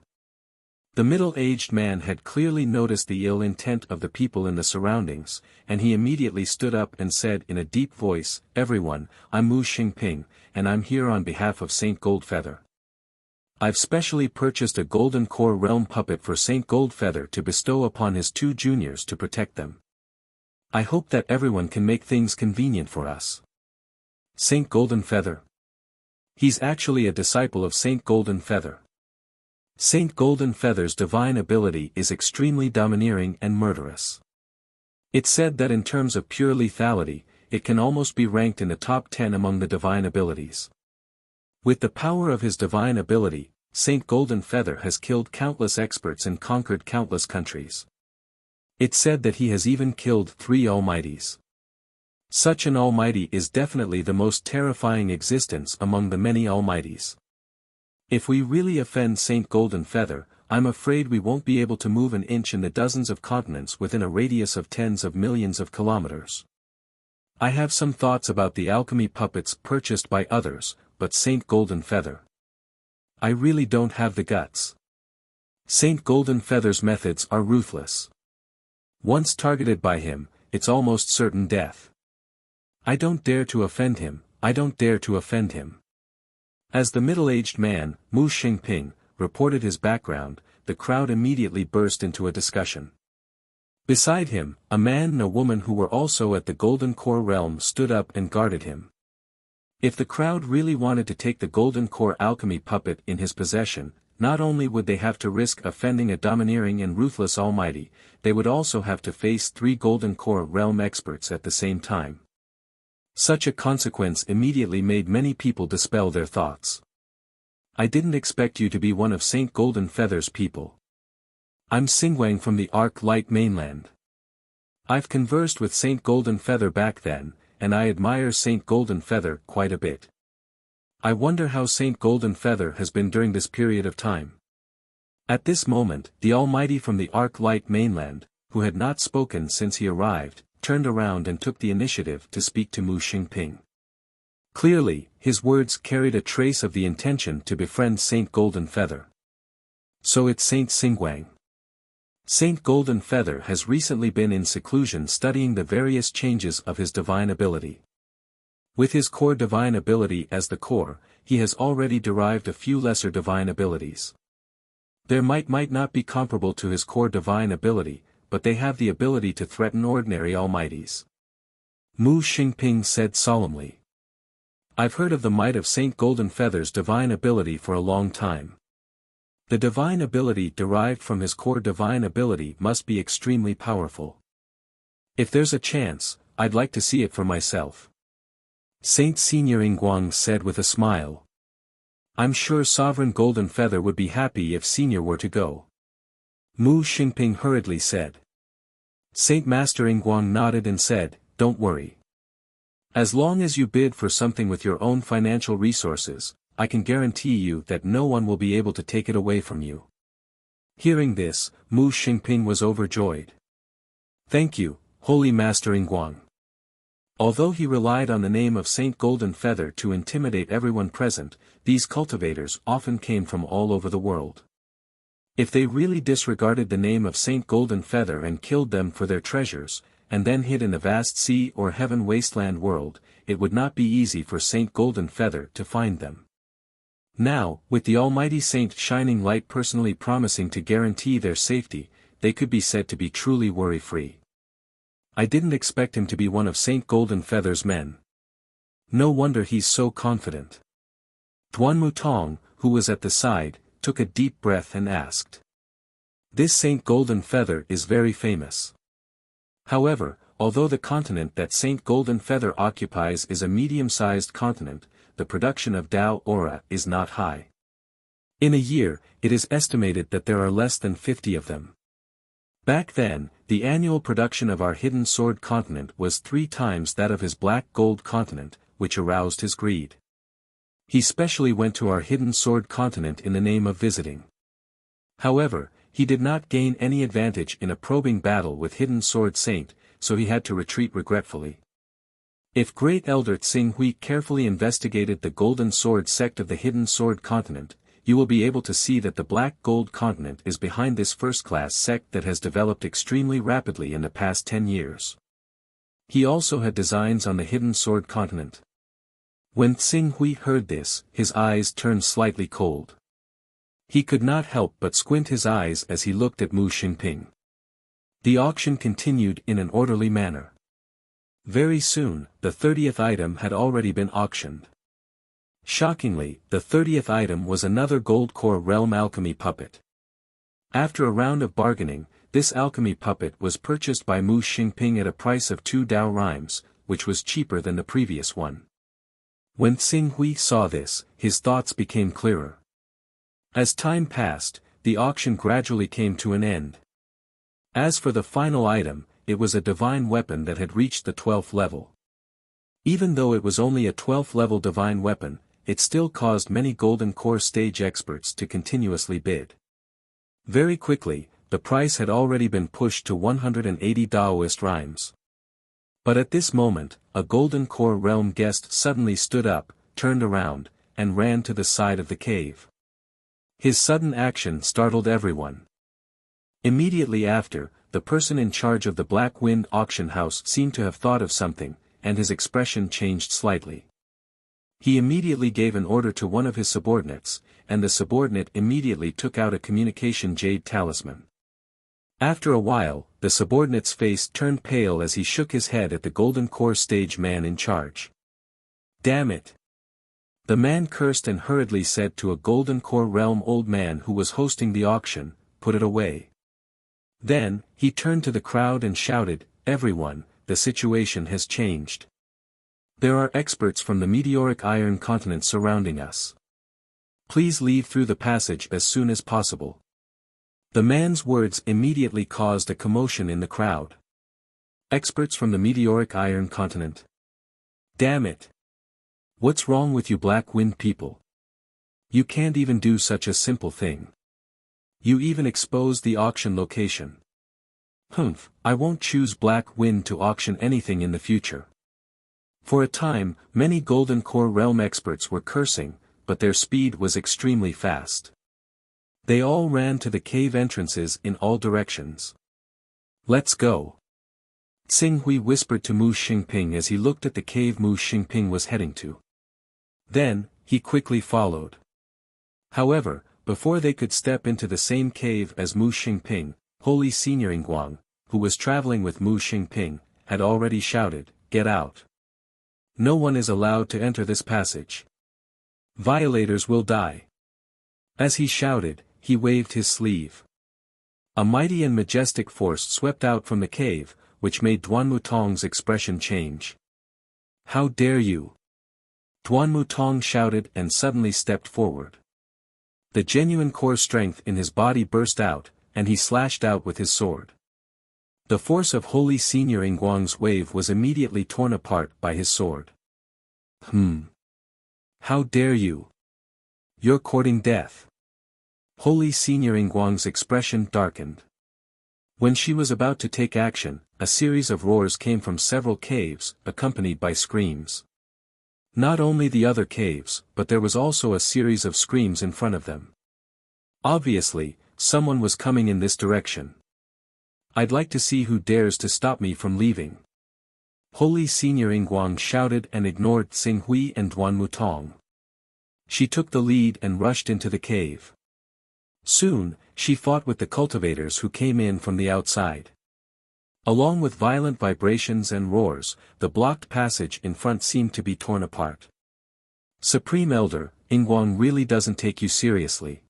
The middle-aged man had clearly noticed the ill intent of the people in the surroundings, and he immediately stood up and said in a deep voice, "Everyone, I'm Mu Xingping, and I'm here on behalf of Saint Goldfeather. I've specially purchased a Golden Core Realm puppet for Saint Goldfeather to bestow upon his 2 juniors to protect them. I hope that everyone can make things convenient for us." Saint Goldenfeather? He's actually a disciple of Saint Goldenfeather. Saint Goldenfeather's divine ability is extremely domineering and murderous. It's said that in terms of pure lethality, it can almost be ranked in the top 10 among the divine abilities. With the power of his divine ability, Saint Goldenfeather has killed countless experts and conquered countless countries. It's said that he has even killed 3 almighties. Such an almighty is definitely the most terrifying existence among the many almighties. If we really offend Saint Goldenfeather, I'm afraid we won't be able to move an inch in the dozens of continents within a radius of tens of millions of kilometers. I have some thoughts about the alchemy puppets purchased by others, but Saint Goldenfeather, I really don't have the guts. Saint Goldenfeather's methods are ruthless. Once targeted by him, it's almost certain death. I don't dare to offend him, I don't dare to offend him. As the middle-aged man, Mu Xingping, reported his background, the crowd immediately burst into a discussion. Beside him, a man and a woman who were also at the Golden Core Realm stood up and guarded him. If the crowd really wanted to take the Golden Core alchemy puppet in his possession, not only would they have to risk offending a domineering and ruthless almighty, they would also have to face 3 Golden Core Realm experts at the same time. Such a consequence immediately made many people dispel their thoughts. I didn't expect you to be one of Saint Goldenfeather's people. I'm Xingwang from the Arc Light mainland. I've conversed with Saint Goldenfeather back then, and I admire Saint Goldenfeather quite a bit. I wonder how Saint Goldenfeather has been during this period of time. At this moment, the Almighty from the Arc Light mainland, who had not spoken since he arrived, turned around and took the initiative to speak to Mu Xingping. Clearly, his words carried a trace of the intention to befriend Saint Goldenfeather. So it's Saint Xingwang. Saint Goldenfeather has recently been in seclusion studying the various changes of his divine ability. With his core divine ability as the core, he has already derived a few lesser divine abilities. Their might not be comparable to his core divine ability, but they have the ability to threaten ordinary almighties. Mu Xingping said solemnly. I've heard of the might of Saint Goldenfeather's divine ability for a long time. The divine ability derived from his core divine ability must be extremely powerful. If there's a chance, I'd like to see it for myself. Saint Senior Ingguang said with a smile. I'm sure Sovereign Goldenfeather would be happy if Senior were to go. Mu Xingping hurriedly said. Saint Master Ingguang nodded and said, don't worry. As long as you bid for something with your own financial resources, I can guarantee you that no one will be able to take it away from you." Hearing this, Mu Xingping was overjoyed. "Thank you, Holy Master Ingguang." Although he relied on the name of Saint Golden Feather to intimidate everyone present, these cultivators often came from all over the world. If they really disregarded the name of Saint Golden Feather and killed them for their treasures, and then hid in the vast sea or heaven wasteland world, it would not be easy for Saint Golden Feather to find them. Now, with the Almighty Saint Shining Light personally promising to guarantee their safety, they could be said to be truly worry-free. I didn't expect him to be one of Saint Golden Feather's men. No wonder he's so confident. Duan Mutong, who was at the side, took a deep breath and asked. "This Saint Golden Feather is very famous. However, although the continent that Saint Golden Feather occupies is a medium-sized continent, the production of Dao Aura is not high. In a year, it is estimated that there are less than 50 of them. Back then, the annual production of our hidden sword continent was 3 times that of his black gold continent, which aroused his greed. He specially went to our hidden sword continent in the name of visiting. However, he did not gain any advantage in a probing battle with Hidden Sword Saint, so he had to retreat regretfully. If Great Elder Tsing Hui carefully investigated the Golden Sword sect of the Hidden Sword continent, you will be able to see that the Black Gold continent is behind this first-class sect that has developed extremely rapidly in the past 10 years. He also had designs on the Hidden Sword continent. When Tsing Hui heard this, his eyes turned slightly cold. He could not help but squint his eyes as he looked at Mu Xingping. The auction continued in an orderly manner. Very soon, the 30th item had already been auctioned. Shockingly, the 30th item was another gold core realm alchemy puppet. After a round of bargaining, this alchemy puppet was purchased by Mu Xingping at a price of 2 Dao rhymes, which was cheaper than the previous one. When Tsing Hui saw this, his thoughts became clearer. As time passed, the auction gradually came to an end. As for the final item, it was a divine weapon that had reached the 12th level. Even though it was only a 12th level divine weapon, it still caused many Golden Core stage experts to continuously bid. Very quickly, the price had already been pushed to 180 Daoist rhymes. But at this moment, a Golden Core realm guest suddenly stood up, turned around, and ran to the side of the cave. His sudden action startled everyone. Immediately after, the person in charge of the Black Wind auction house seemed to have thought of something, and his expression changed slightly. He immediately gave an order to one of his subordinates, and the subordinate immediately took out a communication jade talisman. After a while, the subordinate's face turned pale as he shook his head at the Golden Core stage man in charge. "Damn it!" The man cursed and hurriedly said to a Golden Core realm old man who was hosting the auction, "Put it away." Then, he turned to the crowd and shouted, "Everyone, the situation has changed. There are experts from the meteoric iron continent surrounding us. Please leave through the passage as soon as possible." The man's words immediately caused a commotion in the crowd. Experts from the meteoric iron continent. Damn it! What's wrong with you Black Wind people? You can't even do such a simple thing. You even exposed the auction location. Humph, I won't choose Black Wind to auction anything in the future. For a time, many Golden Core realm experts were cursing, but their speed was extremely fast. They all ran to the cave entrances in all directions. Let's go. Tsing Hui whispered to Mu Xingping as he looked at the cave Mu Xingping was heading to. Then, he quickly followed. However, before they could step into the same cave as Mu Xingping, Holy Senior Ingguang, who was traveling with Mu Xingping, had already shouted, "Get out. No one is allowed to enter this passage. Violators will die." As he shouted, he waved his sleeve. A mighty and majestic force swept out from the cave, which made Duan Mutong's expression change. "How dare you!" Duan Mutong shouted and suddenly stepped forward. The genuine core strength in his body burst out, and he slashed out with his sword. The force of Holy Senior Ingguang's wave was immediately torn apart by his sword. How dare you! You're courting death. Holy Senior Ingguang's expression darkened. When she was about to take action, a series of roars came from several caves, accompanied by screams. Not only the other caves, but there was also a series of screams in front of them. Obviously, someone was coming in this direction. I'd like to see who dares to stop me from leaving. Holy Senior Ingguang shouted and ignored Xing Hui and Duan Mutong. She took the lead and rushed into the cave. Soon, she fought with the cultivators who came in from the outside. Along with violent vibrations and roars, the blocked passage in front seemed to be torn apart. Supreme Elder, Ingguang really doesn't take you seriously.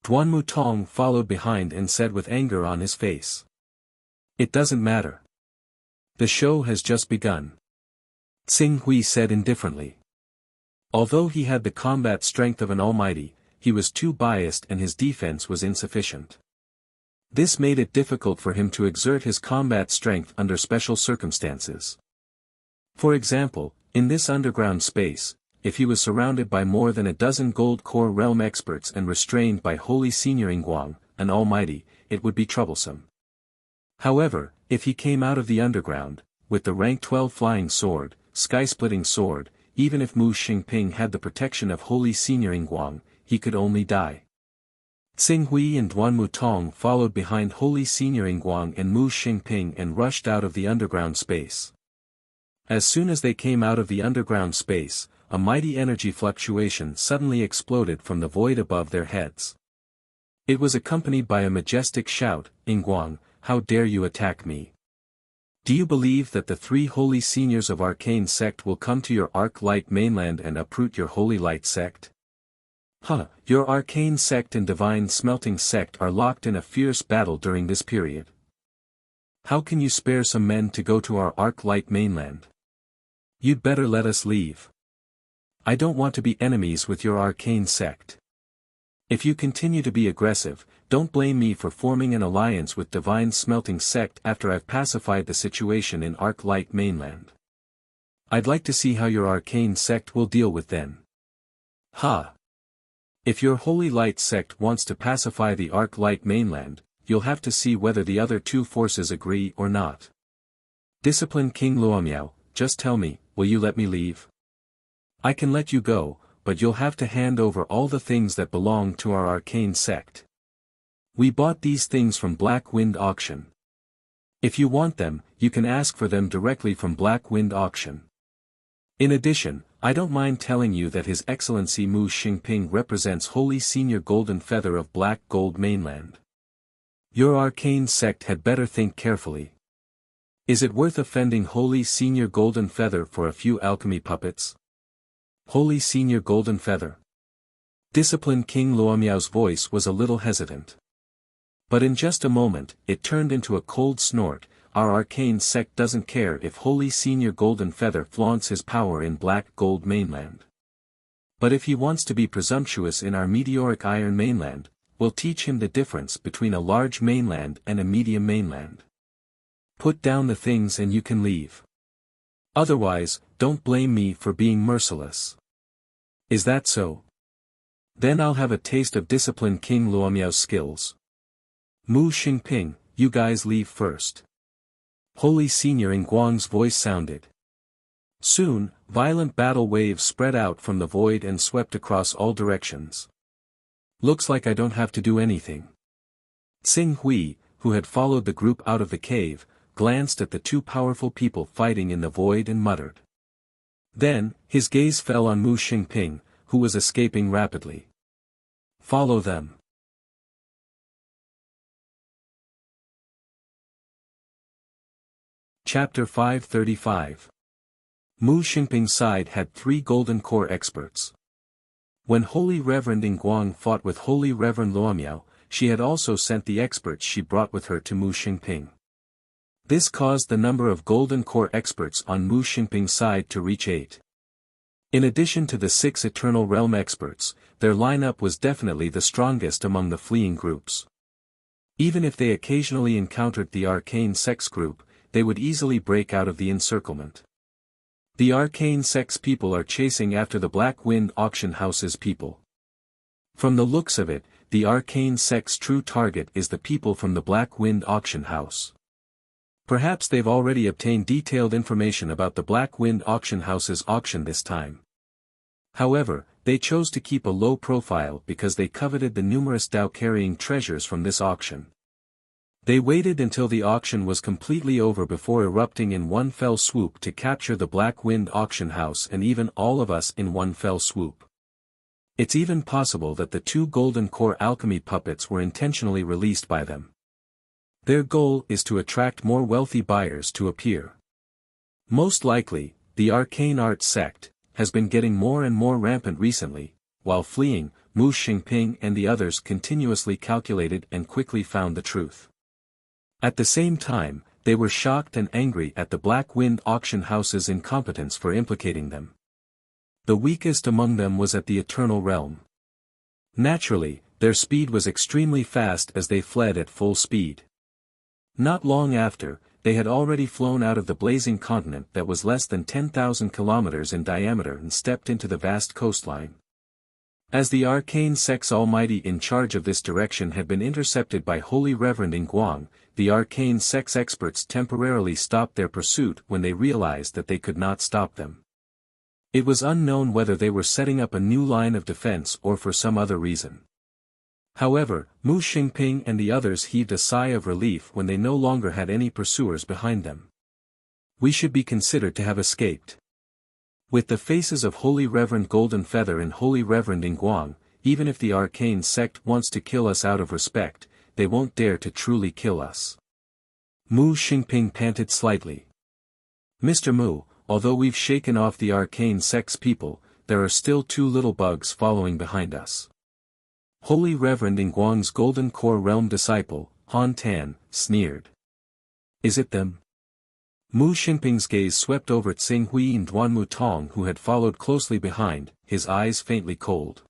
Duan Mutong followed behind and said with anger on his face. It doesn't matter. The show has just begun. Xing Hui said indifferently. Although he had the combat strength of an almighty, he was too biased and his defense was insufficient. This made it difficult for him to exert his combat strength under special circumstances. For example, in this underground space, if he was surrounded by more than a dozen gold core realm experts and restrained by Holy Senior Ingguang, an almighty, it would be troublesome. However, if he came out of the underground, with the rank 12 flying sword, sky-splitting sword, even if Mu Xingping had the protection of Holy Senior Ingguang, he could only die. Xing Hui and Duan Mutong followed behind Holy Senior Ingguang and Mu Xingping and rushed out of the underground space. As soon as they came out of the underground space, a mighty energy fluctuation suddenly exploded from the void above their heads. It was accompanied by a majestic shout, "Ingguang, how dare you attack me? Do you believe that the 3 holy seniors of Arcane Sect will come to your Arc Light mainland and uproot your Holy Light Sect? Your Arcane Sect and Divine Smelting Sect are locked in a fierce battle during this period. How can you spare some men to go to our Arc Light mainland? You'd better let us leave. I don't want to be enemies with your Arcane Sect. If you continue to be aggressive, don't blame me for forming an alliance with Divine Smelting Sect after I've pacified the situation in Arc Light mainland. I'd like to see how your Arcane Sect will deal with then." If your Holy Light Sect wants to pacify the Arc Light mainland, you'll have to see whether the other 2 forces agree or not. Discipline King Luomiao, just tell me, will you let me leave? I can let you go, but you'll have to hand over all the things that belong to our Arcane Sect. We bought these things from Black Wind Auction. If you want them, you can ask for them directly from Black Wind Auction. In addition, I don't mind telling you that His Excellency Mu Xingping represents Holy Senior Golden Feather of Black Gold Mainland. Your Arcane Sect had better think carefully. Is it worth offending Holy Senior Golden Feather for a few alchemy puppets? Holy Senior Golden Feather. Discipline King Luomiao's voice was a little hesitant. But in just a moment, it turned into a cold snort. Our Arcane Sect doesn't care if Holy Senior Golden Feather flaunts his power in Black Gold Mainland. But if he wants to be presumptuous in our Meteoric Iron Mainland, we'll teach him the difference between a large mainland and a medium mainland. Put down the things and you can leave. Otherwise, don't blame me for being merciless. Is that so? Then I'll have a taste of Discipline King Luomiao's skills. Mu Xingping, you guys leave first. Holy Senior Ingguang's voice sounded. Soon, violent battle waves spread out from the void and swept across all directions. Looks like I don't have to do anything. Xing Hui, who had followed the group out of the cave, glanced at the 2 powerful people fighting in the void and muttered. Then, his gaze fell on Mu Xingping, who was escaping rapidly. Follow them. Chapter 535. Mu Xingping's side had 3 golden core experts. When Holy Reverend Ingguang fought with Holy Reverend Luomiao, she had also sent the experts she brought with her to Mu Xingping. This caused the number of golden core experts on Mu Xingping's side to reach 8. In addition to the 6 Eternal Realm experts, their lineup was definitely the strongest among the fleeing groups. Even if they occasionally encountered the Arcane Sex group, they would easily break out of the encirclement. The Arcane Sex people are chasing after the Black Wind Auction House's people. From the looks of it, the arcane sect's true target is the people from the Black Wind auction house. Perhaps they've already obtained detailed information about the Black Wind auction house's auction this time. However, they chose to keep a low profile because they coveted the numerous Dao-carrying treasures from this auction. They waited until the auction was completely over before erupting in one fell swoop to capture the Black Wind auction house and even all of us in one fell swoop. It's even possible that the 2 golden core alchemy puppets were intentionally released by them. Their goal is to attract more wealthy buyers to appear. Most likely, the arcane art sect has been getting more and more rampant recently. While fleeing, Mu Xingping and the others continuously calculated and quickly found the truth. At the same time, they were shocked and angry at the Black Wind auction house's incompetence for implicating them. The weakest among them was at the Eternal Realm. Naturally, their speed was extremely fast as they fled at full speed. Not long after, they had already flown out of the blazing continent that was less than 10,000 kilometers in diameter and stepped into the vast coastline. As the arcane sect's almighty in charge of this direction had been intercepted by Holy Reverend Guang, the arcane sect's experts temporarily stopped their pursuit when they realized that they could not stop them. It was unknown whether they were setting up a new line of defense or for some other reason. However, Mu Xingping and the others heaved a sigh of relief when they no longer had any pursuers behind them. We should be considered to have escaped. With the faces of Holy Reverend Golden Feather and Holy Reverend Guang, even if the arcane sect wants to kill us out of respect, they won't dare to truly kill us. Mu Xingping panted slightly. Mr. Mu, although we've shaken off the arcane sect's people, there are still 2 little bugs following behind us. Holy Reverend Guang's Golden Core Realm disciple, Han Tan, sneered. Is it them? Mu Xingping's gaze swept over Tsing Hui and Duanmu Tong who had followed closely behind, his eyes faintly cold.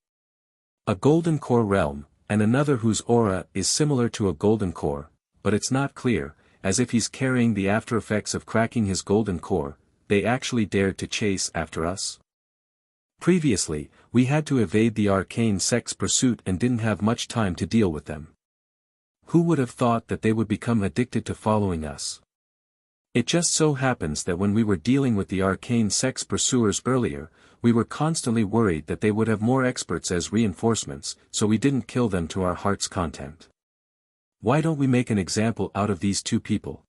A Golden Core Realm, and another whose aura is similar to a Golden Core, but it's not clear, as if he's carrying the after-effects of cracking his Golden Core, they actually dared to chase after us? Previously, we had to evade the arcane sect's pursuit and didn't have much time to deal with them. Who would have thought that they would become addicted to following us? It just so happens that when we were dealing with the arcane sect's pursuers earlier, we were constantly worried that they would have more experts as reinforcements, so we didn't kill them to our heart's content. Why don't we make an example out of these 2 people?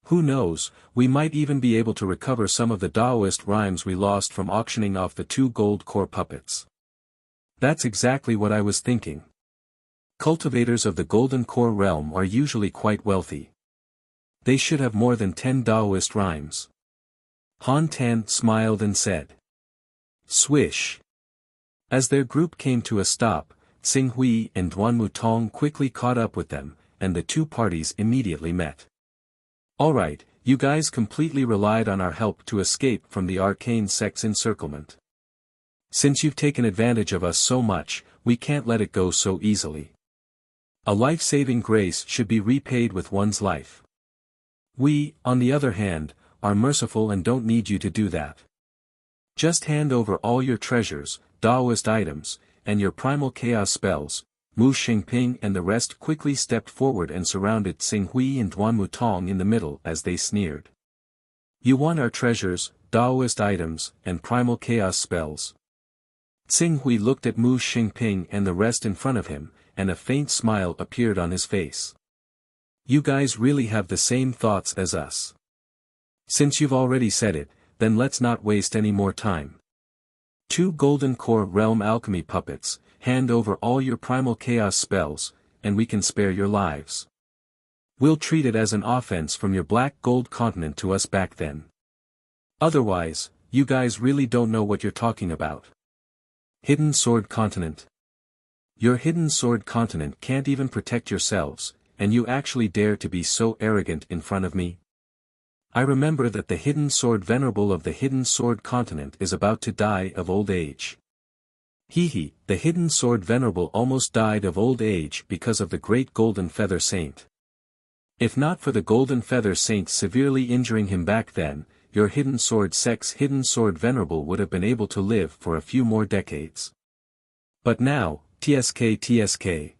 Who knows, we might even be able to recover some of the Daoist rhymes we lost from auctioning off the 2 gold core puppets. That's exactly what I was thinking. Cultivators of the Golden Core Realm are usually quite wealthy. They should have more than 10 Daoist rhymes. Han Tan smiled and said. Swish. As their group came to a stop, Tsing Hui and Duanmu Tong quickly caught up with them, and the 2 parties immediately met. Alright, you guys completely relied on our help to escape from the arcane sect's encirclement. Since you've taken advantage of us so much, we can't let it go so easily. A life-saving grace should be repaid with one's life. We, on the other hand, are merciful and don't need you to do that. Just hand over all your treasures, Daoist items, and your primal chaos spells. Mu Xingping and the rest quickly stepped forward and surrounded Tsing Hui and Duanmu Tong in the middle as they sneered. You want our treasures, Daoist items, and primal chaos spells. Tsing Hui looked at Mu Xingping and the rest in front of him, and a faint smile appeared on his face. You guys really have the same thoughts as us. Since you've already said it, then let's not waste any more time. 2 Golden Core Realm alchemy puppets, hand over all your primal chaos spells, and we can spare your lives. We'll treat it as an offense from your black gold continent to us back then. Otherwise, you guys really don't know what you're talking about. Hidden Sword Continent. Your Hidden Sword Continent can't even protect yourselves, and you actually dare to be so arrogant in front of me? I remember that the Hidden Sword Venerable of the Hidden Sword Continent is about to die of old age. The Hidden Sword Venerable almost died of old age because of the great Golden Feather Saint. If not for the Golden Feather Saint severely injuring him back then, your Hidden Sword Sect's Hidden Sword Venerable would have been able to live for a few more decades. But now, TSK.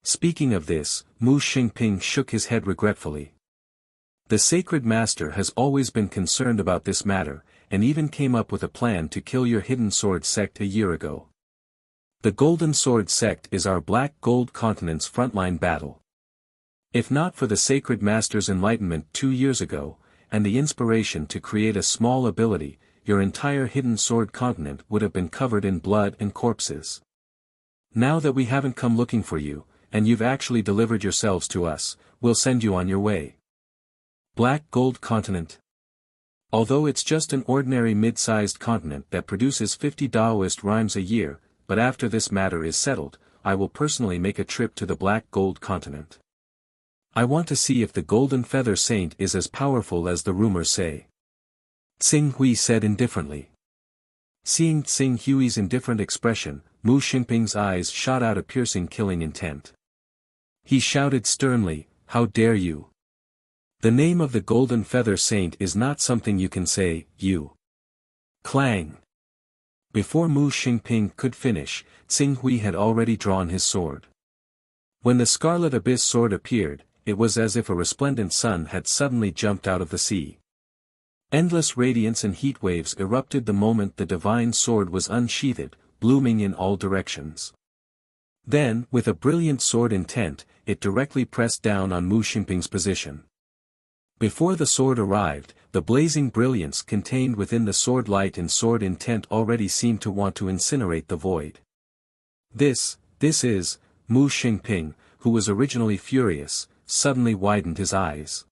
Speaking of this, Mu Xingping shook his head regretfully. The sacred master has always been concerned about this matter, and even came up with a plan to kill your hidden sword sect a year ago. The Golden Sword sect is our Black Gold Continent's frontline battle. If not for the sacred master's enlightenment 2 years ago, and the inspiration to create a small ability, your entire hidden sword continent would have been covered in blood and corpses. Now that we haven't come looking for you, and you've actually delivered yourselves to us, we'll send you on your way. Black Gold Continent. Although it's just an ordinary mid-sized continent that produces 50 Taoist rhymes a year, but after this matter is settled, I will personally make a trip to the Black Gold Continent. I want to see if the Golden Feather Saint is as powerful as the rumors say. Tsing Hui said indifferently. Seeing Tsing Hui's indifferent expression, Mu Xingping's eyes shot out a piercing killing intent. He shouted sternly, "How dare you! The name of the Golden Feather Saint is not something you can say, you." Clang! Before Mu Xingping could finish, Tsing Hui had already drawn his sword. When the Scarlet Abyss sword appeared, it was as if a resplendent sun had suddenly jumped out of the sea. Endless radiance and heat waves erupted the moment the divine sword was unsheathed, blooming in all directions. Then, with a brilliant sword intent, it directly pressed down on Mu Xingping's position. Before the sword arrived, the blazing brilliance contained within the sword light and sword intent already seemed to want to incinerate the void. This is, Mu Xingping, who was originally furious, suddenly widened his eyes.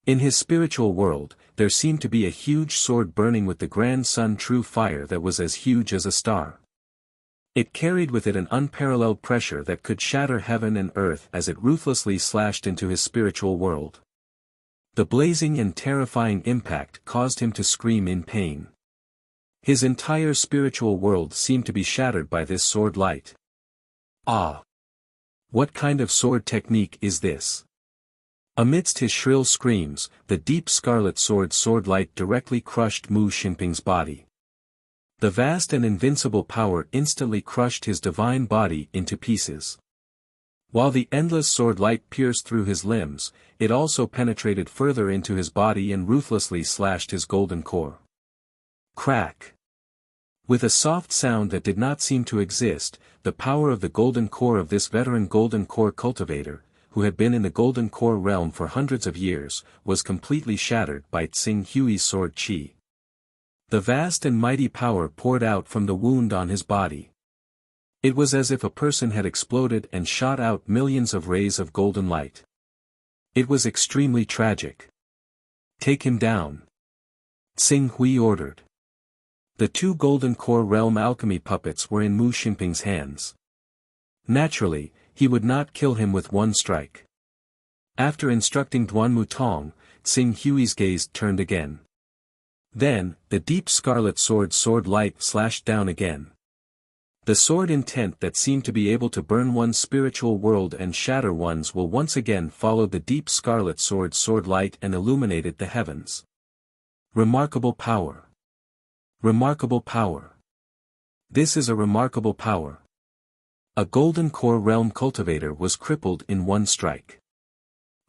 In his spiritual world, there seemed to be a huge sword burning with the grand sun true fire that was as huge as a star. It carried with it an unparalleled pressure that could shatter heaven and earth as it ruthlessly slashed into his spiritual world. The blazing and terrifying impact caused him to scream in pain. His entire spiritual world seemed to be shattered by this sword light. Ah! What kind of sword technique is this? Amidst his shrill screams, the deep scarlet sword light directly crushed Mu Xingping's body. The vast and invincible power instantly crushed his divine body into pieces. While the endless sword light pierced through his limbs, it also penetrated further into his body and ruthlessly slashed his golden core. Crack! With a soft sound that did not seem to exist, the power of the golden core of this veteran golden core cultivator, who had been in the golden core realm for hundreds of years, was completely shattered by Tsing Hui's sword qi. The vast and mighty power poured out from the wound on his body. It was as if a person had exploded and shot out millions of rays of golden light. It was extremely tragic. "Take him down," Tsing Hui ordered. The 2 golden core realm alchemy puppets were in Mu Xingping's hands. Naturally, he would not kill him with one strike. After instructing Duan Mutong, Tsing Hui's gaze turned again. Then, the deep scarlet sword light slashed down again. The sword intent that seemed to be able to burn one's spiritual world and shatter one's will once again followed the deep scarlet sword light and illuminated the heavens. Remarkable power. Remarkable power. This is a remarkable power. A golden core realm cultivator was crippled in one strike.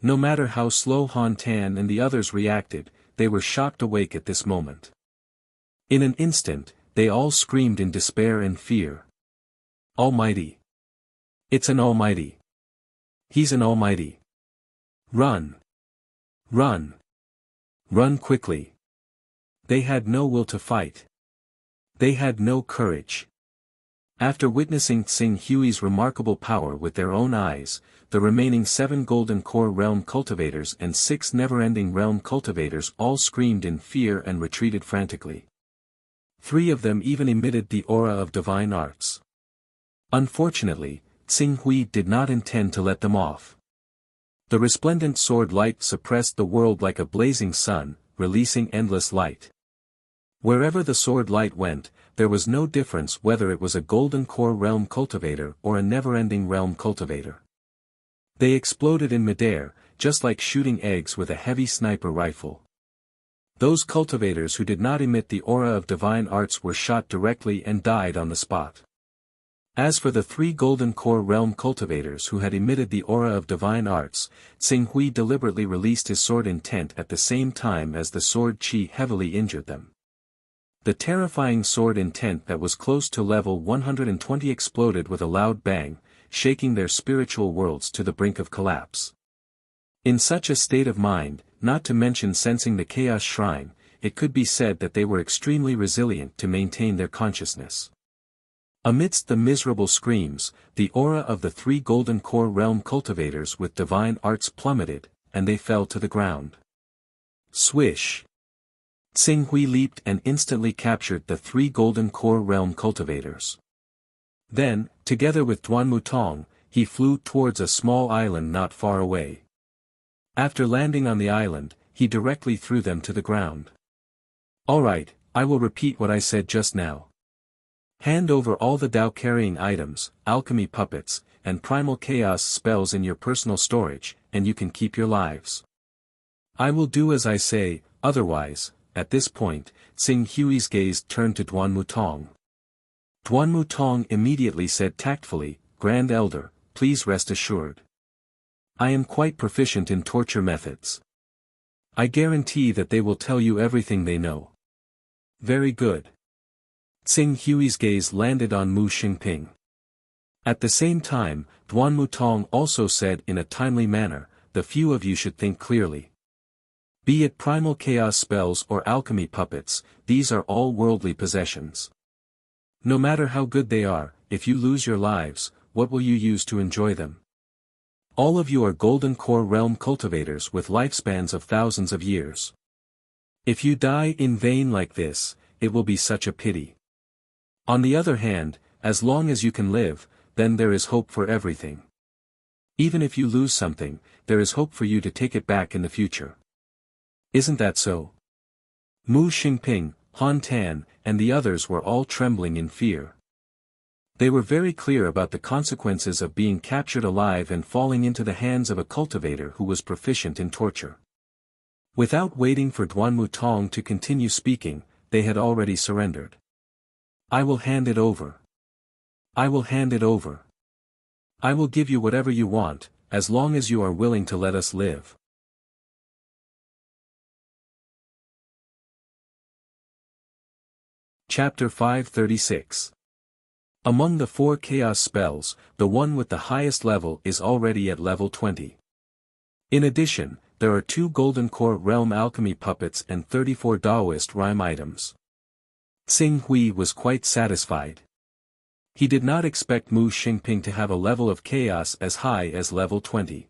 No matter how slow Han Tan and the others reacted, they were shocked awake at this moment. In an instant, they all screamed in despair and fear. Almighty! It's an almighty! He's an almighty! Run! Run! Run quickly! They had no will to fight. They had no courage. After witnessing Tsing Hui's remarkable power with their own eyes, the remaining 7 Golden Core Realm cultivators and 6 Never-Ending Realm cultivators all screamed in fear and retreated frantically. 3 of them even emitted the aura of divine arts. Unfortunately, Tsing Hui did not intend to let them off. The resplendent sword light suppressed the world like a blazing sun, releasing endless light. Wherever the sword light went, there was no difference whether it was a Golden Core Realm cultivator or a Never-Ending Realm cultivator. They exploded in midair, just like shooting eggs with a heavy sniper rifle. Those cultivators who did not emit the aura of divine arts were shot directly and died on the spot. As for the 3 golden core realm cultivators who had emitted the aura of divine arts, Tsing Hui deliberately released his sword intent at the same time as the sword chi heavily injured them. The terrifying sword intent that was close to level 120 exploded with a loud bang, shaking their spiritual worlds to the brink of collapse. In such a state of mind, not to mention sensing the chaos shrine, it could be said that they were extremely resilient to maintain their consciousness. Amidst the miserable screams, the aura of the 3 golden core realm cultivators with divine arts plummeted, and they fell to the ground. Swish! Tsing Hui leaped and instantly captured the 3 golden core realm cultivators. Then, together with Duan Mutong, he flew towards a small island not far away. After landing on the island, he directly threw them to the ground. Alright, I will repeat what I said just now. Hand over all the Dao-carrying items, alchemy puppets, and primal chaos spells in your personal storage, and you can keep your lives. I will do as I say, otherwise, at this point, Tsing Hui's gaze turned to Duan Mutong. Duan Mutong immediately said tactfully, Grand Elder, please rest assured. I am quite proficient in torture methods. I guarantee that they will tell you everything they know. Very good. Tsing Hui's gaze landed on Mu Xingping. At the same time, Duan Mutong also said in a timely manner, the few of you should think clearly. Be it primal chaos spells or alchemy puppets, these are all worldly possessions. No matter how good they are, if you lose your lives, what will you use to enjoy them? All of you are golden core realm cultivators with lifespans of thousands of years. If you die in vain like this, it will be such a pity. On the other hand, as long as you can live, then there is hope for everything. Even if you lose something, there is hope for you to take it back in the future. Isn't that so? Mu Xingping, Han Tan, and the others were all trembling in fear. They were very clear about the consequences of being captured alive and falling into the hands of a cultivator who was proficient in torture. Without waiting for Duan Mutong to continue speaking, they had already surrendered. I will hand it over. I will hand it over. I will give you whatever you want, as long as you are willing to let us live. Chapter 536. Among the 4 chaos spells, the one with the highest level is already at level 20. In addition, there are 2 golden core realm alchemy puppets and 34 Daoist rhyme items. Tsing Hui was quite satisfied. He did not expect Mu Xingping to have a level of chaos as high as level 20.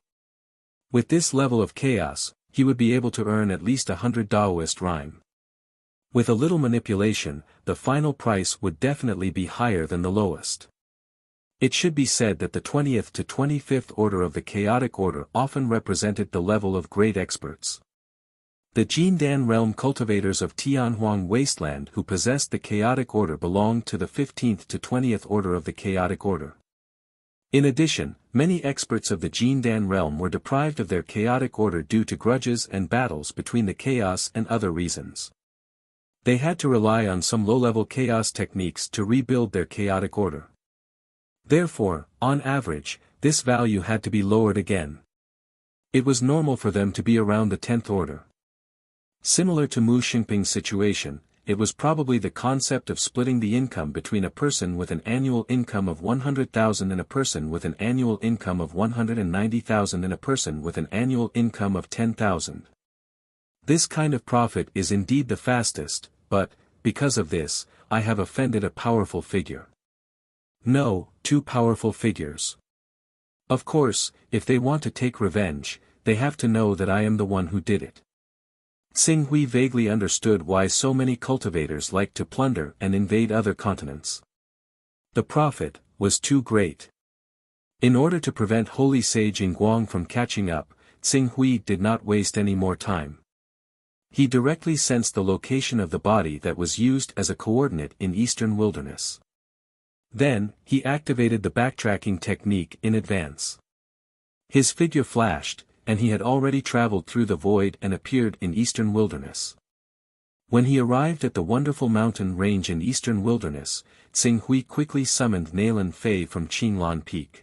With this level of chaos, he would be able to earn at least 100 Daoist rhyme. With a little manipulation, the final price would definitely be higher than the lowest. It should be said that the 20th to 25th order of the chaotic order often represented the level of great experts. The Jindan realm cultivators of Tianhuang wasteland who possessed the chaotic order belonged to the 15th to 20th order of the chaotic order. In addition, many experts of the Jindan realm were deprived of their chaotic order due to grudges and battles between the chaos and other reasons. They had to rely on some low-level chaos techniques to rebuild their chaotic order. Therefore, on average, this value had to be lowered again. It was normal for them to be around the 10th order. Similar to Mu Xingping's situation, it was probably the concept of splitting the income between a person with an annual income of 100,000 and a person with an annual income of 190,000 and a person with an annual income of 10,000. This kind of profit is indeed the fastest, but, because of this, I have offended a powerful figure. No, 2 powerful figures. Of course, if they want to take revenge, they have to know that I am the one who did it. Tsing Hui vaguely understood why so many cultivators like to plunder and invade other continents. The profit was too great. In order to prevent Holy Sage Guang from catching up, Tsing Hui did not waste any more time. He directly sensed the location of the body that was used as a coordinate in Eastern Wilderness. Then, he activated the backtracking technique in advance. His figure flashed, and he had already traveled through the void and appeared in Eastern Wilderness. When he arrived at the wonderful mountain range in eastern wilderness, Tsing Hui quickly summoned Nalan Fei from Qinglan Peak.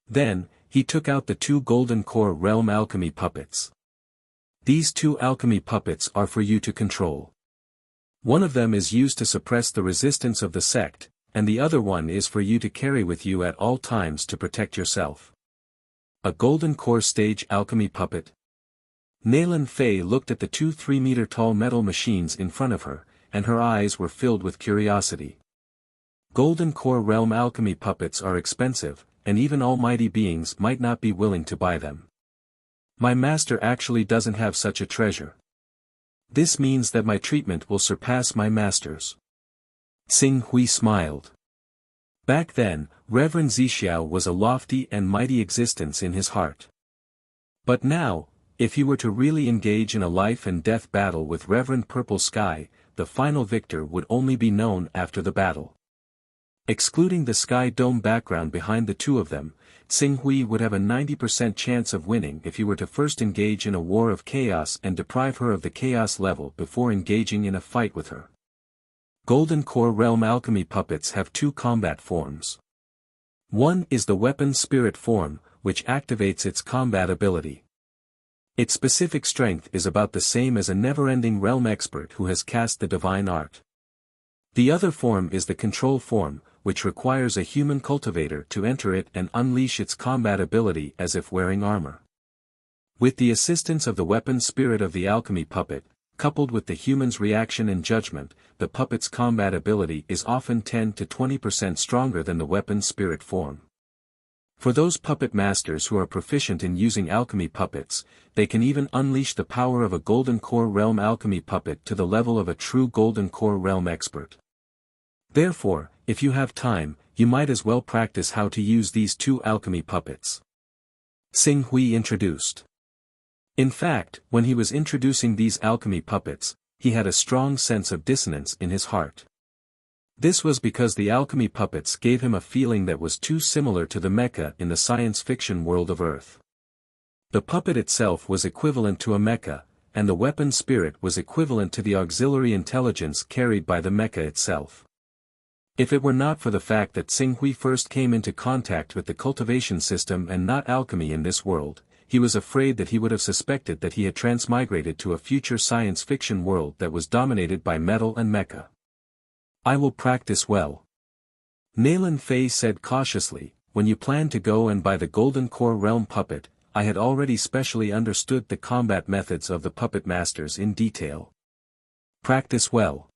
Then, he took out the 2 golden core realm alchemy puppets. These 2 alchemy puppets are for you to control. One of them is used to suppress the resistance of the sect, and the other one is for you to carry with you at all times to protect yourself. A golden core stage alchemy puppet. Nalan Fei looked at the 2 3-meter-tall metal machines in front of her, and her eyes were filled with curiosity. Golden core realm alchemy puppets are expensive, and even almighty beings might not be willing to buy them. My master actually doesn't have such a treasure. This means that my treatment will surpass my master's. Tsing Hui smiled. Back then, Reverend Zixiao was a lofty and mighty existence in his heart. But now, if he were to really engage in a life-and-death battle with Reverend Purple Sky, the final victor would only be known after the battle. Excluding the sky dome background behind the 2 of them, Tsing Hui would have a 90% chance of winning if he were to first engage in a war of chaos and deprive her of the chaos level before engaging in a fight with her. Golden Core Realm Alchemy puppets have 2 combat forms. One is the weapon spirit form, which activates its combat ability. Its specific strength is about the same as a never-ending realm expert who has cast the divine art. The other form is the control form, which requires a human cultivator to enter it and unleash its combat ability as if wearing armor. With the assistance of the weapon spirit of the alchemy puppet, coupled with the human's reaction and judgment, the puppet's combat ability is often 10 to 20% stronger than the weapon spirit form. For those puppet masters who are proficient in using alchemy puppets, they can even unleash the power of a Golden Core Realm alchemy puppet to the level of a true Golden Core Realm expert. Therefore, if you have time, you might as well practice how to use these 2 alchemy puppets. Tsing Hui introduced. In fact, when he was introducing these alchemy puppets, he had a strong sense of dissonance in his heart. This was because the alchemy puppets gave him a feeling that was too similar to the mecha in the science fiction world of Earth. The puppet itself was equivalent to a mecha, and the weapon spirit was equivalent to the auxiliary intelligence carried by the mecha itself. If it were not for the fact that Tsing Hui first came into contact with the cultivation system and not alchemy in this world, he was afraid that he would have suspected that he had transmigrated to a future science fiction world that was dominated by metal and mecha. I will practice well. Nalan Fei said cautiously, when you planned to go and buy the Golden Core Realm puppet, I had already specially understood the combat methods of the puppet masters in detail. Practice well.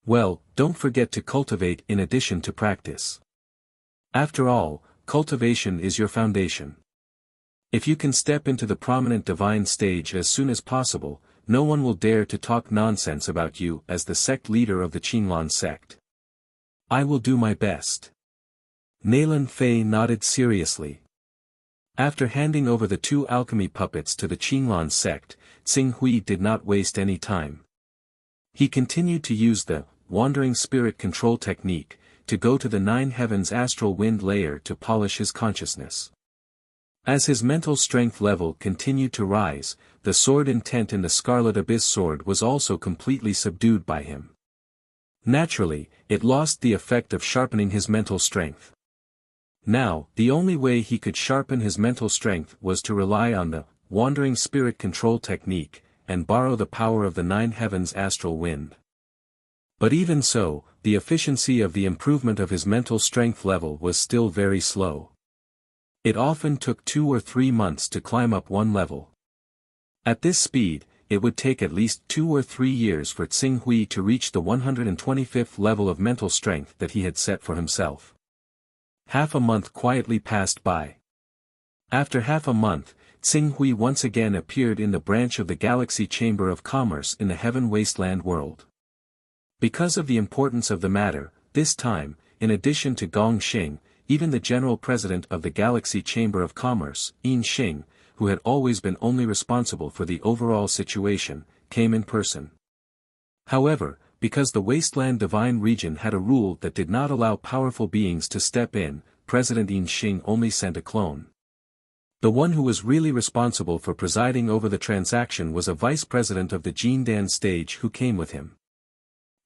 Well, don't forget to cultivate in addition to practice. After all, cultivation is your foundation. If you can step into the prominent divine stage as soon as possible, no one will dare to talk nonsense about you as the sect leader of the Qinglan sect. I will do my best. Nalan Fei nodded seriously. After handing over the 2 alchemy puppets to the Qinglan sect, Tsing Hui did not waste any time. He continued to use the wandering spirit control technique to go to the 9 heavens astral wind layer to polish his consciousness. As his mental strength level continued to rise, the sword intent in the Scarlet Abyss sword was also completely subdued by him. Naturally, it lost the effect of sharpening his mental strength. Now, the only way he could sharpen his mental strength was to rely on the wandering spirit control technique, and borrow the power of the 9 heavens astral wind. But even so, the efficiency of the improvement of his mental strength level was still very slow. It often took 2 or 3 months to climb up one level. At this speed, it would take at least 2 or 3 years for Tsing Hui to reach the 125th level of mental strength that he had set for himself. Half a month quietly passed by. After half a month, Tsing Hui once again appeared in the branch of the Galaxy Chamber of Commerce in the Heaven Wasteland world. Because of the importance of the matter, this time, in addition to Gong Xing, even the General President of the Galaxy Chamber of Commerce, Yin Xing, who had always been only responsible for the overall situation, came in person. However, because the Wasteland Divine Region had a rule that did not allow powerful beings to step in, President Yin Xing only sent a clone. The one who was really responsible for presiding over the transaction was a vice president of the Jindan stage who came with him.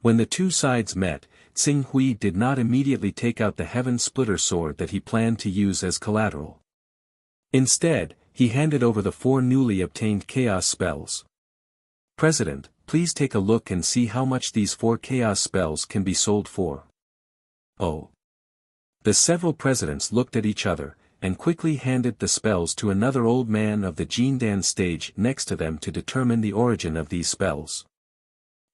When the two sides met, Tsing Hui did not immediately take out the Heaven Splitter sword that he planned to use as collateral. Instead, he handed over the 4 newly obtained chaos spells. "President, please take a look and see how much these 4 chaos spells can be sold for." Oh. The several presidents looked at each other, and quickly handed the spells to another old man of the Jindan stage next to them to determine the origin of these spells.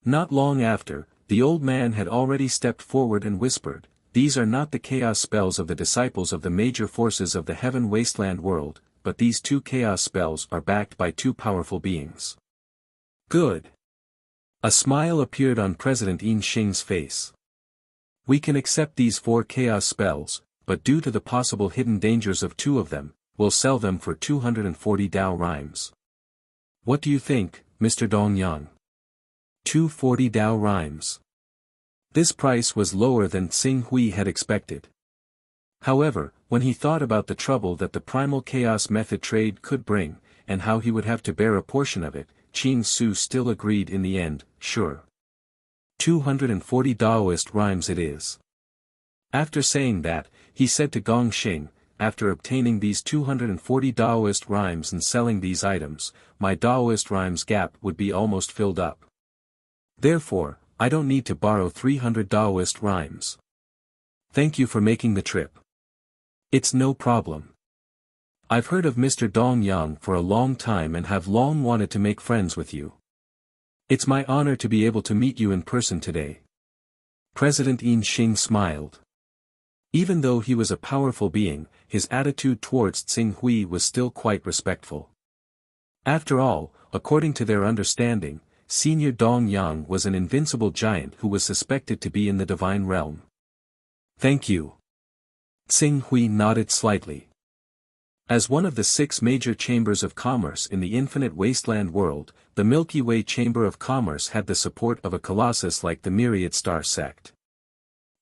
Not long after, the old man had already stepped forward and whispered, "These are not the chaos spells of the disciples of the major forces of the heaven wasteland world, but these 2 chaos spells are backed by 2 powerful beings." Good. A smile appeared on President Yin Xing's face. "We can accept these 4 chaos spells, but due to the possible hidden dangers of 2 of them, we'll sell them for 240 Dao rhymes. What do you think, Mr. Dongyang? 240 Dao rhymes. This price was lower than Tsing Hui had expected. However, when he thought about the trouble that the primal chaos method trade could bring, and how he would have to bear a portion of it, Qing Su still agreed in the end, "Sure. 240 Daoist rhymes it is." After saying that, he said to Gong Xing, "After obtaining these 240 Daoist rhymes and selling these items, my Daoist rhymes gap would be almost filled up. Therefore, I don't need to borrow 300 Daoist rhymes. Thank you for making the trip. It's no problem. I've heard of Mr. Dongyang for a long time and have long wanted to make friends with you. It's my honor to be able to meet you in person today." President Yin Xing smiled. Even though he was a powerful being, his attitude towards Tsing Hui was still quite respectful. After all, according to their understanding, Senior Dongyang was an invincible giant who was suspected to be in the divine realm. "Thank you." Tsing Hui nodded slightly. As one of the 6 major chambers of commerce in the infinite wasteland world, the Milky Way Chamber of Commerce had the support of a colossus like the Myriad Star sect.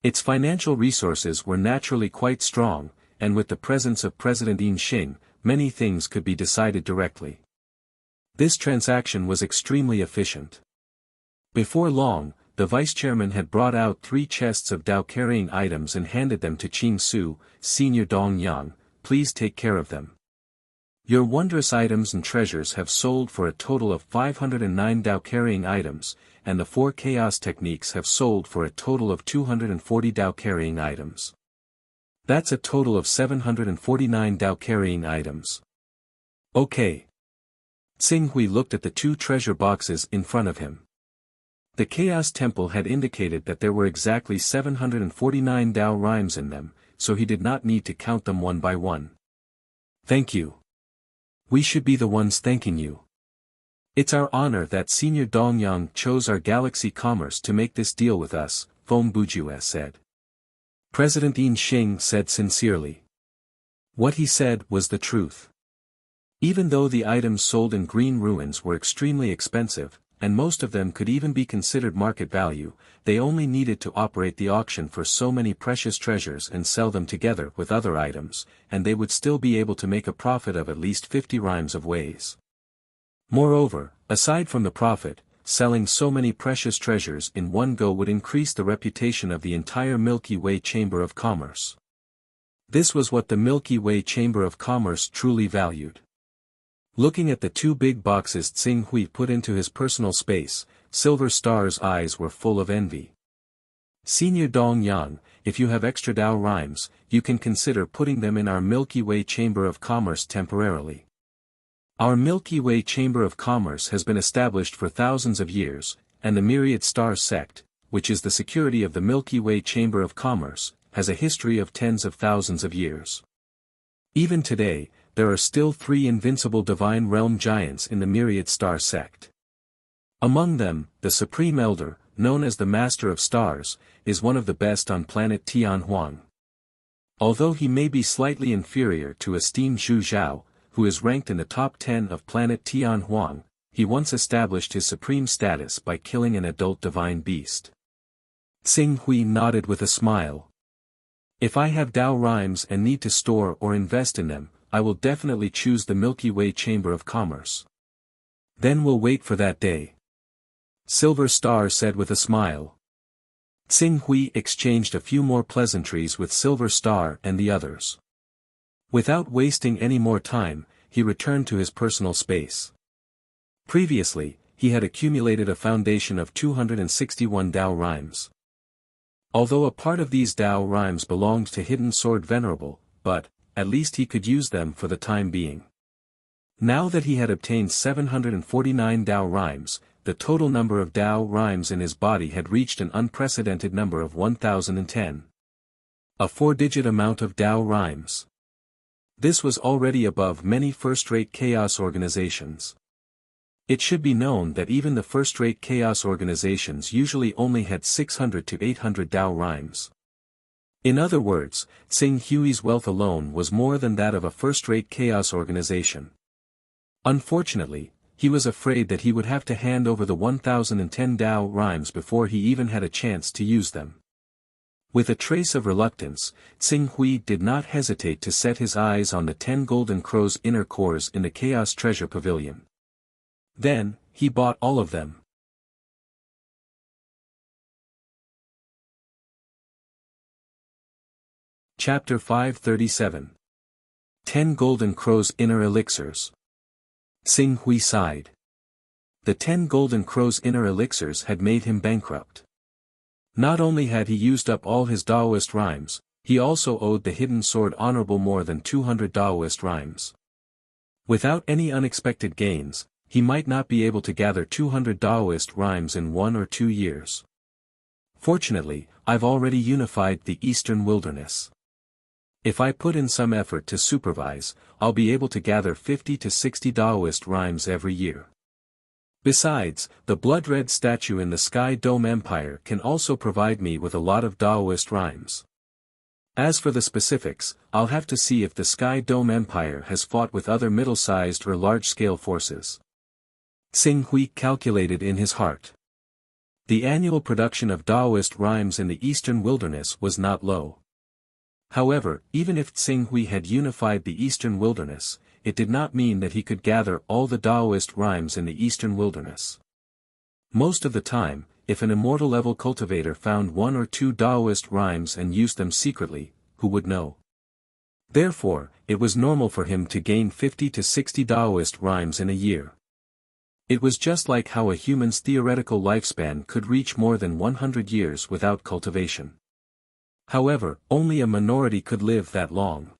Its financial resources were naturally quite strong, and with the presence of President Yin Xing, many things could be decided directly. This transaction was extremely efficient. Before long, the vice-chairman had brought out 3 chests of Dao-carrying items and handed them to Qing Su, Senior Dongyang. "Please take care of them. Your wondrous items and treasures have sold for a total of 509 Dao-carrying items, and the 4 chaos techniques have sold for a total of 240 Dao-carrying items. That's a total of 749 Dao-carrying items." Okay. Tsing Hui looked at the 2 treasure boxes in front of him. The Chaos Temple had indicated that there were exactly 749 Dao rhymes in them, so he did not need to count them one by one. "Thank you. We should be the ones thanking you. It's our honor that Senior Dongyang chose our Galaxy Commerce to make this deal with us," Feng Bujue said. President Yin Xing said sincerely. What he said was the truth. Even though the items sold in Green Ruins were extremely expensive, and most of them could even be considered market value, they only needed to operate the auction for so many precious treasures and sell them together with other items, and they would still be able to make a profit of at least 50 rhymes of ways. Moreover, aside from the profit, selling so many precious treasures in one go would increase the reputation of the entire Milky Way Chamber of Commerce. This was what the Milky Way Chamber of Commerce truly valued. Looking at the 2 big boxes Tsing Hui put into his personal space, Silver Star's eyes were full of envy. "Senior Dongyang, if you have extra Dao rhymes, you can consider putting them in our Milky Way Chamber of Commerce temporarily. Our Milky Way Chamber of Commerce has been established for thousands of years, and the Myriad Star sect, which is the security of the Milky Way Chamber of Commerce, has a history of tens of thousands of years. Even today, there are still 3 invincible divine realm giants in the Myriad Star sect. Among them, the Supreme Elder, known as the Master of Stars, is one of the best on planet Tianhuang. Although he may be slightly inferior to esteemed Zhu Zhao, who is ranked in the top 10 of planet Tianhuang, he once established his supreme status by killing an adult divine beast." Tsing Hui nodded with a smile. "If I have Dao rhymes and need to store or invest in them, I will definitely choose the Milky Way Chamber of Commerce. Then we'll wait for that day. Silver Star said with a smile. Tsing Hui exchanged a few more pleasantries with Silver Star and the others. Without wasting any more time, he returned to his personal space. Previously, he had accumulated a foundation of 261 Tao rhymes. Although a part of these Tao rhymes belonged to Hidden Sword Venerable, but, at least he could use them for the time being. Now that he had obtained 749 Tao rhymes, the total number of Tao rhymes in his body had reached an unprecedented number of 1010. A 4-digit amount of Tao rhymes. This was already above many first-rate chaos organizations. It should be known that even the first-rate chaos organizations usually only had 600 to 800 Tao rhymes. In other words, Tsing Hui's wealth alone was more than that of a first-rate chaos organization. Unfortunately, he was afraid that he would have to hand over the 1010 Tao rhymes before he even had a chance to use them. With a trace of reluctance, Tsing Hui did not hesitate to set his eyes on the 10 golden crow's inner cores in the Chaos Treasure Pavilion. Then, he bought all of them. Chapter 537. 10 Golden Crow's Inner Elixirs. Tsing Hui sighed. The 10 Golden Crow's inner elixirs had made him bankrupt. Not only had he used up all his Daoist rhymes, he also owed the Hidden Sword Honorable more than 200 Daoist rhymes. Without any unexpected gains, he might not be able to gather 200 Daoist rhymes in 1 or 2 years. Fortunately, I've already unified the Eastern Wilderness. If I put in some effort to supervise, I'll be able to gather 50 to 60 Daoist rhymes every year. Besides, the blood-red statue in the Sky Dome Empire can also provide me with a lot of Daoist rhymes. As for the specifics, I'll have to see if the Sky Dome Empire has fought with other middle-sized or large-scale forces. Tsing Hui calculated in his heart. The annual production of Daoist rhymes in the Eastern Wilderness was not low. However, even if Tsing Hui had unified the Eastern Wilderness, it did not mean that he could gather all the Daoist rhymes in the Eastern Wilderness. Most of the time, if an immortal-level cultivator found 1 or 2 Daoist rhymes and used them secretly, who would know? Therefore, it was normal for him to gain 50 to 60 Daoist rhymes in a year. It was just like how a human's theoretical lifespan could reach more than 100 years without cultivation. However, only a minority could live that long.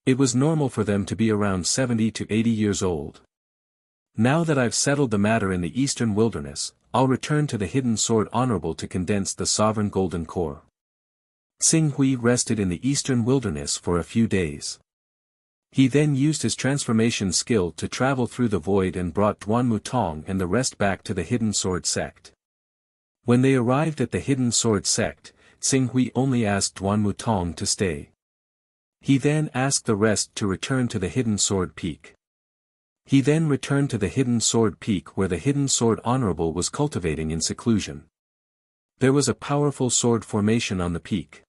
It was normal for them to be around 70 to 80 years old. Now that I've settled the matter in the Eastern Wilderness, I'll return to the Hidden Sword Honorable to condense the Sovereign Golden Core. Tsing Hui rested in the Eastern Wilderness for a few days. He then used his transformation skill to travel through the void and brought Duan Mutong and the rest back to the Hidden Sword Sect. When they arrived at the Hidden Sword Sect, Tsing Hui only asked Duan Mutong to stay. He then asked the rest to return to the Hidden Sword Peak. He then returned to the Hidden Sword Peak where the Hidden Sword Honorable was cultivating in seclusion. There was a powerful sword formation on the peak.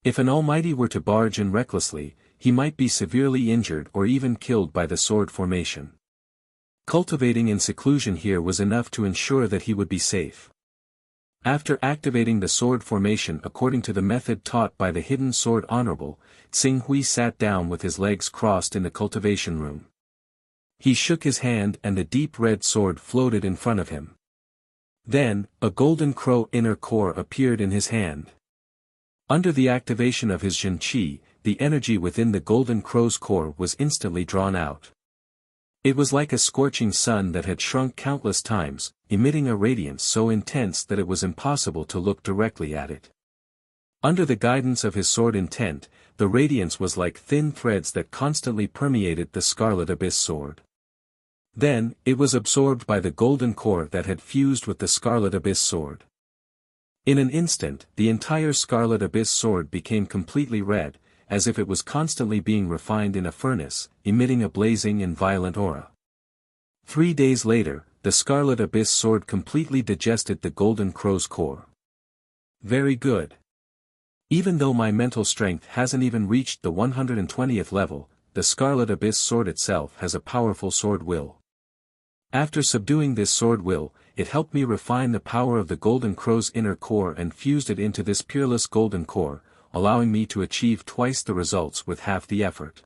If an almighty were to barge in recklessly, he might be severely injured or even killed by the sword formation. Cultivating in seclusion here was enough to ensure that he would be safe. After activating the sword formation according to the method taught by the Hidden Sword Honorable, Tsing Hui sat down with his legs crossed in the cultivation room. He shook his hand and the deep red sword floated in front of him. Then, a golden crow inner core appeared in his hand. Under the activation of his Jin Qi, the energy within the golden crow's core was instantly drawn out. It was like a scorching sun that had shrunk countless times, emitting a radiance so intense that it was impossible to look directly at it. Under the guidance of his sword intent, the radiance was like thin threads that constantly permeated the Scarlet Abyss sword. Then, it was absorbed by the golden core that had fused with the Scarlet Abyss sword. In an instant, the entire Scarlet Abyss sword became completely red, as if it was constantly being refined in a furnace, emitting a blazing and violent aura. 3 days later, the Scarlet Abyss sword completely digested the golden crow's core. Very good. Even though my mental strength hasn't even reached the 120th level, the Scarlet Abyss sword itself has a powerful sword will. After subduing this sword will, it helped me refine the power of the Golden Crow's inner core and fused it into this peerless golden core, allowing me to achieve twice the results with half the effort.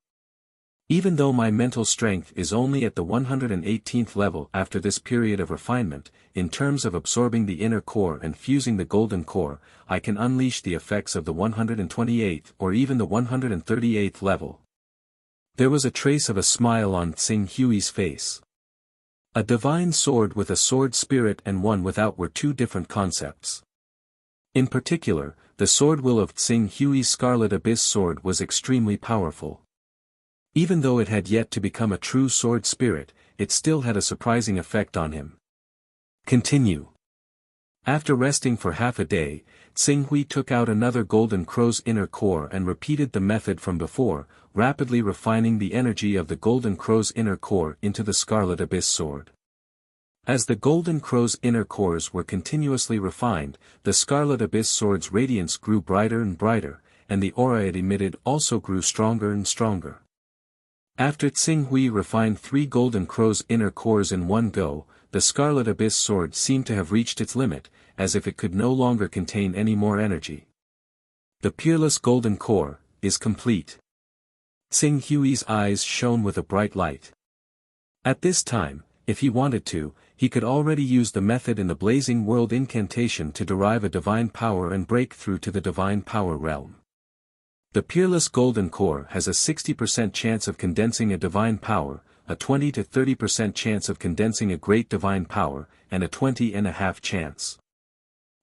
Even though my mental strength is only at the 118th level after this period of refinement, in terms of absorbing the inner core and fusing the golden core, I can unleash the effects of the 128th or even the 138th level. There was a trace of a smile on Tsing Hui's face. A divine sword with a sword spirit and one without were two different concepts. In particular, the sword will of Tsing Hui's Scarlet Abyss sword was extremely powerful. Even though it had yet to become a true sword spirit, it still had a surprising effect on him. Continue. After resting for half a day, Tsing Hui took out another Golden Crow's inner core and repeated the method from before, rapidly refining the energy of the Golden Crow's inner core into the Scarlet Abyss sword. As the Golden Crow's inner cores were continuously refined, the Scarlet Abyss sword's radiance grew brighter and brighter, and the aura it emitted also grew stronger and stronger. After Tsing Hui refined 3 Golden Crow's inner cores in one go, the Scarlet Abyss sword seemed to have reached its limit, as if it could no longer contain any more energy. The peerless golden core is complete. Tsing Hui's eyes shone with a bright light. At this time, if he wanted to, he could already use the method in the Blazing World incantation to derive a divine power and break through to the divine power realm. The peerless golden core has a 60% chance of condensing a divine power, a 20 to 30% chance of condensing a great divine power, and a 20.5% chance.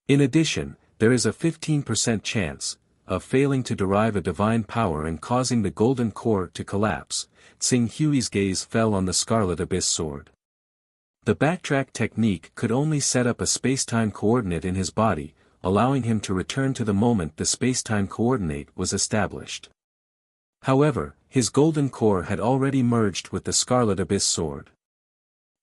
In addition, there is a 15% chance of failing to derive a divine power and causing the golden core to collapse. Tsing Hui's gaze fell on the Scarlet Abyss sword. The backtrack technique could only set up a space-time coordinate in his body, allowing him to return to the moment the space-time coordinate was established. However, his golden core had already merged with the Scarlet Abyss sword.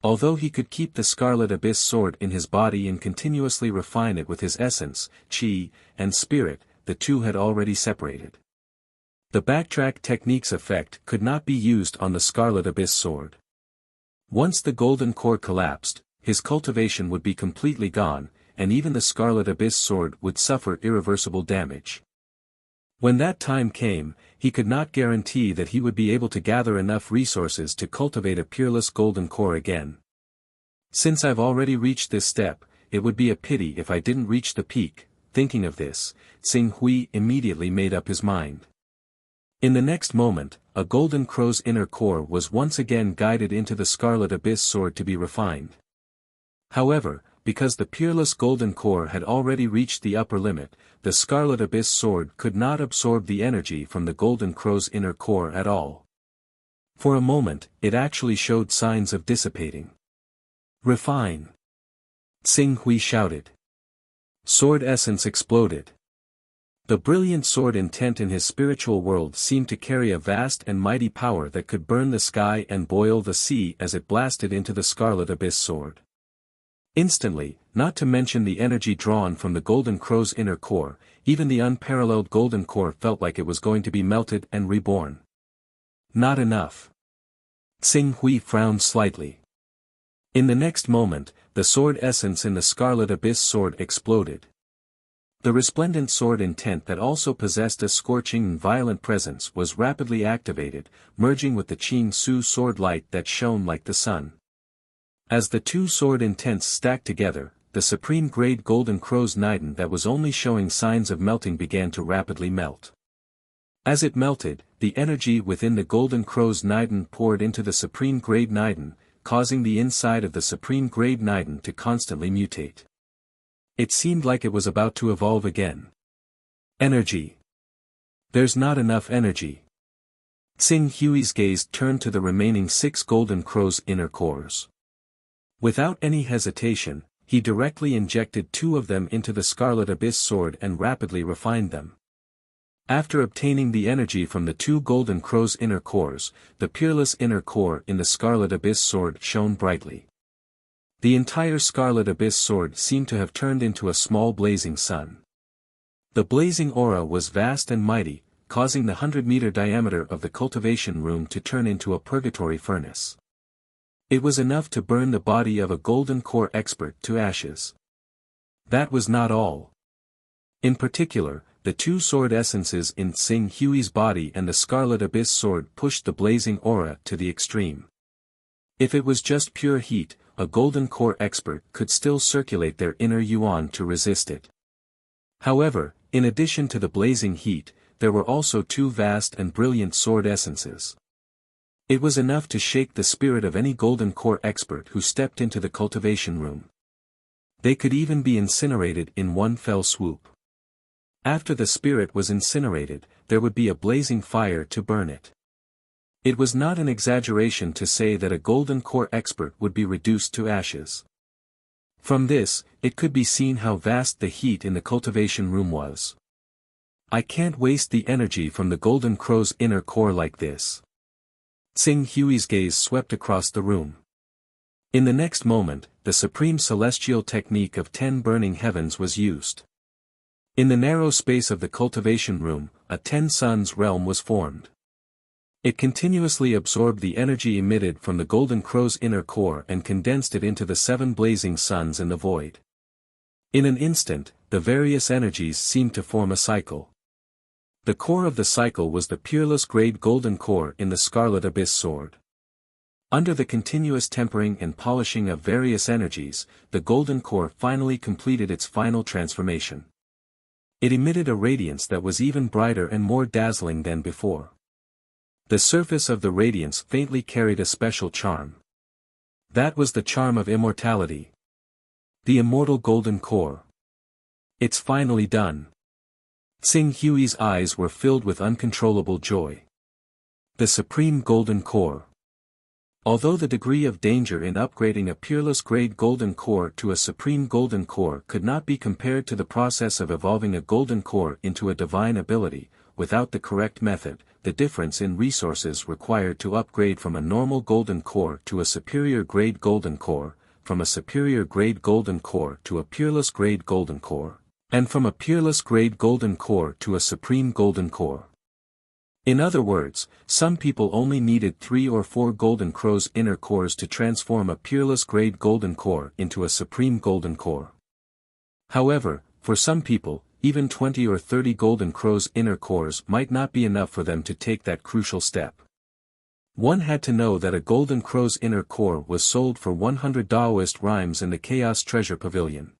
Although he could keep the Scarlet Abyss sword in his body and continuously refine it with his essence, chi, and spirit, the two had already separated. The backtrack technique's effect could not be used on the Scarlet Abyss sword. Once the golden core collapsed, his cultivation would be completely gone, and even the Scarlet Abyss sword would suffer irreversible damage. When that time came, he could not guarantee that he would be able to gather enough resources to cultivate a peerless golden core again. Since I've already reached this step, it would be a pity if I didn't reach the peak. Thinking of this, Tsing Hui immediately made up his mind. In the next moment, a Golden Crow's inner core was once again guided into the Scarlet Abyss sword to be refined. However, because the peerless golden core had already reached the upper limit, the Scarlet Abyss sword could not absorb the energy from the Golden Crow's inner core at all. For a moment, it actually showed signs of dissipating. Refine! Tsing Hui shouted. Sword essence exploded. The brilliant sword intent in his spiritual world seemed to carry a vast and mighty power that could burn the sky and boil the sea as it blasted into the Scarlet Abyss sword. Instantly, not to mention the energy drawn from the Golden Crow's inner core, even the unparalleled golden core felt like it was going to be melted and reborn. Not enough. Tsing Hui frowned slightly. In the next moment, the sword essence in the Scarlet Abyss sword exploded. The resplendent sword intent that also possessed a scorching and violent presence was rapidly activated, merging with the Qing Su sword light that shone like the sun. As the two sword intents stacked together, the supreme-grade Golden Crow's Niden that was only showing signs of melting began to rapidly melt. As it melted, the energy within the Golden Crow's Niden poured into the supreme-grade Niden, causing the inside of the supreme-grade Niden to constantly mutate. It seemed like it was about to evolve again. Energy. There's not enough energy. Tsing Hui's gaze turned to the remaining 6 Golden Crow's inner cores. Without any hesitation, he directly injected 2 of them into the Scarlet Abyss sword and rapidly refined them. After obtaining the energy from the 2 Golden Crow's inner cores, the peerless inner core in the Scarlet Abyss sword shone brightly. The entire Scarlet Abyss sword seemed to have turned into a small blazing sun. The blazing aura was vast and mighty, causing the 100-meter diameter of the cultivation room to turn into a purgatory furnace. It was enough to burn the body of a golden core expert to ashes. That was not all. In particular, the two sword essences in Xing Hui's body and the Scarlet Abyss sword pushed the blazing aura to the extreme. If it was just pure heat, a golden core expert could still circulate their inner yuan to resist it. However, in addition to the blazing heat, there were also two vast and brilliant sword essences. It was enough to shake the spirit of any golden core expert who stepped into the cultivation room. They could even be incinerated in one fell swoop. After the spirit was incinerated, there would be a blazing fire to burn it. It was not an exaggeration to say that a golden core expert would be reduced to ashes. From this, it could be seen how vast the heat in the cultivation room was. I can't waste the energy from the golden crow's inner core like this. Xing Hui's gaze swept across the room. In the next moment, the supreme celestial technique of 10 burning heavens was used. In the narrow space of the cultivation room, a 10 suns realm was formed. It continuously absorbed the energy emitted from the golden crow's inner core and condensed it into the 7 blazing suns in the void. In an instant, the various energies seemed to form a cycle. The core of the cycle was the peerless grade golden core in the Scarlet Abyss sword. Under the continuous tempering and polishing of various energies, the golden core finally completed its final transformation. It emitted a radiance that was even brighter and more dazzling than before. The surface of the radiance faintly carried a special charm. That was the charm of immortality. The immortal golden core. It's finally done. Xing Hui's eyes were filled with uncontrollable joy. The supreme golden core. Although the degree of danger in upgrading a peerless grade golden core to a supreme golden core could not be compared to the process of evolving a golden core into a divine ability, without the correct method, the difference in resources required to upgrade from a normal golden core to a superior grade golden core, from a superior grade golden core to a peerless grade golden core, and from a peerless grade golden core to a supreme golden core. In other words, some people only needed 3 or 4 golden crow's inner cores to transform a peerless grade golden core into a supreme golden core. However, for some people, even 20 or 30 golden crow's inner cores might not be enough for them to take that crucial step. One had to know that a golden crow's inner core was sold for 100 Taoist rhymes in the Chaos Treasure Pavilion.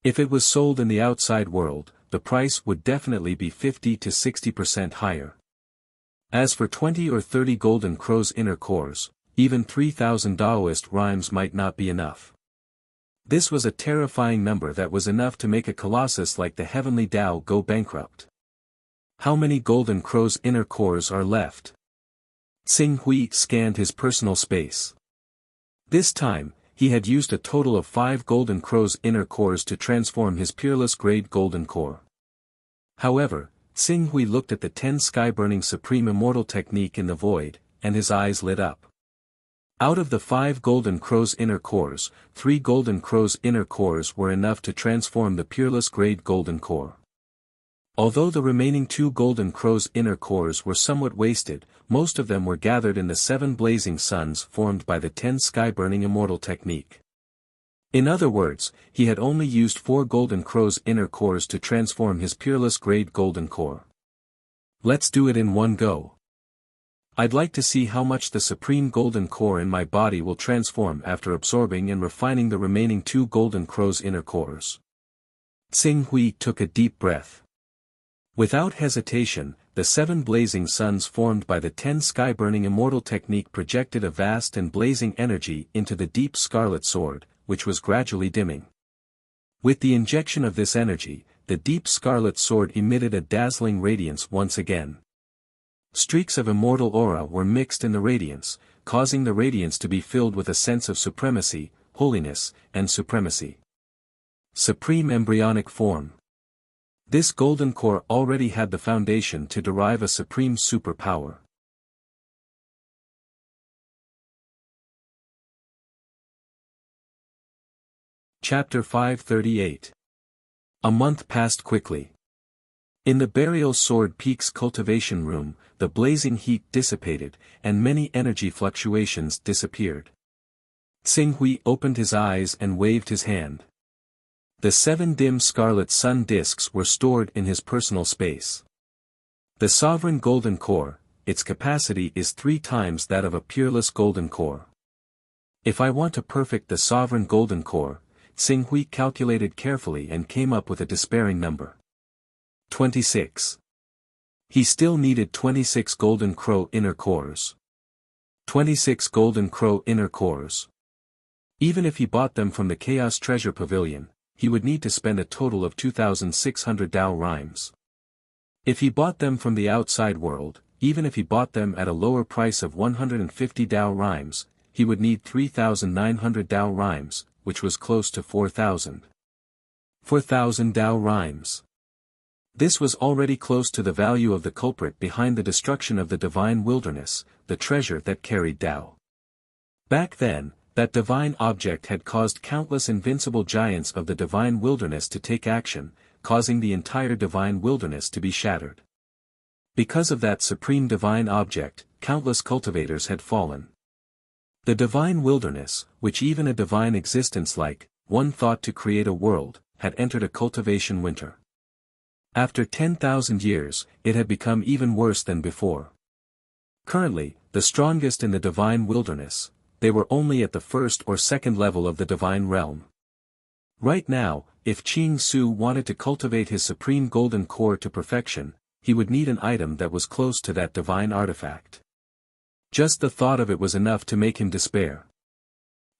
If it was sold in the outside world, the price would definitely be 50 to 60% higher. As for 20 or 30 golden crow's inner cores, even 3,000 Taoist rhymes might not be enough. This was a terrifying number that was enough to make a colossus like the heavenly Tao go bankrupt. How many golden crow's inner cores are left? Xing Hui scanned his personal space. This time, he had used a total of 5 golden crow's inner cores to transform his peerless grade golden core. However, Xing Hui looked at the 10 sky-burning supreme immortal technique in the void, and his eyes lit up. Out of the 5 golden crow's inner cores, 3 golden crow's inner cores were enough to transform the peerless grade golden core. Although the remaining 2 golden crow's inner cores were somewhat wasted, most of them were gathered in the 7 blazing suns formed by the 10 sky-burning immortal technique. In other words, he had only used 4 golden crow's inner cores to transform his peerless grade golden core. Let's do it in one go. I'd like to see how much the supreme golden core in my body will transform after absorbing and refining the remaining 2 golden crow's inner cores. Xing Hui took a deep breath. Without hesitation, the 7 blazing suns formed by the 10 sky-burning immortal technique projected a vast and blazing energy into the deep scarlet sword, which was gradually dimming. With the injection of this energy, the deep scarlet sword emitted a dazzling radiance once again. Streaks of immortal aura were mixed in the radiance, causing the radiance to be filled with a sense of supremacy, holiness, and supremacy. Supreme embryonic form. This golden core already had the foundation to derive a supreme superpower. Chapter 538. A month passed quickly. In the Burial Sword Peak's cultivation room, the blazing heat dissipated, and many energy fluctuations disappeared. Tsing Hui opened his eyes and waved his hand. The 7 dim scarlet sun discs were stored in his personal space. The sovereign golden core, its capacity is 3 times that of a peerless golden core. If I want to perfect the sovereign golden core, Tsing Hui calculated carefully and came up with a despairing number. 26. He still needed 26 golden crow inner cores. 26 golden crow inner cores. Even if he bought them from the Chaos Treasure Pavilion, he would need to spend a total of 2,600 Dao rhymes. If he bought them from the outside world, even if he bought them at a lower price of 150 Dao rhymes, he would need 3,900 Dao rhymes, which was close to 4,000. 4,000 Dao rhymes. This was already close to the value of the culprit behind the destruction of the divine wilderness, the treasure that carried Dao. Back then, that divine object had caused countless invincible giants of the divine wilderness to take action, causing the entire divine wilderness to be shattered. Because of that supreme divine object, countless cultivators had fallen. The divine wilderness, which even a divine existence like one thought to create a world, had entered a cultivation winter. After 10,000 years, it had become even worse than before. Currently, the strongest in the divine wilderness, they were only at the 1st or 2nd level of the divine realm. Right now, if Qing Su wanted to cultivate his supreme golden core to perfection, he would need an item that was close to that divine artifact. Just the thought of it was enough to make him despair.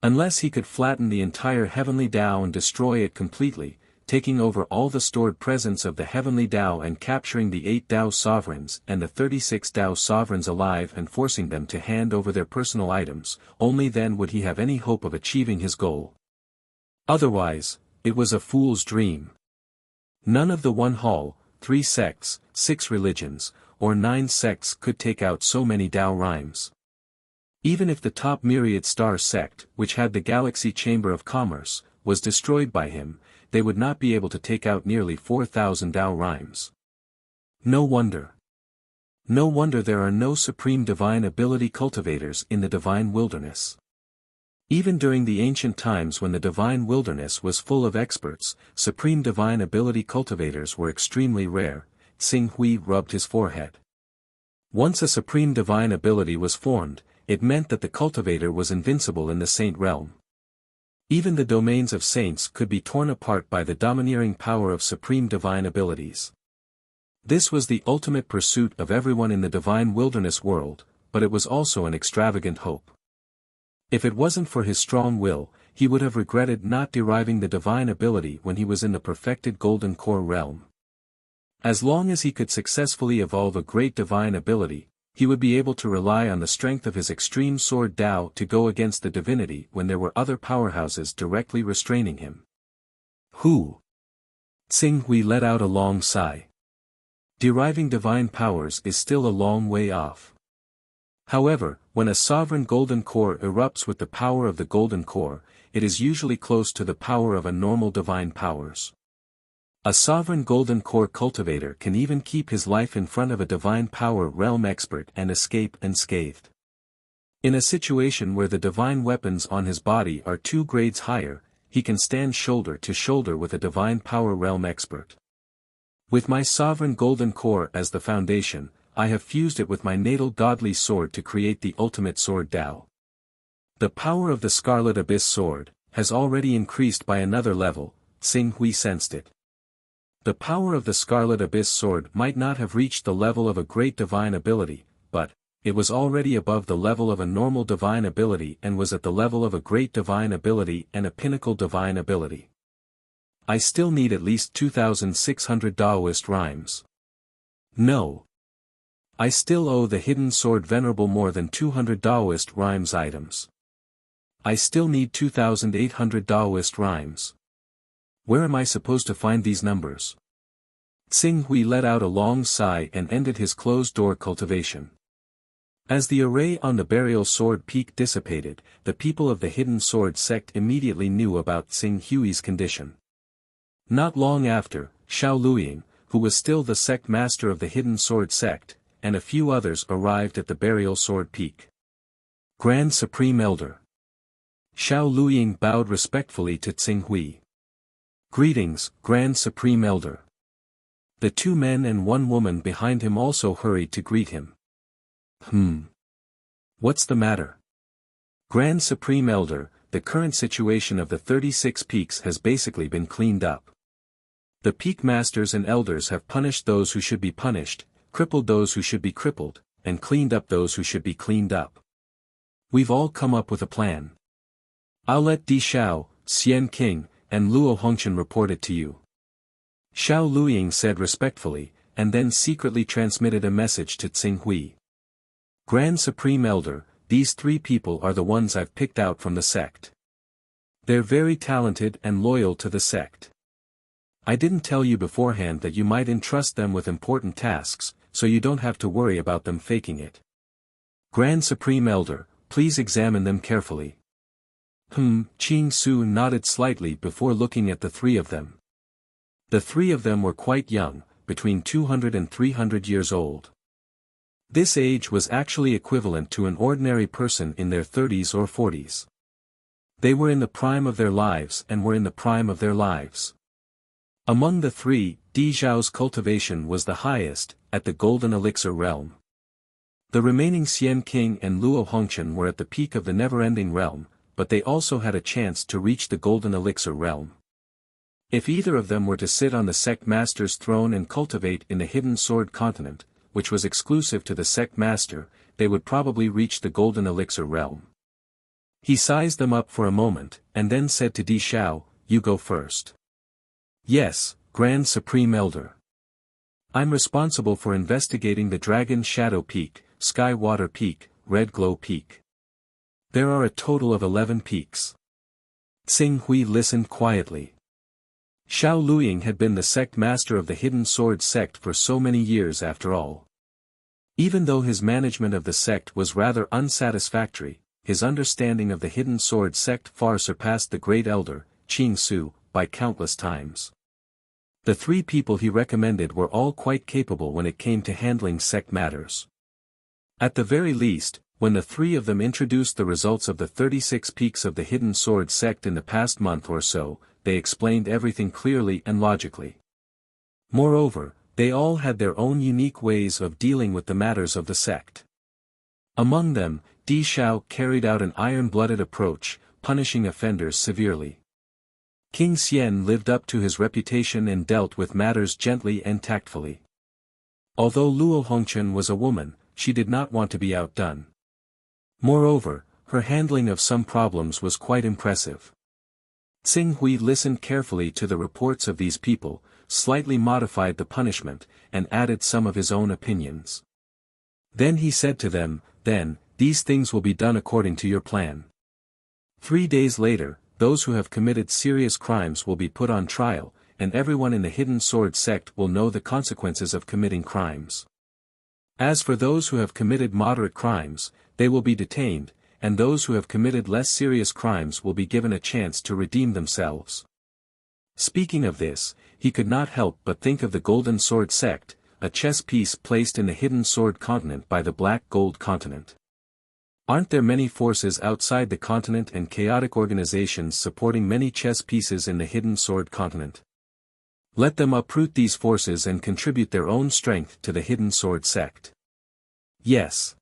Unless he could flatten the entire heavenly Tao and destroy it completely, taking over all the stored presence of the heavenly Tao and capturing the 8 Tao sovereigns and the 36 Tao sovereigns alive and forcing them to hand over their personal items, only then would he have any hope of achieving his goal. Otherwise, it was a fool's dream. None of the 1 hall, 3 sects, 6 religions, or 9 sects could take out so many Tao rhymes. Even if the top myriad star sect, which had the Galaxy Chamber of Commerce, was destroyed by him, they would not be able to take out nearly 4,000 Tao rhymes. No wonder. No wonder there are no supreme divine ability cultivators in the divine wilderness. Even during the ancient times when the divine wilderness was full of experts, supreme divine ability cultivators were extremely rare. Tsing Hui rubbed his forehead. Once a supreme divine ability was formed, it meant that the cultivator was invincible in the saint realm. Even the domains of saints could be torn apart by the domineering power of supreme divine abilities. This was the ultimate pursuit of everyone in the divine wilderness world, but it was also an extravagant hope. If it wasn't for his strong will, he would have regretted not deriving the divine ability when he was in the perfected golden core realm. As long as he could successfully evolve a great divine ability, he would be able to rely on the strength of his extreme sword Tao to go against the divinity when there were other powerhouses directly restraining him. Who? Tsing Hui let out a long sigh. Deriving divine powers is still a long way off. However, when a sovereign golden core erupts with the power of the golden core, it is usually close to the power of a normal divine powers. A sovereign golden core cultivator can even keep his life in front of a divine power realm expert and escape unscathed. In a situation where the divine weapons on his body are 2 grades higher, he can stand shoulder to shoulder with a divine power realm expert. With my sovereign golden core as the foundation, I have fused it with my natal godly sword to create the ultimate sword Tao. The power of the Scarlet Abyss sword has already increased by another level. Tsing Hui sensed it. The power of the Scarlet Abyss sword might not have reached the level of a great divine ability, but it was already above the level of a normal divine ability and was at the level of a great divine ability and a pinnacle divine ability. I still need at least 2,600 Daoist rhymes. No. I still owe the hidden sword Venerable more than 200 Daoist rhymes items. I still need 2,800 Daoist rhymes. Where am I supposed to find these numbers? Tsing Hui let out a long sigh and ended his closed-door cultivation. As the array on the Burial Sword Peak dissipated, the people of the Hidden Sword sect immediately knew about Tsing Hui's condition. Not long after, Xiao Luiying, who was still the sect master of the Hidden Sword sect, and a few others arrived at the Burial Sword Peak. Grand Supreme Elder. Xiao Luying bowed respectfully to Tsing Hui. Greetings, Grand Supreme Elder. The 2 men and 1 woman behind him also hurried to greet him. What's the matter? Grand Supreme Elder, the current situation of the 36 peaks has basically been cleaned up. The peak masters and elders have punished those who should be punished, crippled those who should be crippled, and cleaned up those who should be cleaned up. We've all come up with a plan. I'll let Di Xiao, Xian King, and Luo Hongqian report it to you. Xiao Luying said respectfully, and then secretly transmitted a message to Tsing Hui. Grand Supreme Elder, these 3 people are the ones I've picked out from the sect. They're very talented and loyal to the sect. I didn't tell you beforehand that you might entrust them with important tasks, so you don't have to worry about them faking it. Grand Supreme Elder, please examine them carefully. Qing Su nodded slightly before looking at the 3 of them. The 3 of them were quite young, between 200 and 300 years old. This age was actually equivalent to an ordinary person in their 30s or 40s. They were in the prime of their lives and were in the prime of their lives. Among the 3, Di Zhao's cultivation was the highest, at the Golden Elixir realm. The remaining Xian King and Luo Hongqian were at the peak of the never-ending realm, but they also had a chance to reach the Golden Elixir realm. If either of them were to sit on the sect master's throne and cultivate in the Hidden Sword continent, which was exclusive to the sect master, they would probably reach the Golden Elixir realm. He sized them up for a moment, and then said to Di Xiao, "You go first." "Yes, Grand Supreme Elder. I'm responsible for investigating the Dragon Shadow Peak, Sky Water Peak, Red Glow Peak. There are a total of 11 peaks." Tsing Hui listened quietly. Xiao Luying had been the sect master of the Hidden Sword sect for so many years after all. Even though his management of the sect was rather unsatisfactory, his understanding of the Hidden Sword sect far surpassed the great elder, Qing Su, by countless times. The 3 people he recommended were all quite capable when it came to handling sect matters. At the very least, when the 3 of them introduced the results of the 36 peaks of the Hidden Sword sect in the past month or so, they explained everything clearly and logically. Moreover, they all had their own unique ways of dealing with the matters of the sect. Among them, Di Xiao carried out an iron-blooded approach, punishing offenders severely. King Xian lived up to his reputation and dealt with matters gently and tactfully. Although Luo Hongqian was a woman, she did not want to be outdone. Moreover, her handling of some problems was quite impressive. Tsing Hui listened carefully to the reports of these people, slightly modified the punishment, and added some of his own opinions. Then he said to them, "Then, these things will be done according to your plan. 3 days later, those who have committed serious crimes will be put on trial, and everyone in the Hidden Sword sect will know the consequences of committing crimes. As for those who have committed moderate crimes, they will be detained, and those who have committed less serious crimes will be given a chance to redeem themselves." Speaking of this, he could not help but think of the Golden Sword sect, a chess piece placed in the Hidden Sword continent by the Black Gold continent. Aren't there many forces outside the continent and chaotic organizations supporting many chess pieces in the Hidden Sword continent? Let them uproot these forces and contribute their own strength to the Hidden Sword sect. Yes.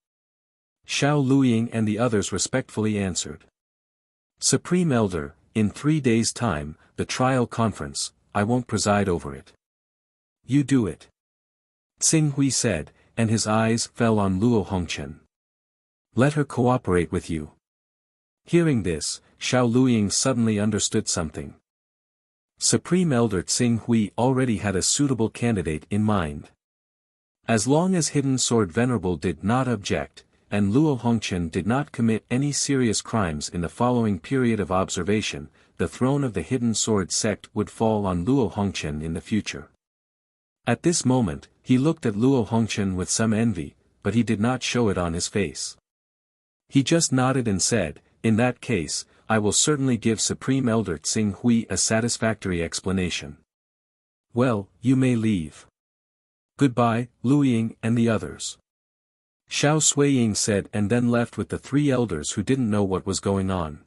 Xiao Luying and the others respectfully answered. Supreme Elder, in 3 days' time, the trial conference, I won't preside over it. You do it. Tsing Hui said, and his eyes fell on Luo Hongqian. Let her cooperate with you. Hearing this, Xiao Luying suddenly understood something. Supreme Elder Tsing Hui already had a suitable candidate in mind. As long as Hidden Sword Venerable did not object, and Luo Hongqian did not commit any serious crimes in the following period of observation, the throne of the Hidden Sword sect would fall on Luo Hongqian in the future. At this moment, he looked at Luo Hongqian with some envy, but he did not show it on his face. He just nodded and said, "In that case, I will certainly give Supreme Elder Tsing Hui a satisfactory explanation." "Well, you may leave." Goodbye, Luiying and the others. Xiao Suiying said and then left with the three elders who didn't know what was going on.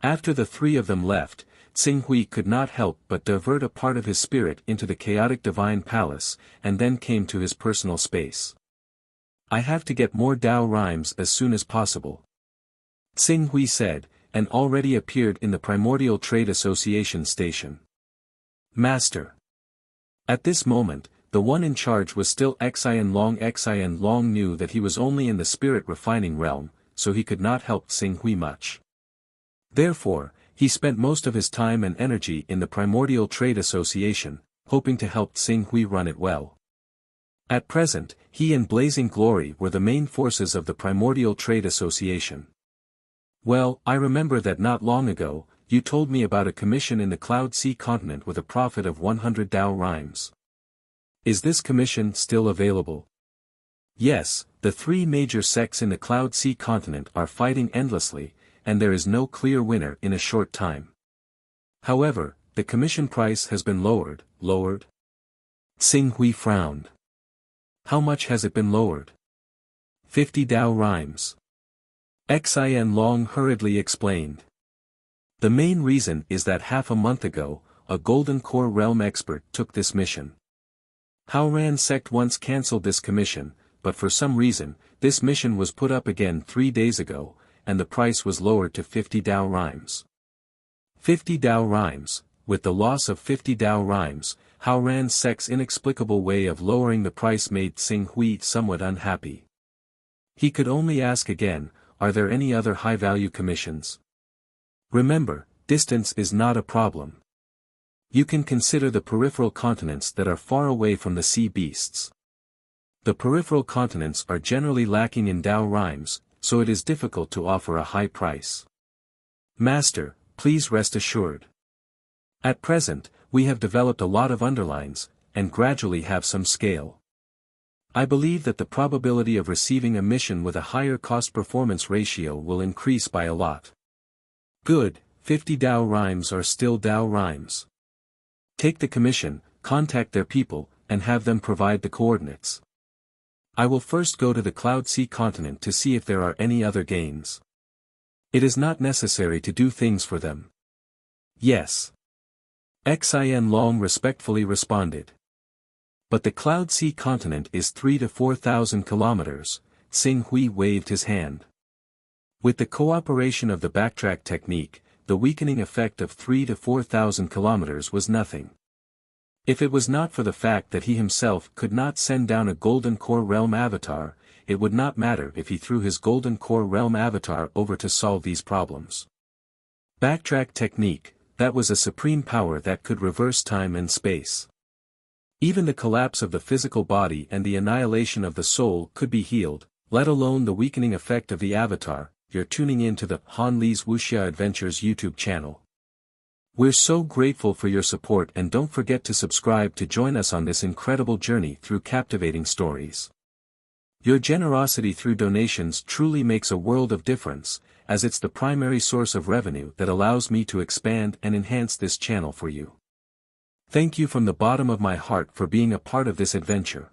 After the three of them left, Tsinghui could not help but divert a part of his spirit into the chaotic divine palace, and then came to his personal space. I have to get more Dao rhymes as soon as possible, Tsinghui said, and already appeared in the Primordial Trade Association station. Master. At this moment, the one in charge was still Xian Long. Xian Long knew that he was only in the spirit refining realm, so he could not help Tsinghui much. Therefore, he spent most of his time and energy in the Primordial Trade Association, hoping to help Tsinghui run it well. At present, he and Blazing Glory were the main forces of the Primordial Trade Association. Well, I remember that not long ago, you told me about a commission in the Cloud Sea continent with a profit of 100 Dao rhymes. Is this commission still available? Yes, the three major sects in the Cloud Sea continent are fighting endlessly, and there is no clear winner in a short time. However, the commission price has been lowered. Tsinghui frowned. How much has it been lowered? 50 Dao rhymes. Xian Long hurriedly explained. The main reason is that half a month ago, a Golden Core Realm expert took this mission. Haoran sect once cancelled this commission, but for some reason, this mission was put up again 3 days ago, and the price was lowered to 50 Dao rhymes. 50 Dao rhymes. With the loss of 50 Dao rhymes, Haoran sect's inexplicable way of lowering the price made Tsinghui somewhat unhappy. He could only ask again, are there any other high-value commissions? Remember, distance is not a problem. You can consider the peripheral continents that are far away from the sea beasts. The peripheral continents are generally lacking in Dao rhymes, so it is difficult to offer a high price. Master, please rest assured. At present, we have developed a lot of underlines, and gradually have some scale. I believe that the probability of receiving a mission with a higher cost-performance ratio will increase by a lot. Good, 50 Dao rhymes are still Dao rhymes. Take the commission, contact their people, and have them provide the coordinates. I will first go to the Cloud Sea continent to see if there are any other gains. It is not necessary to do things for them. Yes. Xian Long respectfully responded. But the Cloud Sea continent is 3,000 to 4,000 kilometers, Tsinghui waved his hand. With the cooperation of the backtrack technique, the weakening effect of 3,000 to 4,000 kilometers was nothing. If it was not for the fact that he himself could not send down a Golden Core Realm avatar, it would not matter if he threw his Golden Core Realm avatar over to solve these problems. Backtrack technique, that was a supreme power that could reverse time and space. Even the collapse of the physical body and the annihilation of the soul could be healed, let alone the weakening effect of the avatar. You're tuning in to the Han Li's Wuxia Adventures YouTube channel. We're so grateful for your support, and don't forget to subscribe to join us on this incredible journey through captivating stories. Your generosity through donations truly makes a world of difference, as it's the primary source of revenue that allows me to expand and enhance this channel for you. Thank you from the bottom of my heart for being a part of this adventure.